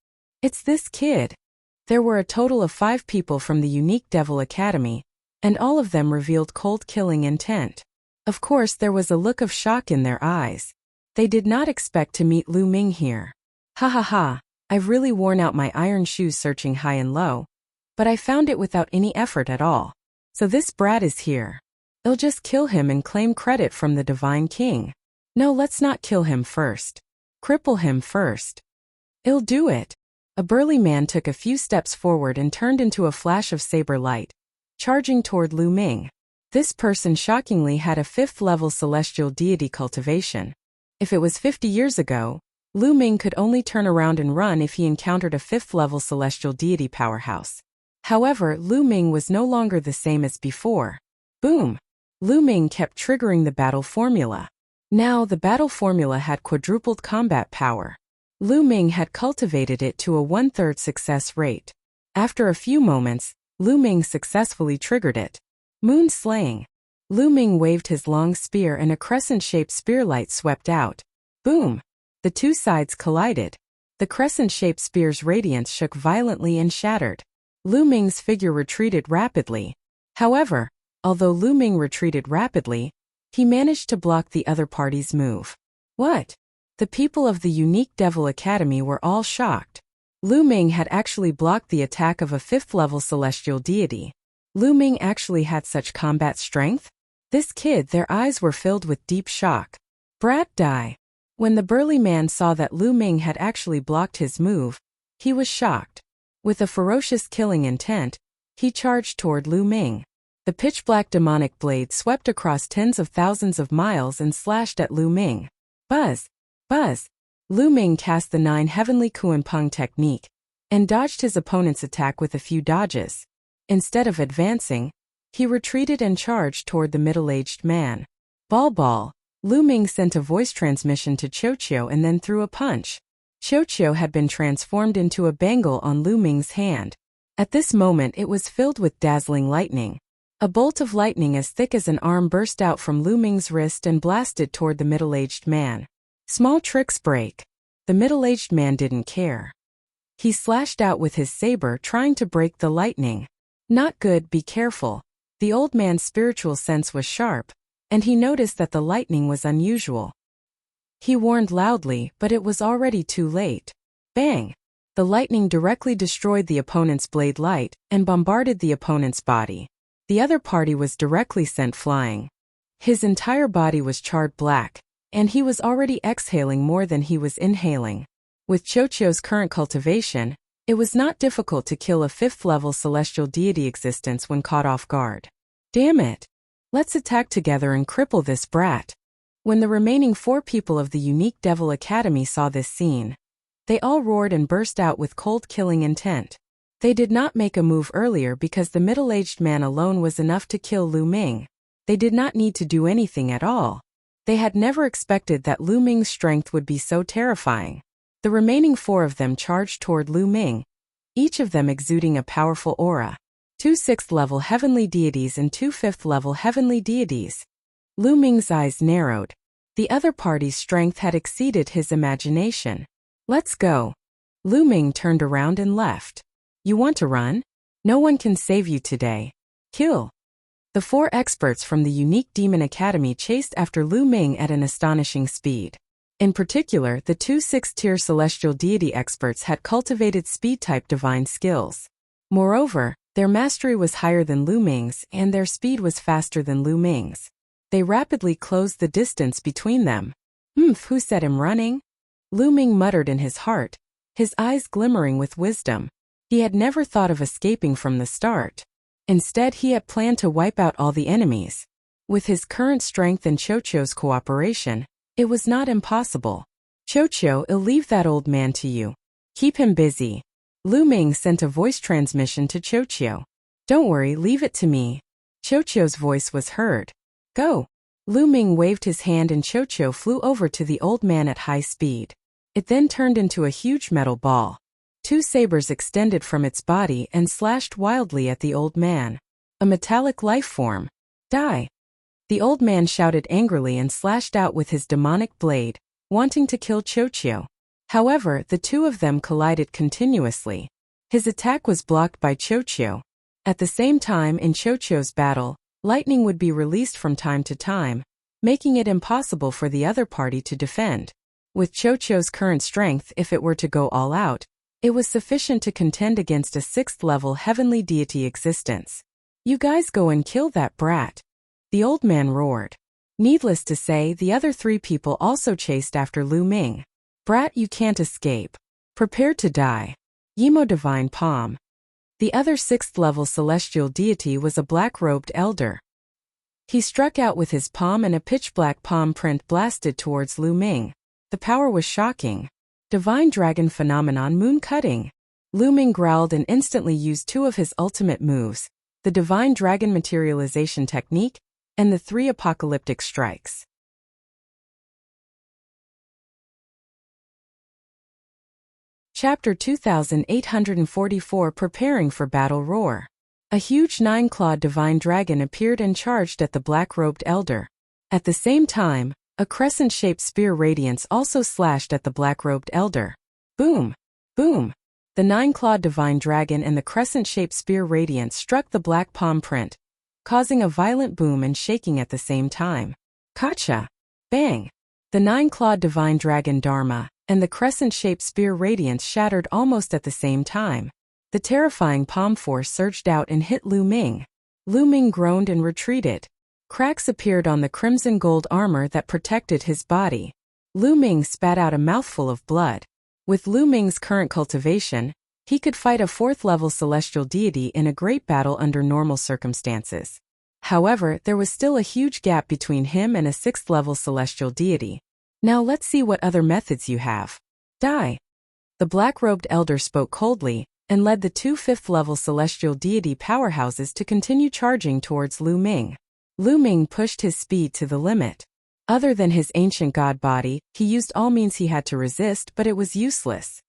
It's this kid. There were a total of 5 people from the unique Devil Academy, and all of them revealed cold killing intent. Of course, there was a look of shock in their eyes. They did not expect to meet Lu Ming here. Ha ha ha, I've really worn out my iron shoes searching high and low, but I found it without any effort at all. So this brat is here. I'll just kill him and claim credit from the Divine King. No, let's not kill him first. Cripple him first. I'll do it. A burly man took a few steps forward and turned into a flash of saber light, charging toward Lu Ming. This person shockingly had a 5th level celestial deity cultivation. If it was 50 years ago, Lu Ming could only turn around and run if he encountered a 5th level celestial deity powerhouse. However, Lu Ming was no longer the same as before. Boom! Lu Ming kept triggering the battle formula. Now the battle formula had quadrupled combat power. Lu Ming had cultivated it to a 1/3 success rate. After a few moments, Lu Ming successfully triggered it. Moon slaying. Lu Ming waved his long spear and a crescent-shaped spearlight swept out. Boom! The 2 sides collided. The crescent-shaped spear's radiance shook violently and shattered. Lu Ming's figure retreated rapidly. However, although Lu Ming retreated rapidly, he managed to block the other party's move. What? The people of the unique Devil Academy were all shocked. Lu Ming had actually blocked the attack of a 5th level celestial deity. Lu Ming actually had such combat strength? This kid, their eyes were filled with deep shock. Brat die. When the burly man saw that Lu Ming had actually blocked his move, he was shocked. With a ferocious killing intent, he charged toward Lu Ming. The pitch-black demonic blade swept across tens of thousands of miles and slashed at Lu Ming. Buzz! Buzz! Lu Ming cast the 9 heavenly Kuan Peng technique and dodged his opponent's attack with a few dodges. Instead of advancing, he retreated and charged toward the middle-aged man. Ball! Lu Ming sent a voice transmission to Qiu and then threw a punch. Qiu had been transformed into a bangle on Lu Ming's hand. At this moment it was filled with dazzling lightning. A bolt of lightning as thick as an arm burst out from Lu Ming's wrist and blasted toward the middle-aged man. Small tricks break. The middle-aged man didn't care. He slashed out with his saber trying to break the lightning. Not good, be careful. The old man's spiritual sense was sharp, and he noticed that the lightning was unusual. He warned loudly, but it was already too late. Bang! The lightning directly destroyed the opponent's blade light and bombarded the opponent's body. The other party was directly sent flying. His entire body was charred black, and he was already exhaling more than he was inhaling. With Chocho's current cultivation, it was not difficult to kill a 5th-level celestial deity existence when caught off guard. Damn it! Let's attack together and cripple this brat. When the remaining 4 people of the unique Devil Academy saw this scene, they all roared and burst out with cold killing intent. They did not make a move earlier because the middle-aged man alone was enough to kill Lu Ming. They did not need to do anything at all. They had never expected that Lu Ming's strength would be so terrifying. The remaining 4 of them charged toward Lu Ming, each of them exuding a powerful aura. 2 6th-level heavenly deities and 2 5th-level heavenly deities. Lu Ming's eyes narrowed. The other party's strength had exceeded his imagination. Let's go. Lu Ming turned around and left. You want to run? No one can save you today. Kill. The 4 experts from the unique Demon Academy chased after Lu Ming at an astonishing speed. In particular, the 2 6th-tier celestial deity experts had cultivated speed-type divine skills. Moreover, their mastery was higher than Lu Ming's and their speed was faster than Lu Ming's. They rapidly closed the distance between them. Who said him running? Lu Ming muttered in his heart, his eyes glimmering with wisdom. He had never thought of escaping from the start. Instead, he had planned to wipe out all the enemies. With his current strength and Chocho's cooperation, it was not impossible. Chocho, I'll leave that old man to you. Keep him busy. Lu Ming sent a voice transmission to Chocho. Don't worry, leave it to me. Chocho's voice was heard. Go. Lu Ming waved his hand and Chocho flew over to the old man at high speed. It then turned into a huge metal ball. 2 sabers extended from its body and slashed wildly at the old man. A metallic life form. Die. The old man shouted angrily and slashed out with his demonic blade, wanting to kill Chocho. However, the 2 of them collided continuously. His attack was blocked by Chocho. At the same time, in Chocho's battle, lightning would be released from time to time, making it impossible for the other party to defend. With Chocho's current strength, if it were to go all out, it was sufficient to contend against a 6th-level heavenly deity existence. You guys go and kill that brat. The old man roared. Needless to say, the other 3 people also chased after Lu Ming. Brat, you can't escape. Prepare to die. Yimo Divine Palm. The other 6th-level celestial deity was a black-robed elder. He struck out with his palm and a pitch-black palm print blasted towards Lu Ming. The power was shocking. Divine Dragon Phenomenon Moon Cutting. Lu Ming growled and instantly used 2 of his ultimate moves, the Divine Dragon Materialization Technique and the 3 Apocalyptic Strikes. Chapter 2844 Preparing for Battle Roar. A huge 9-clawed divine dragon appeared and charged at the black-robed elder. At the same time, a crescent-shaped spear radiance also slashed at the black-robed elder. Boom! Boom! The 9-clawed divine dragon and the crescent-shaped spear radiance struck the black palm print, causing a violent boom and shaking at the same time. Gotcha! Bang! The 9-clawed divine dragon Dharma and the crescent-shaped spear radiance shattered almost at the same time. The terrifying palm force surged out and hit Lu Ming. Lu Ming groaned and retreated. Cracks appeared on the crimson gold armor that protected his body. Lu Ming spat out a mouthful of blood. With Lu Ming's current cultivation, he could fight a 4th-level celestial deity in a great battle under normal circumstances. However, there was still a huge gap between him and a 6th-level celestial deity. Now let's see what other methods you have. Die. The black-robed elder spoke coldly and led the 2 5th-level celestial deity powerhouses to continue charging towards Lu Ming. Lu Ming pushed his speed to the limit. Other than his ancient god body, he used all means he had to resist, but it was useless.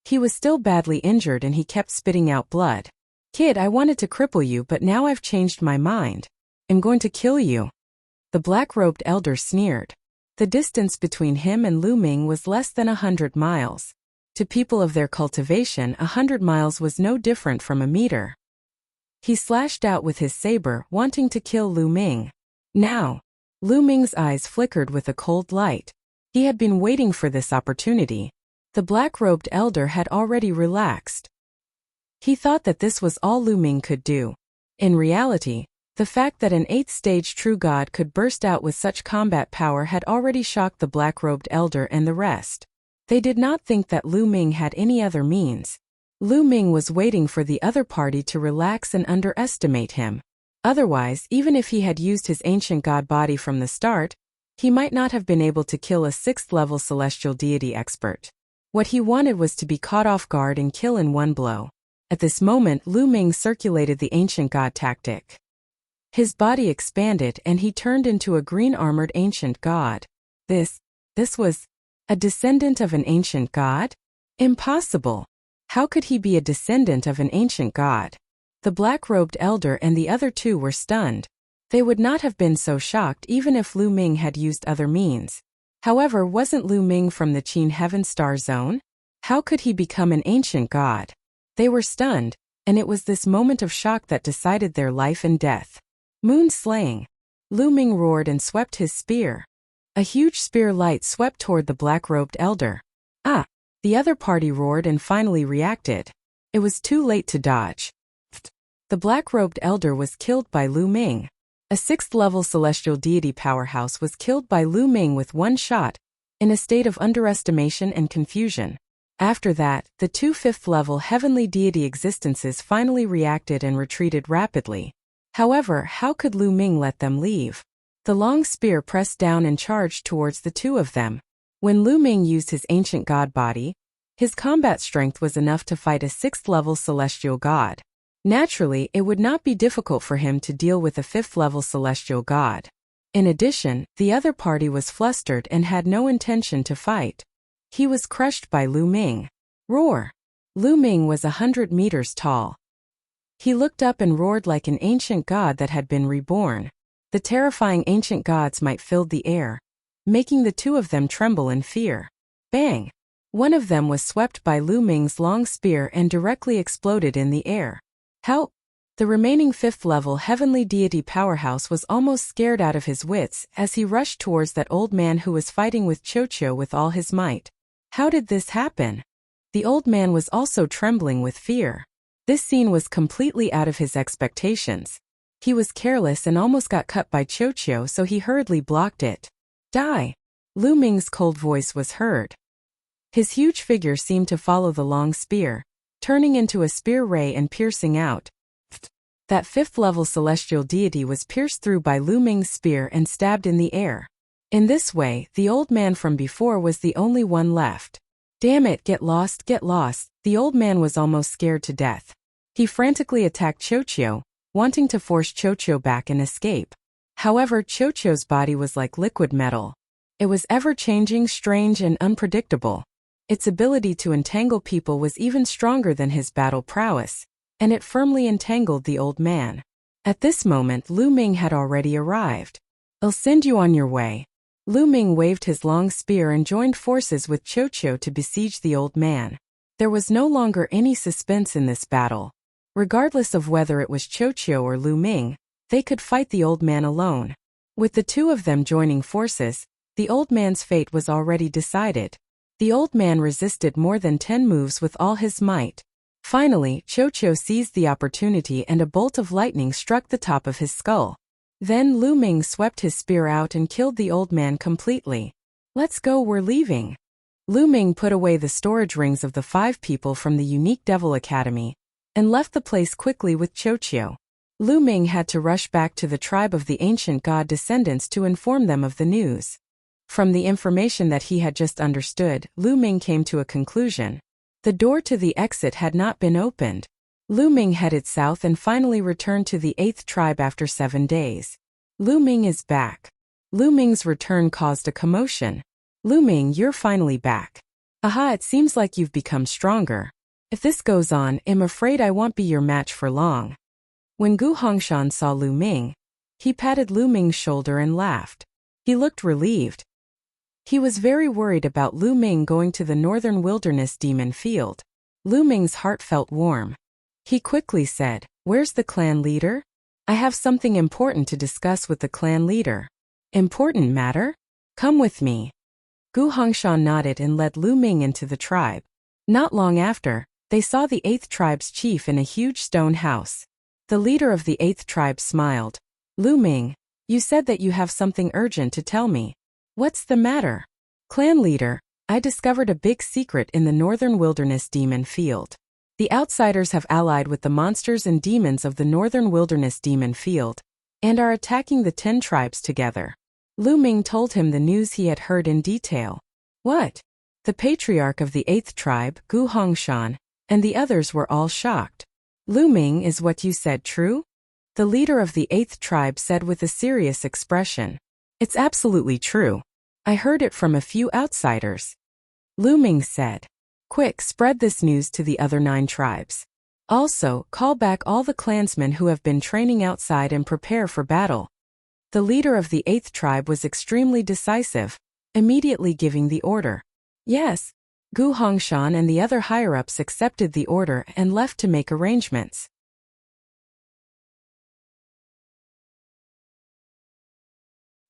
He was still badly injured and he kept spitting out blood. Kid, I wanted to cripple you, but now I've changed my mind. I'm going to kill you. The black-robed elder sneered. The distance between him and Lu Ming was less than 100 miles. To people of their cultivation, 100 miles was no different from a meter. He slashed out with his saber, wanting to kill Lu Ming. Now, Lu Ming's eyes flickered with a cold light. He had been waiting for this opportunity. The black-robed elder had already relaxed. He thought that this was all Lu Ming could do. In reality, The fact that an 8th-stage true god could burst out with such combat power had already shocked the black-robed elder and the rest. They did not think that Lu Ming had any other means. Lu Ming was waiting for the other party to relax and underestimate him. Otherwise, even if he had used his ancient god body from the start, he might not have been able to kill a 6th-level celestial deity expert. What he wanted was to be caught off guard and kill in one blow. At this moment, Lu Ming circulated the ancient god tactic. His body expanded and he turned into a green-armored ancient god. This was a descendant of an ancient god? Impossible! How could he be a descendant of an ancient god? The black-robed elder and the other two were stunned. They would not have been so shocked even if Lu Ming had used other means. However, wasn't Lu Ming from the Qin Heaven Star Zone? How could he become an ancient god? They were stunned, and it was this moment of shock that decided their life and death. Moon slaying. Lu Ming roared and swept his spear. A huge spear light swept toward the black-robed elder. Ah! The other party roared and finally reacted. It was too late to dodge. The black-robed elder was killed by Lu Ming. A 6th-level celestial deity powerhouse was killed by Lu Ming with one shot, in a state of underestimation and confusion. After that, the two 5th-level heavenly deity existences finally reacted and retreated rapidly. However, how could Lu Ming let them leave? The long spear pressed down and charged towards the two of them. When Lu Ming used his ancient god body, his combat strength was enough to fight a 6th-level celestial god. Naturally, it would not be difficult for him to deal with a 5th-level celestial god. In addition, the other party was flustered and had no intention to fight. He was crushed by Lu Ming. Roar! Lu Ming was 100 meters tall. He looked up and roared like an ancient god that had been reborn. The terrifying ancient gods might filled the air, making the two of them tremble in fear. Bang! One of them was swept by Lu Ming's long spear and directly exploded in the air. How? The remaining 5th-level heavenly deity powerhouse was almost scared out of his wits as he rushed towards that old man who was fighting with Chocho with all his might. How did this happen? The old man was also trembling with fear. This scene was completely out of his expectations. He was careless and almost got cut by Chocho, so he hurriedly blocked it. Die! Lu Ming's cold voice was heard. His huge figure seemed to follow the long spear, turning into a spear ray and piercing out. That 5th-level celestial deity was pierced through by Lu Ming's spear and stabbed in the air. In this way, the old man from before was the only one left. Damn it, get lost, get lost. The old man was almost scared to death. He frantically attacked Chocho, wanting to force Chocho back and escape. However, Chocho's body was like liquid metal. It was ever-changing, strange, and unpredictable. Its ability to entangle people was even stronger than his battle prowess, and it firmly entangled the old man. At this moment, Lu Ming had already arrived. I'll send you on your way. Lu Ming waved his long spear and joined forces with Chocho to besiege the old man. There was no longer any suspense in this battle. Regardless of whether it was Chocho or Lu Ming, they could fight the old man alone. With the two of them joining forces, the old man's fate was already decided. The old man resisted more than 10 moves with all his might. Finally, Chocho seized the opportunity and a bolt of lightning struck the top of his skull. Then Lu Ming swept his spear out and killed the old man completely. Let's go, we're leaving. Lu Ming put away the storage rings of the 5 people from the unique Devil Academy and left the place quickly with Chocho. Lu Ming had to rush back to the tribe of the ancient god descendants to inform them of the news. From the information that he had just understood, Lu Ming came to a conclusion. The door to the exit had not been opened. Lu Ming headed south and finally returned to the 8th tribe after 7 days. Lu Ming is back. Lu Ming's return caused a commotion. Lu Ming, you're finally back. Aha, it seems like you've become stronger. If this goes on, I'm afraid I won't be your match for long. When Gu Hongshan saw Lu Ming, he patted Lu Ming's shoulder and laughed. He looked relieved. He was very worried about Lu Ming going to the Northern Wilderness Demon Field. Lu Ming's heart felt warm. He quickly said, "Where's the clan leader? I have something important to discuss with the clan leader." Important matter? Come with me. Gu Hongshan nodded and led Lu Ming into the tribe. Not long after, they saw the 8th tribe's chief in a huge stone house. The leader of the 8th tribe smiled. Lu Ming, you said that you have something urgent to tell me. What's the matter? Clan leader, I discovered a big secret in the Northern Wilderness Demon Field. The outsiders have allied with the monsters and demons of the Northern Wilderness Demon Field and are attacking the 10 tribes together. Lu Ming told him the news he had heard in detail. What? The patriarch of the 8th tribe, Gu Hongshan, and the others were all shocked. Lu Ming, is what you said true? The leader of the 8th tribe said with a serious expression. It's absolutely true. I heard it from a few outsiders. Lu Ming said. Quick, spread this news to the other 9 tribes. Also, call back all the clansmen who have been training outside and prepare for battle. The leader of the 8th tribe was extremely decisive, immediately giving the order. Yes. Gu Hongshan and the other higher-ups accepted the order and left to make arrangements.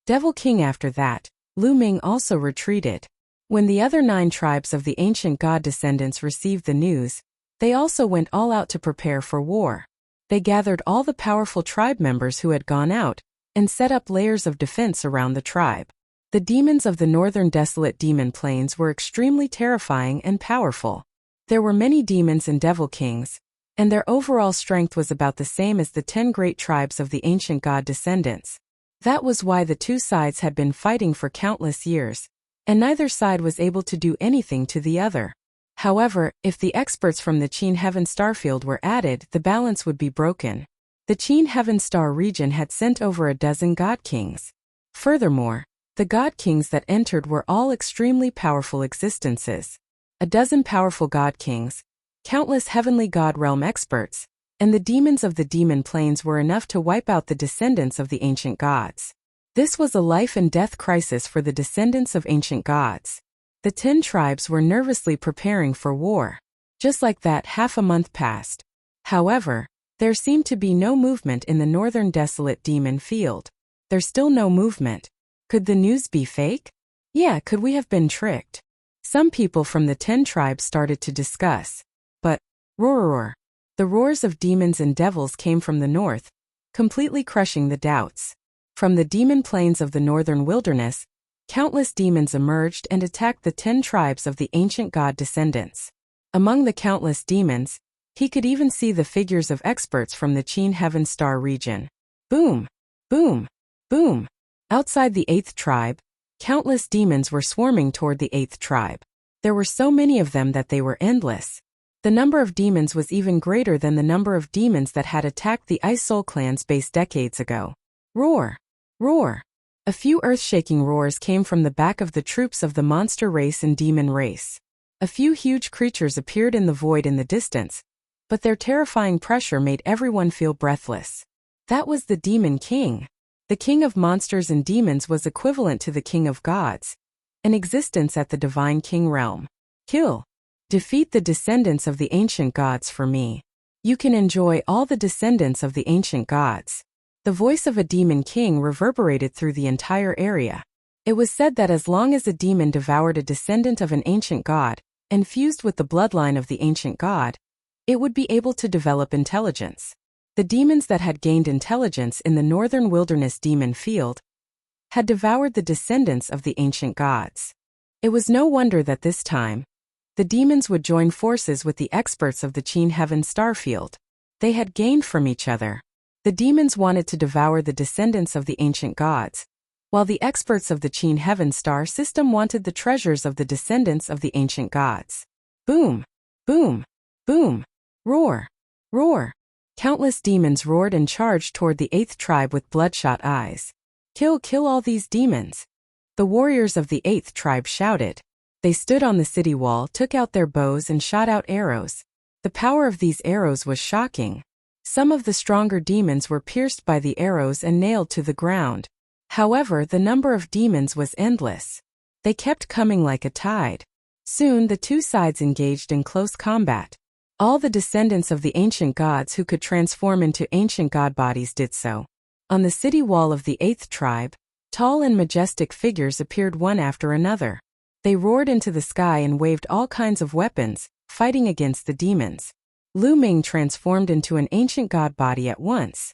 Devil King. After that, Lu Ming also retreated. When the other 9 tribes of the ancient god descendants received the news, they also went all out to prepare for war. They gathered all the powerful tribe members who had gone out and set up layers of defense around the tribe. The demons of the northern desolate demon plains were extremely terrifying and powerful. There were many demons and devil kings, and their overall strength was about the same as the 10 great tribes of the ancient god descendants. That was why the 2 sides had been fighting for countless years, and neither side was able to do anything to the other. However, if the experts from the Qin Heaven Starfield were added, the balance would be broken. The Qin Heaven Star region had sent over a dozen god kings. Furthermore, the god kings that entered were all extremely powerful existences. A dozen powerful god kings, countless heavenly god realm experts, and the demons of the demon plains were enough to wipe out the descendants of the ancient gods. This was a life and death crisis for the descendants of ancient gods. The 10 tribes were nervously preparing for war. Just like that, half a month passed. However, there seemed to be no movement in the northern desolate demon field. There's still no movement. Could the news be fake? Yeah, could we have been tricked? Some people from the 10 tribes started to discuss. But, roar. The roars of demons and devils came from the north, completely crushing the doubts. From the demon plains of the northern wilderness, countless demons emerged and attacked the 10 tribes of the ancient god descendants. Among the countless demons, he could even see the figures of experts from the Qin Heaven Star region. Boom! Boom! Boom! Outside the 8th tribe, countless demons were swarming toward the 8th tribe. There were so many of them that they were endless. The number of demons was even greater than the number of demons that had attacked the Ice Soul Clan's base decades ago. Roar! Roar! A few earth-shaking roars came from the back of the troops of the monster race and demon race. A few huge creatures appeared in the void in the distance, but their terrifying pressure made everyone feel breathless. That was the Demon King. The king of monsters and demons was equivalent to the king of gods, an existence at the divine king realm. Kill. Defeat the descendants of the ancient gods for me. You can enjoy all the descendants of the ancient gods. The voice of a demon king reverberated through the entire area. It was said that as long as a demon devoured a descendant of an ancient god, and fused with the bloodline of the ancient god, it would be able to develop intelligence. The demons that had gained intelligence in the northern wilderness demon field had devoured the descendants of the ancient gods. It was no wonder that this time, the demons would join forces with the experts of the Qin Heaven Starfield. They had gained from each other. The demons wanted to devour the descendants of the ancient gods, while the experts of the Qin Heaven Star system wanted the treasures of the descendants of the ancient gods. Boom! Boom! Boom! Roar! Roar! Countless demons roared and charged toward the 8th tribe with bloodshot eyes. Kill all these demons! The warriors of the 8th tribe shouted. They stood on the city wall, took out their bows and shot out arrows. The power of these arrows was shocking. Some of the stronger demons were pierced by the arrows and nailed to the ground. However, the number of demons was endless. They kept coming like a tide. Soon the 2 sides engaged in close combat. All the descendants of the ancient gods who could transform into ancient god bodies did so. On the city wall of the 8th tribe, tall and majestic figures appeared one after another. They roared into the sky and waved all kinds of weapons, fighting against the demons. Lu Ming transformed into an ancient god body at once.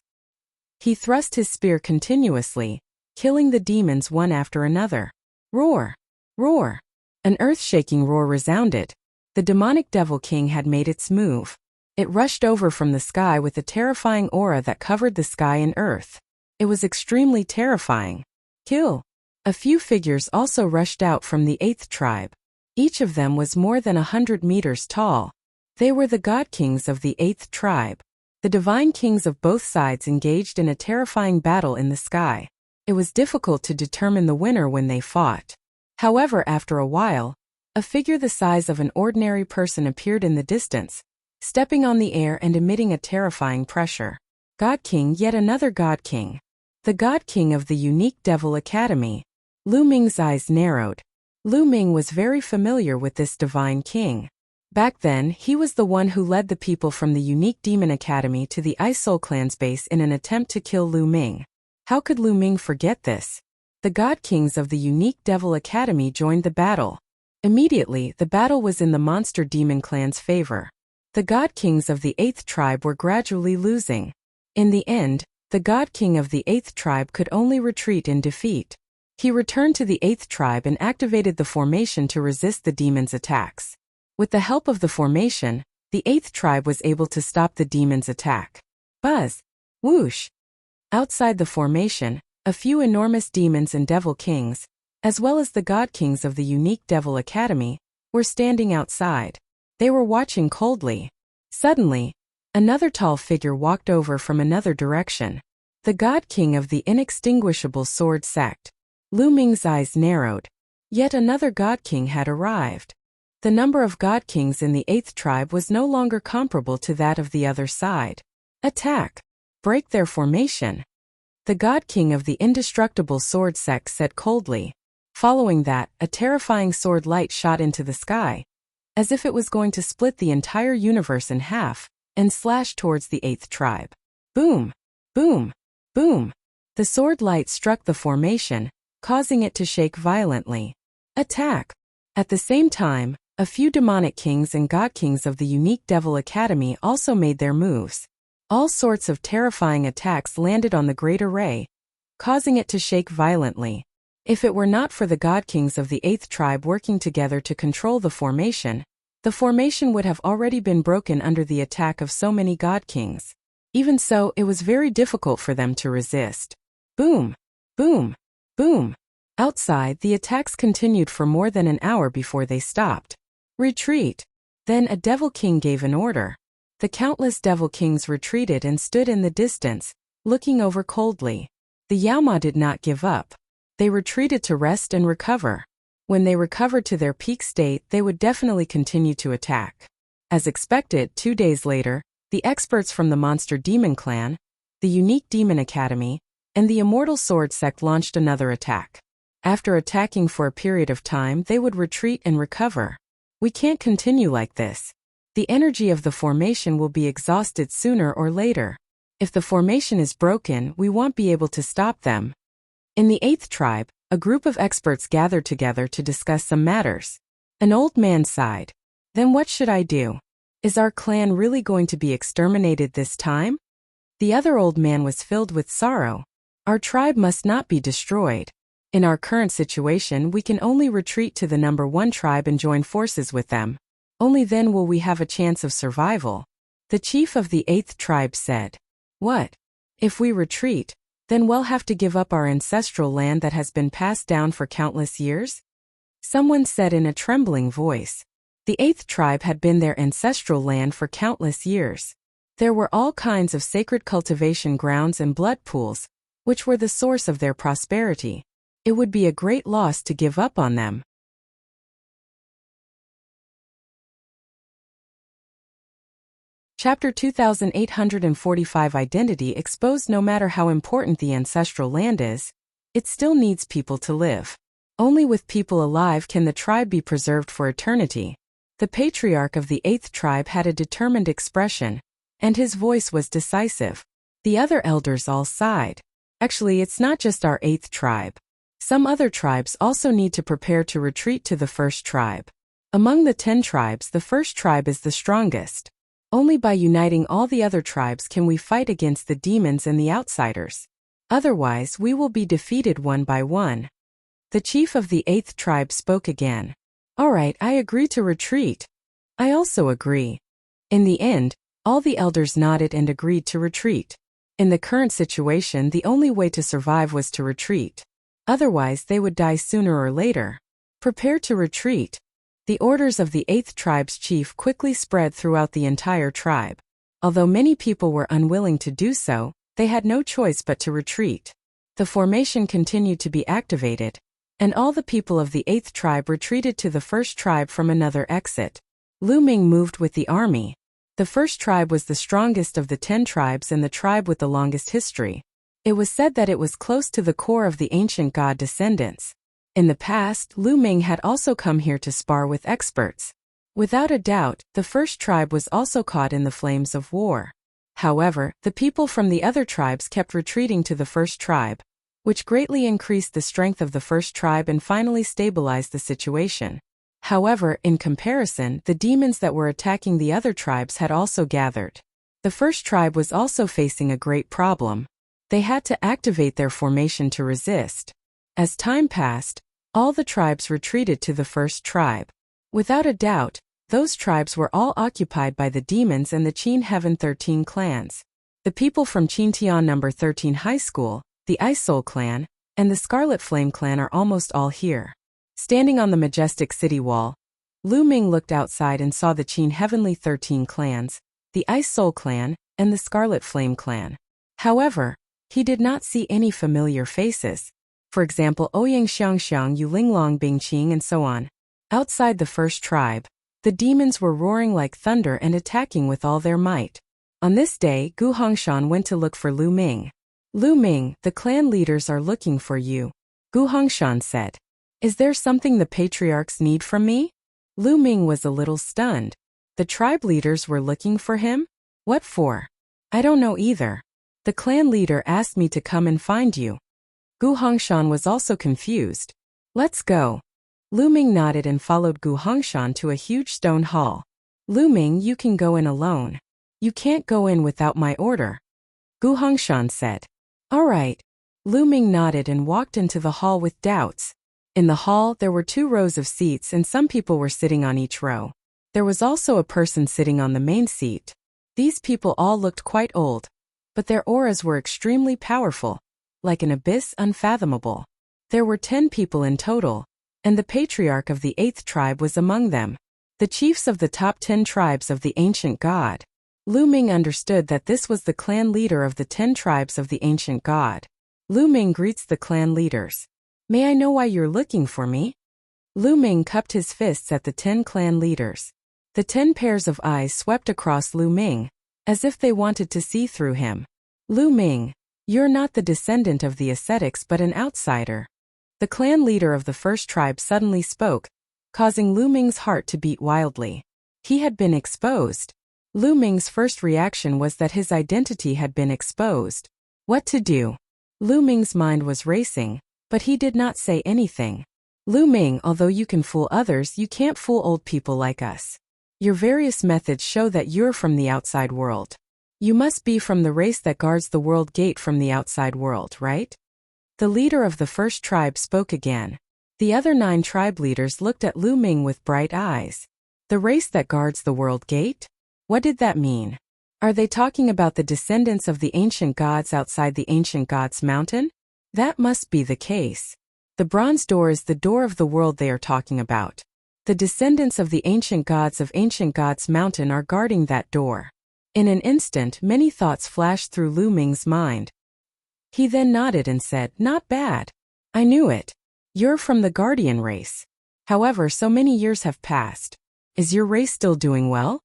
He thrust his spear continuously, killing the demons one after another. Roar! Roar! An earth-shaking roar resounded. The demonic Devil King had made its move. It rushed over from the sky with a terrifying aura that covered the sky and earth. It was extremely terrifying. Kill! A few figures also rushed out from the 8th tribe. Each of them was more than 100 meters tall. They were the God Kings of the 8th tribe. The divine kings of both sides engaged in a terrifying battle in the sky. It was difficult to determine the winner when they fought. However, after a while, a figure the size of an ordinary person appeared in the distance, stepping on the air and emitting a terrifying pressure. God King, yet another God King. The God King of the unique Devil Academy. Lu Ming's eyes narrowed. Lu Ming was very familiar with this divine king. Back then, he was the one who led the people from the unique Demon Academy to the Ice Soul Clan's base in an attempt to kill Lu Ming. How could Lu Ming forget this? The God Kings of the unique Devil Academy joined the battle. Immediately, the battle was in the Monster Demon Clan's favor. The God Kings of the 8th tribe were gradually losing. In the end, the God King of the 8th tribe could only retreat in defeat. He returned to the 8th tribe and activated the formation to resist the demons' attacks. With the help of the formation, the 8th tribe was able to stop the demons' attack. Buzz! Whoosh! Outside the formation, a few enormous demons and devil kings, as well as the God Kings of the unique Devil Academy, were standing outside. They were watching coldly. Suddenly, another tall figure walked over from another direction. The God King of the inextinguishable sword sect. Lu Ming's eyes narrowed. Yet another God King had arrived. The number of God Kings in the 8th tribe was no longer comparable to that of the other side. Attack! Break their formation! The God King of the indestructible sword sect said coldly. Following that, a terrifying sword light shot into the sky, as if it was going to split the entire universe in half, and slash towards the 8th tribe. Boom! Boom! Boom! The sword light struck the formation, causing it to shake violently. Attack! At the same time, a few demonic kings and God Kings of the unique Devil Academy also made their moves. All sorts of terrifying attacks landed on the Great Array, causing it to shake violently. If it were not for the God Kings of the 8th tribe working together to control the formation would have already been broken under the attack of so many God Kings. Even so, it was very difficult for them to resist. Boom! Boom! Boom! Outside, the attacks continued for more than an hour before they stopped. Retreat! Then a Devil King gave an order. The countless Devil Kings retreated and stood in the distance, looking over coldly. The Yaoma did not give up. They retreated to rest and recover. When they recovered to their peak state, they would definitely continue to attack. As expected, 2 days later, the experts from the Monster Demon Clan, the Unique Demon Academy, and the Immortal Sword Sect launched another attack. After attacking for a period of time, they would retreat and recover. We can't continue like this. The energy of the formation will be exhausted sooner or later. If the formation is broken, we won't be able to stop them. In the 8th tribe, a group of experts gathered together to discuss some matters. An old man sighed. Then what should I do? Is our clan really going to be exterminated this time? The other old man was filled with sorrow. Our tribe must not be destroyed. In our current situation, we can only retreat to the number 1 tribe and join forces with them. Only then will we have a chance of survival. The chief of the 8th tribe said. What? If we retreat, then we'll have to give up our ancestral land that has been passed down for countless years? Someone said in a trembling voice. The 8th tribe had been their ancestral land for countless years. There were all kinds of sacred cultivation grounds and blood pools, which were the source of their prosperity. It would be a great loss to give up on them. Chapter 2845 Identity exposed. No matter how important the ancestral land is, it still needs people to live. Only with people alive can the tribe be preserved for eternity. The patriarch of the 8th tribe had a determined expression, and his voice was decisive. The other elders all sighed. Actually, it's not just our 8th tribe. Some other tribes also need to prepare to retreat to the 1st tribe. Among the 10 tribes, the 1st tribe is the strongest. Only by uniting all the other tribes can we fight against the demons and the outsiders. Otherwise, we will be defeated one by one. The chief of the 8th tribe spoke again. All right, I agree to retreat. I also agree. In the end, all the elders nodded and agreed to retreat. In the current situation, the only way to survive was to retreat. Otherwise, they would die sooner or later. Prepare to retreat. The orders of the 8th tribe's chief quickly spread throughout the entire tribe. Although many people were unwilling to do so, they had no choice but to retreat. The formation continued to be activated, and all the people of the 8th tribe retreated to the 1st tribe from another exit. Lu Ming moved with the army. The 1st tribe was the strongest of the 10 tribes and the tribe with the longest history. It was said that it was close to the core of the ancient god descendants. In the past, Lu Ming had also come here to spar with experts. Without a doubt, the 1st tribe was also caught in the flames of war. However, the people from the other tribes kept retreating to the 1st tribe, which greatly increased the strength of the 1st tribe and finally stabilized the situation. However, in comparison, the demons that were attacking the other tribes had also gathered. The 1st tribe was also facing a great problem. They had to activate their formation to resist. As time passed, all the tribes retreated to the 1st tribe. Without a doubt, those tribes were all occupied by the demons and the Qin Heaven 13 clans. The people from Qintian No. 13 High School, the Ice Soul clan, and the Scarlet Flame clan are almost all here. Standing on the majestic city wall, Lu Ming looked outside and saw the Qin Heavenly 13 clans, the Ice Soul clan, and the Scarlet Flame clan. However, he did not see any familiar faces. For example, Ouyang Xiangxiang, Yu Linglong Bingqing, and so on. Outside the 1st tribe, the demons were roaring like thunder and attacking with all their might. On this day, Gu Hongshan went to look for Lu Ming. Lu Ming, the clan leaders are looking for you, Gu Hongshan said. Is there something the patriarchs need from me? Lu Ming was a little stunned. The tribe leaders were looking for him? What for? I don't know either. The clan leader asked me to come and find you. Gu Hongshan was also confused. Let's go. Lu Ming nodded and followed Gu Hongshan to a huge stone hall. Lu Ming, you can go in alone. You can't go in without my order, Gu Hongshan said. All right. Lu Ming nodded and walked into the hall with doubts. In the hall, there were 2 rows of seats and some people were sitting on each row. There was also a person sitting on the main seat. These people all looked quite old, but their auras were extremely powerful, like an abyss unfathomable. There were 10 people in total, and the patriarch of the 8th tribe was among them. The chiefs of the top 10 tribes of the ancient god. Lu Ming understood that this was the clan leader of the 10 tribes of the ancient god. Lu Ming greets the clan leaders. May I know why you're looking for me? Lu Ming cupped his fists at the 10 clan leaders. The 10 pairs of eyes swept across Lu Ming, as if they wanted to see through him. Lu Ming, you're not the descendant of the ascetics but an outsider. The clan leader of the 1st tribe suddenly spoke, causing Lu Ming's heart to beat wildly. He had been exposed. Lu Ming's first reaction was that his identity had been exposed. What to do? Lu Ming's mind was racing, but he did not say anything. Lu Ming, although you can fool others, you can't fool old people like us. Your various methods show that you're from the outside world. You must be from the race that guards the world gate from the outside world, right? The leader of the 1st tribe spoke again. The other 9 tribe leaders looked at Lu Ming with bright eyes. The race that guards the world gate? What did that mean? Are they talking about the descendants of the ancient gods outside the ancient gods' mountain? That must be the case. The bronze door is the door of the world they are talking about. The descendants of the ancient gods' mountain are guarding that door. In an instant, many thoughts flashed through Lu Ming's mind. He then nodded and said, Not bad. I knew it. You're from the guardian race. However, so many years have passed. Is your race still doing well?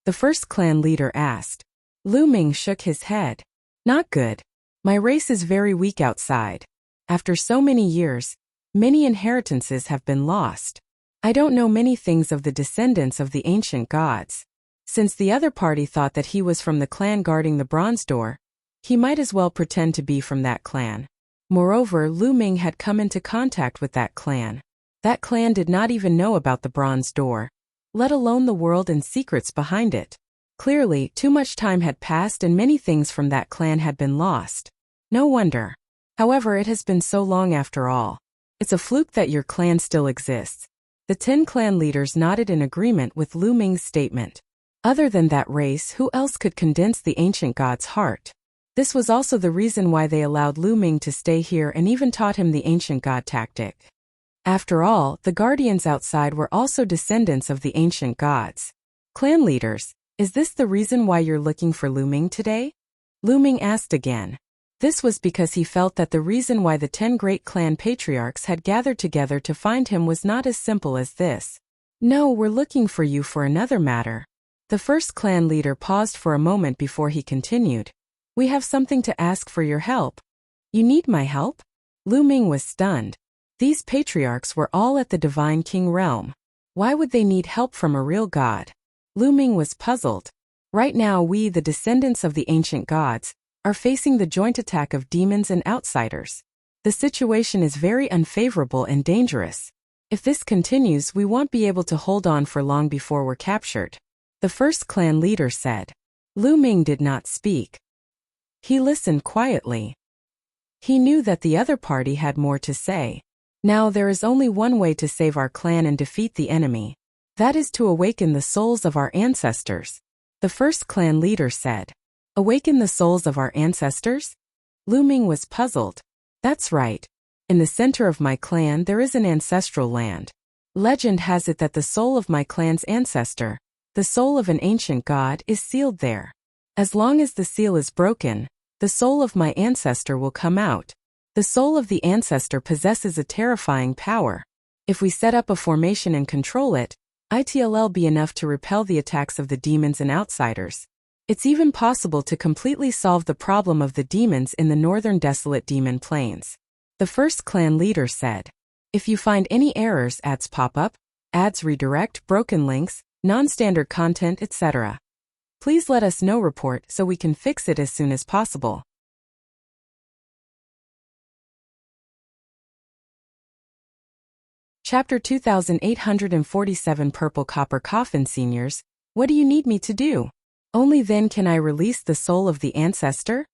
The 1st clan leader asked. Lu Ming shook his head. Not good. My race is very weak outside. After so many years, many inheritances have been lost. I don't know many things of the descendants of the ancient gods. Since the other party thought that he was from the clan guarding the bronze door, he might as well pretend to be from that clan. Moreover, Lu Ming had come into contact with that clan. That clan did not even know about the bronze door, let alone the world and secrets behind it. Clearly, too much time had passed and many things from that clan had been lost. No wonder. However, it has been so long after all. It's a fluke that your clan still exists. The 10 clan leaders nodded in agreement with Lu Ming's statement. Other than that race, who else could condense the ancient god's heart? This was also the reason why they allowed Lu Ming to stay here and even taught him the ancient god tactic. After all, the guardians outside were also descendants of the ancient gods. Clan leaders, is this the reason why you're looking for Lu Ming today? Lu Ming asked again. This was because he felt that the reason why the 10 great clan patriarchs had gathered together to find him was not as simple as this. No, we're looking for you for another matter. The first clan leader paused for a moment before he continued. We have something to ask for your help. You need my help? Lu Ming was stunned. These patriarchs were all at the Divine King realm. Why would they need help from a real god? Lu Ming was puzzled. Right now we, the descendants of the ancient gods, are facing the joint attack of demons and outsiders. The situation is very unfavorable and dangerous. If this continues, we won't be able to hold on for long before we're captured. The first clan leader said. Lu Ming did not speak. He listened quietly. He knew that the other party had more to say. Now there is only one way to save our clan and defeat the enemy. That is to awaken the souls of our ancestors. The first clan leader said. Awaken the souls of our ancestors? Lu Ming was puzzled. That's right. In the center of my clan there is an ancestral land. Legend has it that the soul of my clan's ancestor, the soul of an ancient god, is sealed there. As long as the seal is broken, the soul of my ancestor will come out. The soul of the ancestor possesses a terrifying power. If we set up a formation and control it, it'll be enough to repel the attacks of the demons and outsiders. It's even possible to completely solve the problem of the demons in the northern desolate demon plains. The first clan leader said. If you find any errors, ads pop up, ads redirect, broken links, non-standard content, etc. Please let us know report so we can fix it as soon as possible. Chapter 2847 Purple Copper Coffin. Seniors, what do you need me to do? Only then can I release the soul of the ancestor?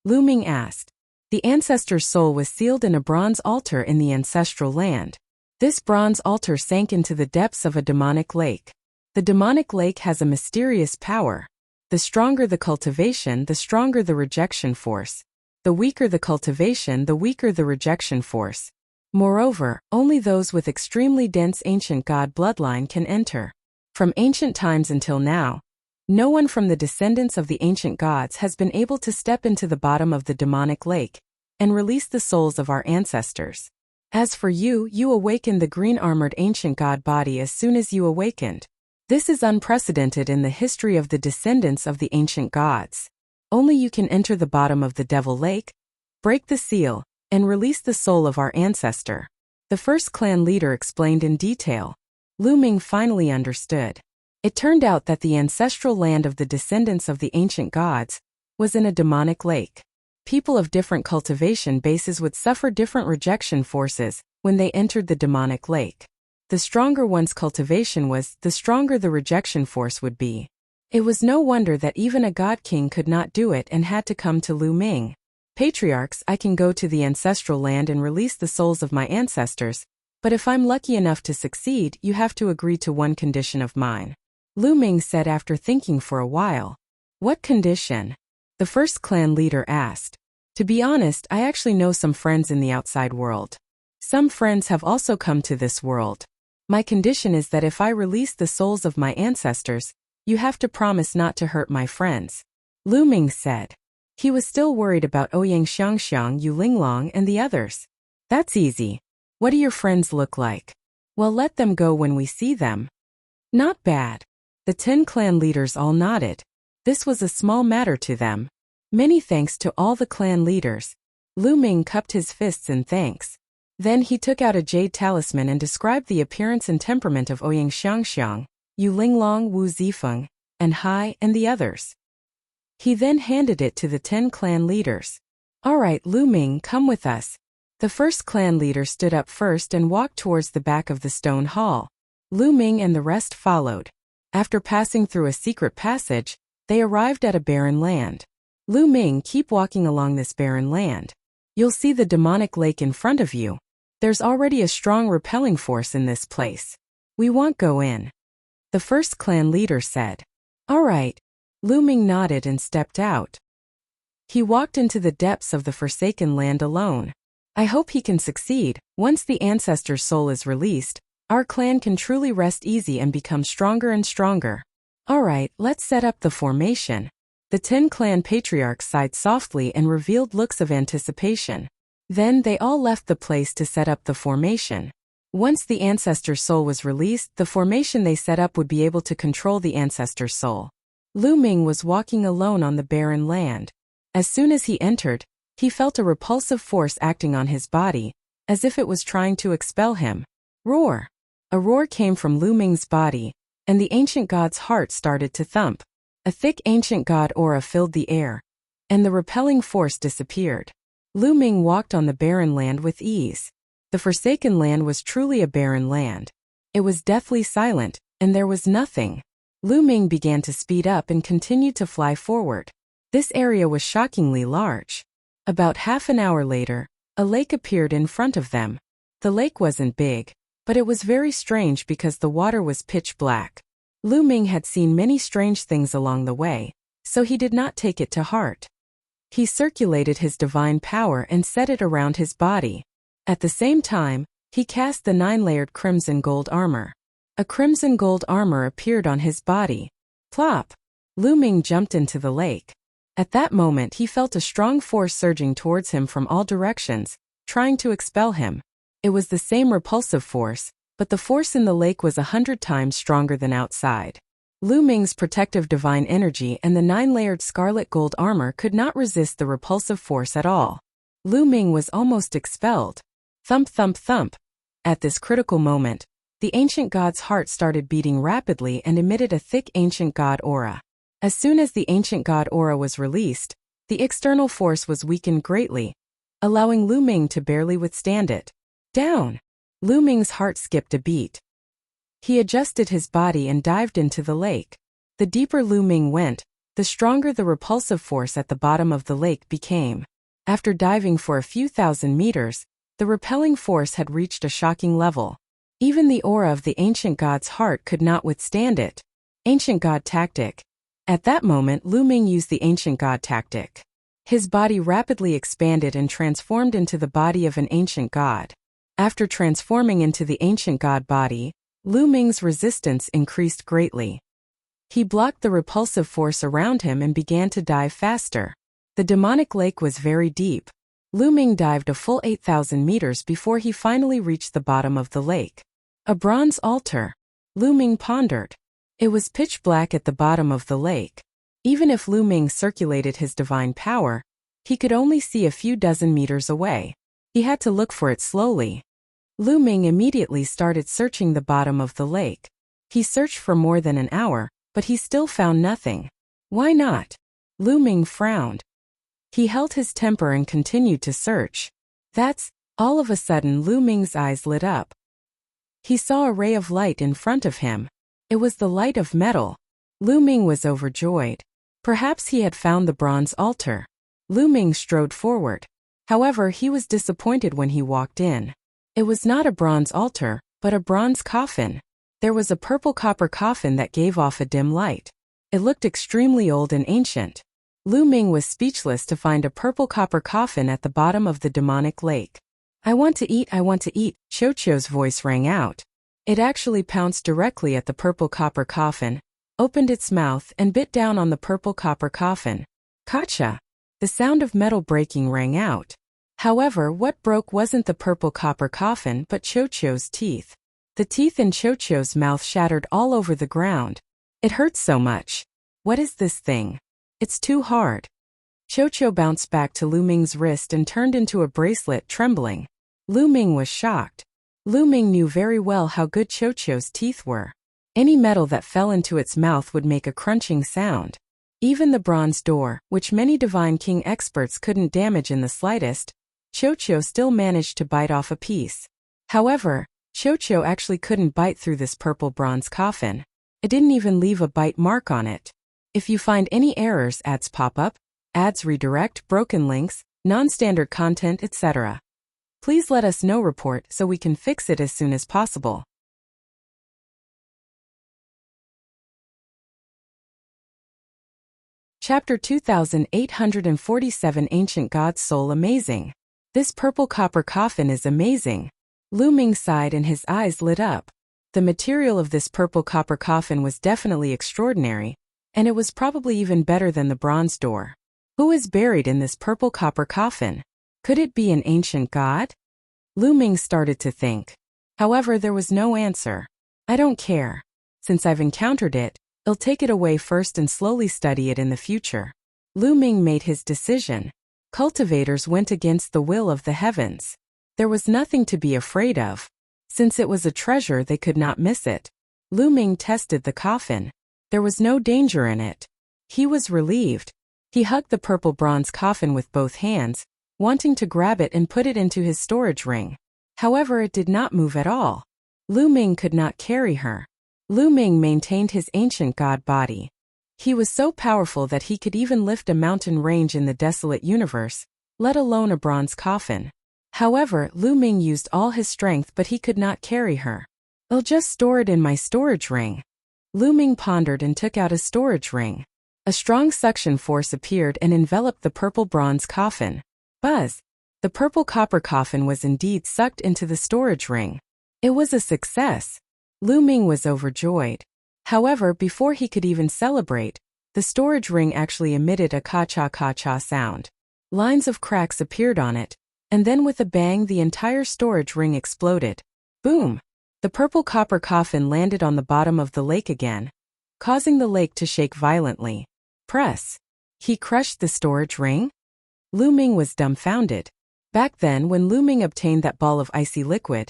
Lu Ming asked. The ancestor's soul was sealed in a bronze altar in the ancestral land. This bronze altar sank into the depths of a demonic lake. The demonic lake has a mysterious power. The stronger the cultivation, the stronger the rejection force. The weaker the cultivation, the weaker the rejection force. Moreover, only those with extremely dense ancient god bloodline can enter. From ancient times until now, no one from the descendants of the ancient gods has been able to step into the bottom of the demonic lake and release the souls of our ancestors. As for you, you awakened the green-armored ancient god body as soon as you awakened. This is unprecedented in the history of the descendants of the ancient gods. Only you can enter the bottom of the devil lake, break the seal, and release the soul of our ancestor. The first clan leader explained in detail. Lu Ming finally understood. It turned out that the ancestral land of the descendants of the ancient gods was in a demonic lake. People of different cultivation bases would suffer different rejection forces when they entered the demonic lake. The stronger one's cultivation was, the stronger the rejection force would be. It was no wonder that even a god king could not do it and had to come to Lu Ming. Patriarchs, I can go to the ancestral land and release the souls of my ancestors, but if I'm lucky enough to succeed, you have to agree to one condition of mine. Lu Ming said after thinking for a while. What condition? The first clan leader asked. To be honest, I actually know some friends in the outside world. Some friends have also come to this world. My condition is that if I release the souls of my ancestors, you have to promise not to hurt my friends. Lu Ming said. He was still worried about Ouyang Xiangxiang, Yu Linglong, and the others. That's easy. What do your friends look like? Well, let them go when we see them. Not bad. The 10 clan leaders all nodded. This was a small matter to them. Many thanks to all the clan leaders. Lu Ming cupped his fists in thanks. Then he took out a jade talisman and described the appearance and temperament of Ouyang Xiangxiang, Yu Linglong, Wu Zifeng, and Hai, and the others. He then handed it to the 10 clan leaders. All right, Lu Ming, come with us. The first clan leader stood up first and walked towards the back of the stone hall. Lu Ming and the rest followed. After passing through a secret passage, They arrived at a barren land. Lu Ming, keep walking along this barren land. You'll see the demonic lake in front of you. There's already a strong repelling force in this place. We won't go in. The first clan leader said. All right. Lu Ming nodded and stepped out. He walked into the depths of the forsaken land alone. I hope he can succeed. Once the ancestor's soul is released, our clan can truly rest easy and become stronger and stronger. All right, let's set up the formation. The 10 clan patriarchs sighed softly and revealed looks of anticipation. Then they all left the place to set up the formation. Once the ancestor's soul was released, the formation they set up would be able to control the ancestor's soul. Lu Ming was walking alone on the barren land. As soon as he entered, he felt a repulsive force acting on his body, as if it was trying to expel him. Roar! A roar came from Lu Ming's body, and the ancient god's heart started to thump. A thick ancient god aura filled the air, and the repelling force disappeared. Lu Ming walked on the barren land with ease. The forsaken land was truly a barren land. It was deathly silent, and there was nothing. Lu Ming began to speed up and continued to fly forward. This area was shockingly large. About half an hour later, a lake appeared in front of them. The lake wasn't big, but it was very strange because the water was pitch black. Lu Ming had seen many strange things along the way, so he did not take it to heart. He circulated his divine power and set it around his body. At the same time, he cast the 9-layered crimson gold armor. A crimson gold armor appeared on his body. Plop! Lu Ming jumped into the lake. At that moment he felt a strong force surging towards him from all directions, trying to expel him. It was the same repulsive force, but the force in the lake was 100 times stronger than outside. Lu Ming's protective divine energy and the 9-layered scarlet gold armor could not resist the repulsive force at all. Lu Ming was almost expelled. Thump thump thump. At this critical moment, the ancient god's heart started beating rapidly and emitted a thick ancient god aura. As soon as the ancient god aura was released, the external force was weakened greatly, allowing Lu Ming to barely withstand it. Down! Lu Ming's heart skipped a beat. He adjusted his body and dived into the lake. The deeper Lu Ming went, the stronger the repulsive force at the bottom of the lake became. After diving for a few thousand meters, the repelling force had reached a shocking level. Even the aura of the ancient god's heart could not withstand it. Ancient god tactic. At that moment Lu Ming used the ancient god tactic. His body rapidly expanded and transformed into the body of an ancient god. After transforming into the ancient god body, Lu Ming's resistance increased greatly. He blocked the repulsive force around him and began to dive faster. The demonic lake was very deep. Lu Ming dived a full 8,000 meters before he finally reached the bottom of the lake. A bronze altar. Lu Ming pondered. It was pitch black at the bottom of the lake. Even if Lu Ming circulated his divine power, he could only see a few dozen meters away. He had to look for it slowly. Lu Ming immediately started searching the bottom of the lake. He searched for more than an hour, but he still found nothing. Why not? Lu Ming frowned. He held his temper and continued to search. All of a sudden Lu Ming's eyes lit up. He saw a ray of light in front of him. It was the light of metal. Lu Ming was overjoyed. Perhaps he had found the bronze altar. Lu Ming strode forward. However, he was disappointed when he walked in. It was not a bronze altar, but a bronze coffin. There was a purple copper coffin that gave off a dim light. It looked extremely old and ancient. Lu Ming was speechless to find a purple copper coffin at the bottom of the demonic lake. I want to eat, Cho Cho's voice rang out. It actually pounced directly at the purple copper coffin, opened its mouth and bit down on the purple copper coffin. Kacha! The sound of metal breaking rang out. However, what broke wasn't the purple copper coffin but Cho Cho's teeth. The teeth in Cho Cho's mouth shattered all over the ground. It hurts so much. What is this thing? It's too hard. Cho Cho bounced back to Lu Ming's wrist and turned into a bracelet, trembling. Lu Ming was shocked. Lu Ming knew very well how good Cho Cho's teeth were. Any metal that fell into its mouth would make a crunching sound. Even the bronze door, which many Divine King experts couldn't damage in the slightest, Cho Cho still managed to bite off a piece. However, Cho Cho actually couldn't bite through this purple bronze coffin. It didn't even leave a bite mark on it. If you find any errors, ads pop up, ads redirect, broken links, non-standard content, etc., please let us know. Report so we can fix it as soon as possible. Chapter 2847 Ancient God's Soul. Amazing. This purple copper coffin is amazing. Lu Ming sighed and his eyes lit up. The material of this purple copper coffin was definitely extraordinary, and it was probably even better than the bronze door. Who is buried in this purple copper coffin? Could it be an ancient god? Lu Ming started to think. However, there was no answer. I don't care. Since I've encountered it, I'll take it away first and slowly study it in the future. Lu Ming made his decision. Cultivators went against the will of the heavens. There was nothing to be afraid of. Since it was a treasure, they could not miss it. Lu Ming tested the coffin. There was no danger in it. He was relieved. He hugged the purple bronze coffin with both hands, wanting to grab it and put it into his storage ring. However, it did not move at all. Lu Ming could not carry her. Lu Ming maintained his ancient god body. He was so powerful that he could even lift a mountain range in the desolate universe, let alone a bronze coffin. However, Lu Ming used all his strength, but he could not carry her. I'll just store it in my storage ring. Lu Ming pondered and took out a storage ring. A strong suction force appeared and enveloped the purple bronze coffin. Buzz! The purple copper coffin was indeed sucked into the storage ring. It was a success. Lu Ming was overjoyed. However, before he could even celebrate, the storage ring actually emitted a ka-cha sound. Lines of cracks appeared on it, and then with a bang the entire storage ring exploded. Boom! The purple copper coffin landed on the bottom of the lake again, causing the lake to shake violently. Press! He crushed the storage ring? Lu Ming was dumbfounded. Back then, when Lu Ming obtained that ball of icy liquid,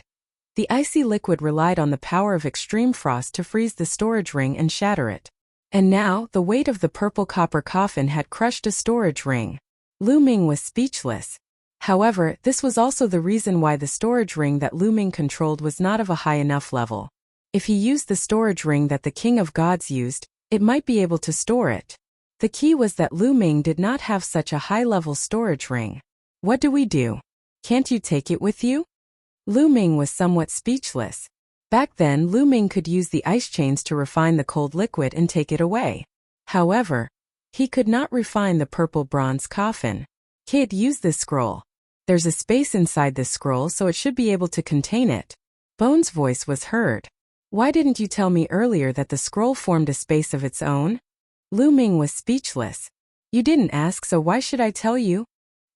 the icy liquid relied on the power of extreme frost to freeze the storage ring and shatter it. And now, the weight of the purple copper coffin had crushed a storage ring. Lu Ming was speechless. However, this was also the reason why the storage ring that Lu Ming controlled was not of a high enough level. If he used the storage ring that the King of Gods used, it might be able to store it. The key was that Lu Ming did not have such a high-level storage ring. What do we do? Can't you take it with you? Lu Ming was somewhat speechless. Back then, Lu Ming could use the ice chains to refine the cold liquid and take it away. However, he could not refine the purple bronze coffin. Kid, use this scroll. There's a space inside this scroll, so it should be able to contain it. Bone's voice was heard. Why didn't you tell me earlier that the scroll formed a space of its own? Lu Ming was speechless. You didn't ask, so why should I tell you?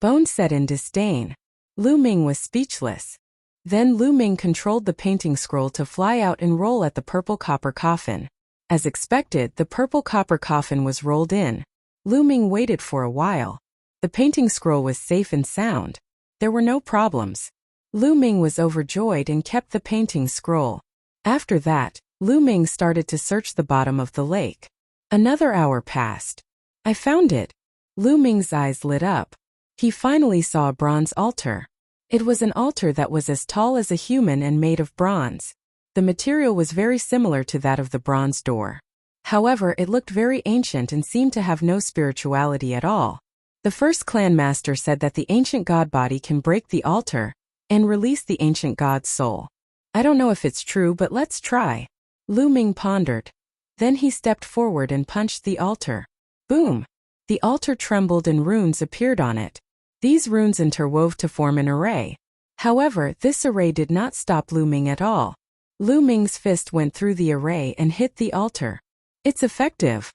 Bone said in disdain. Lu Ming was speechless. Then Lu Ming controlled the painting scroll to fly out and roll at the purple copper coffin. As expected, the purple copper coffin was rolled in. Lu Ming waited for a while. The painting scroll was safe and sound. There were no problems. Lu Ming was overjoyed and kept the painting scroll. After that, Lu Ming started to search the bottom of the lake. Another hour passed. I found it. Lu Ming's eyes lit up. He finally saw a bronze altar. It was an altar that was as tall as a human and made of bronze. The material was very similar to that of the bronze door. However, it looked very ancient and seemed to have no spirituality at all. The first clan master said that the ancient god body can break the altar and release the ancient god's soul. I don't know if it's true, but let's try. Lu Ming pondered. Then he stepped forward and punched the altar. Boom! The altar trembled and runes appeared on it. These runes interwove to form an array. However, this array did not stop Lu Ming at all. Lu Ming's fist went through the array and hit the altar. It's effective.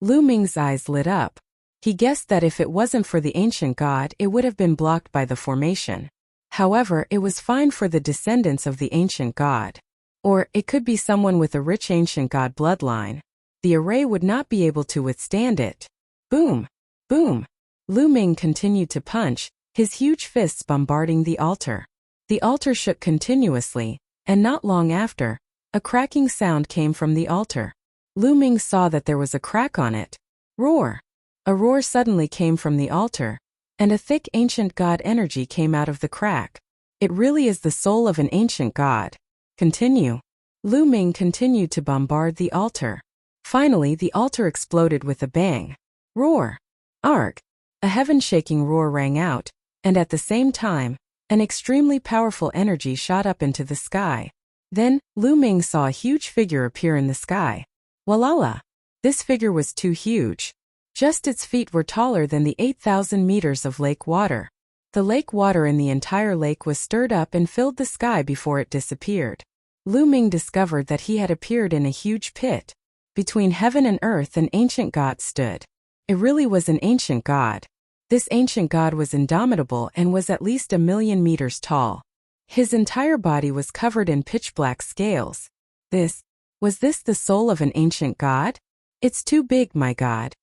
Lu Ming's eyes lit up. He guessed that if it wasn't for the ancient god, it would have been blocked by the formation. However, it was fine for the descendants of the ancient god. Or, it could be someone with a rich ancient god bloodline. The array would not be able to withstand it. Boom! Boom! Lu Ming continued to punch, his huge fists bombarding the altar. The altar shook continuously, and not long after, a cracking sound came from the altar. Lu Ming saw that there was a crack on it. Roar! A roar suddenly came from the altar, and a thick ancient god energy came out of the crack. It really is the soul of an ancient god. Continue. Lu Ming continued to bombard the altar. Finally, the altar exploded with a bang. Roar! Arg! A heaven-shaking roar rang out, and at the same time, an extremely powerful energy shot up into the sky. Then, Lu Ming saw a huge figure appear in the sky. Walala! This figure was too huge. Just its feet were taller than the 8,000 meters of lake water. The lake water in the entire lake was stirred up and filled the sky before it disappeared. Lu Ming discovered that he had appeared in a huge pit. Between heaven and earth an ancient god stood. It really was an ancient god. This ancient god was indomitable and was at least 1,000,000 meters tall. His entire body was covered in pitch-black scales. Was this the soul of an ancient god? It's too big, my god.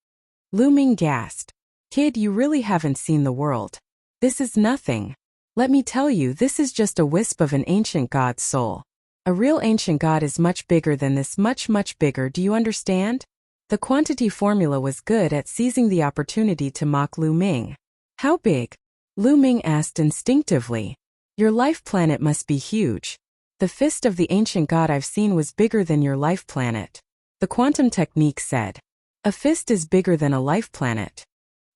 Lu Ming gasped. Kid, you really haven't seen the world. This is nothing. Let me tell you, this is just a wisp of an ancient god's soul. A real ancient god is much bigger than this, much, much bigger, do you understand? The quantity formula was good at seizing the opportunity to mock Lu Ming. How big? Lu Ming asked instinctively. Your life planet must be huge. The fist of the ancient god I've seen was bigger than your life planet. The quantum technique said. A fist is bigger than a life planet.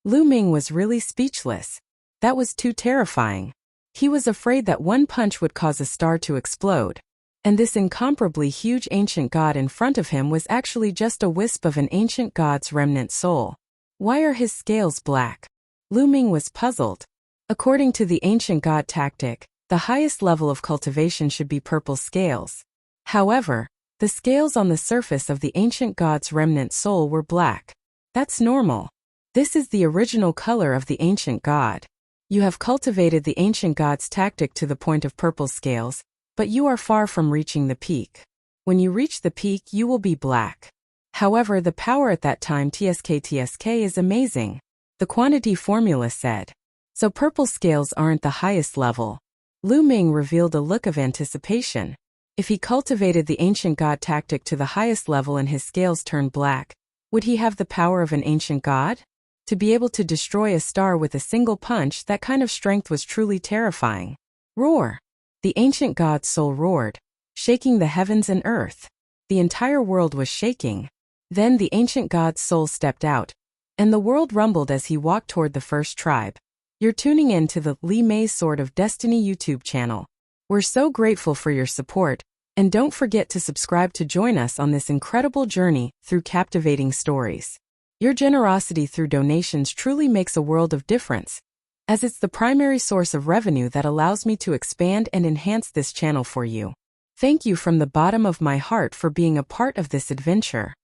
Lu Ming was really speechless. That was too terrifying. He was afraid that one punch would cause a star to explode. And this incomparably huge ancient god in front of him was actually just a wisp of an ancient god's remnant soul. Why are his scales black? Lu Ming was puzzled. According to the ancient god tactic, the highest level of cultivation should be purple scales. However, the scales on the surface of the ancient god's remnant soul were black. That's normal. This is the original color of the ancient god. You have cultivated the ancient god's tactic to the point of purple scales, but you are far from reaching the peak. When you reach the peak, you will be black. However, the power at that time TSK is amazing. The quantity formula said. So purple scales aren't the highest level. Lu Ming revealed a look of anticipation. If he cultivated the ancient god tactic to the highest level and his scales turned black, would he have the power of an ancient god? To be able to destroy a star with a single punch, that kind of strength was truly terrifying. Roar! The ancient god's soul roared, shaking the heavens and earth. The entire world was shaking. Then the ancient god's soul stepped out, and the world rumbled as he walked toward the first tribe. You're tuning in to the Li Mei's Sword of Destiny YouTube channel. We're so grateful for your support, and don't forget to subscribe to join us on this incredible journey through captivating stories. Your generosity through donations truly makes a world of difference, as it's the primary source of revenue that allows me to expand and enhance this channel for you. Thank you from the bottom of my heart for being a part of this adventure.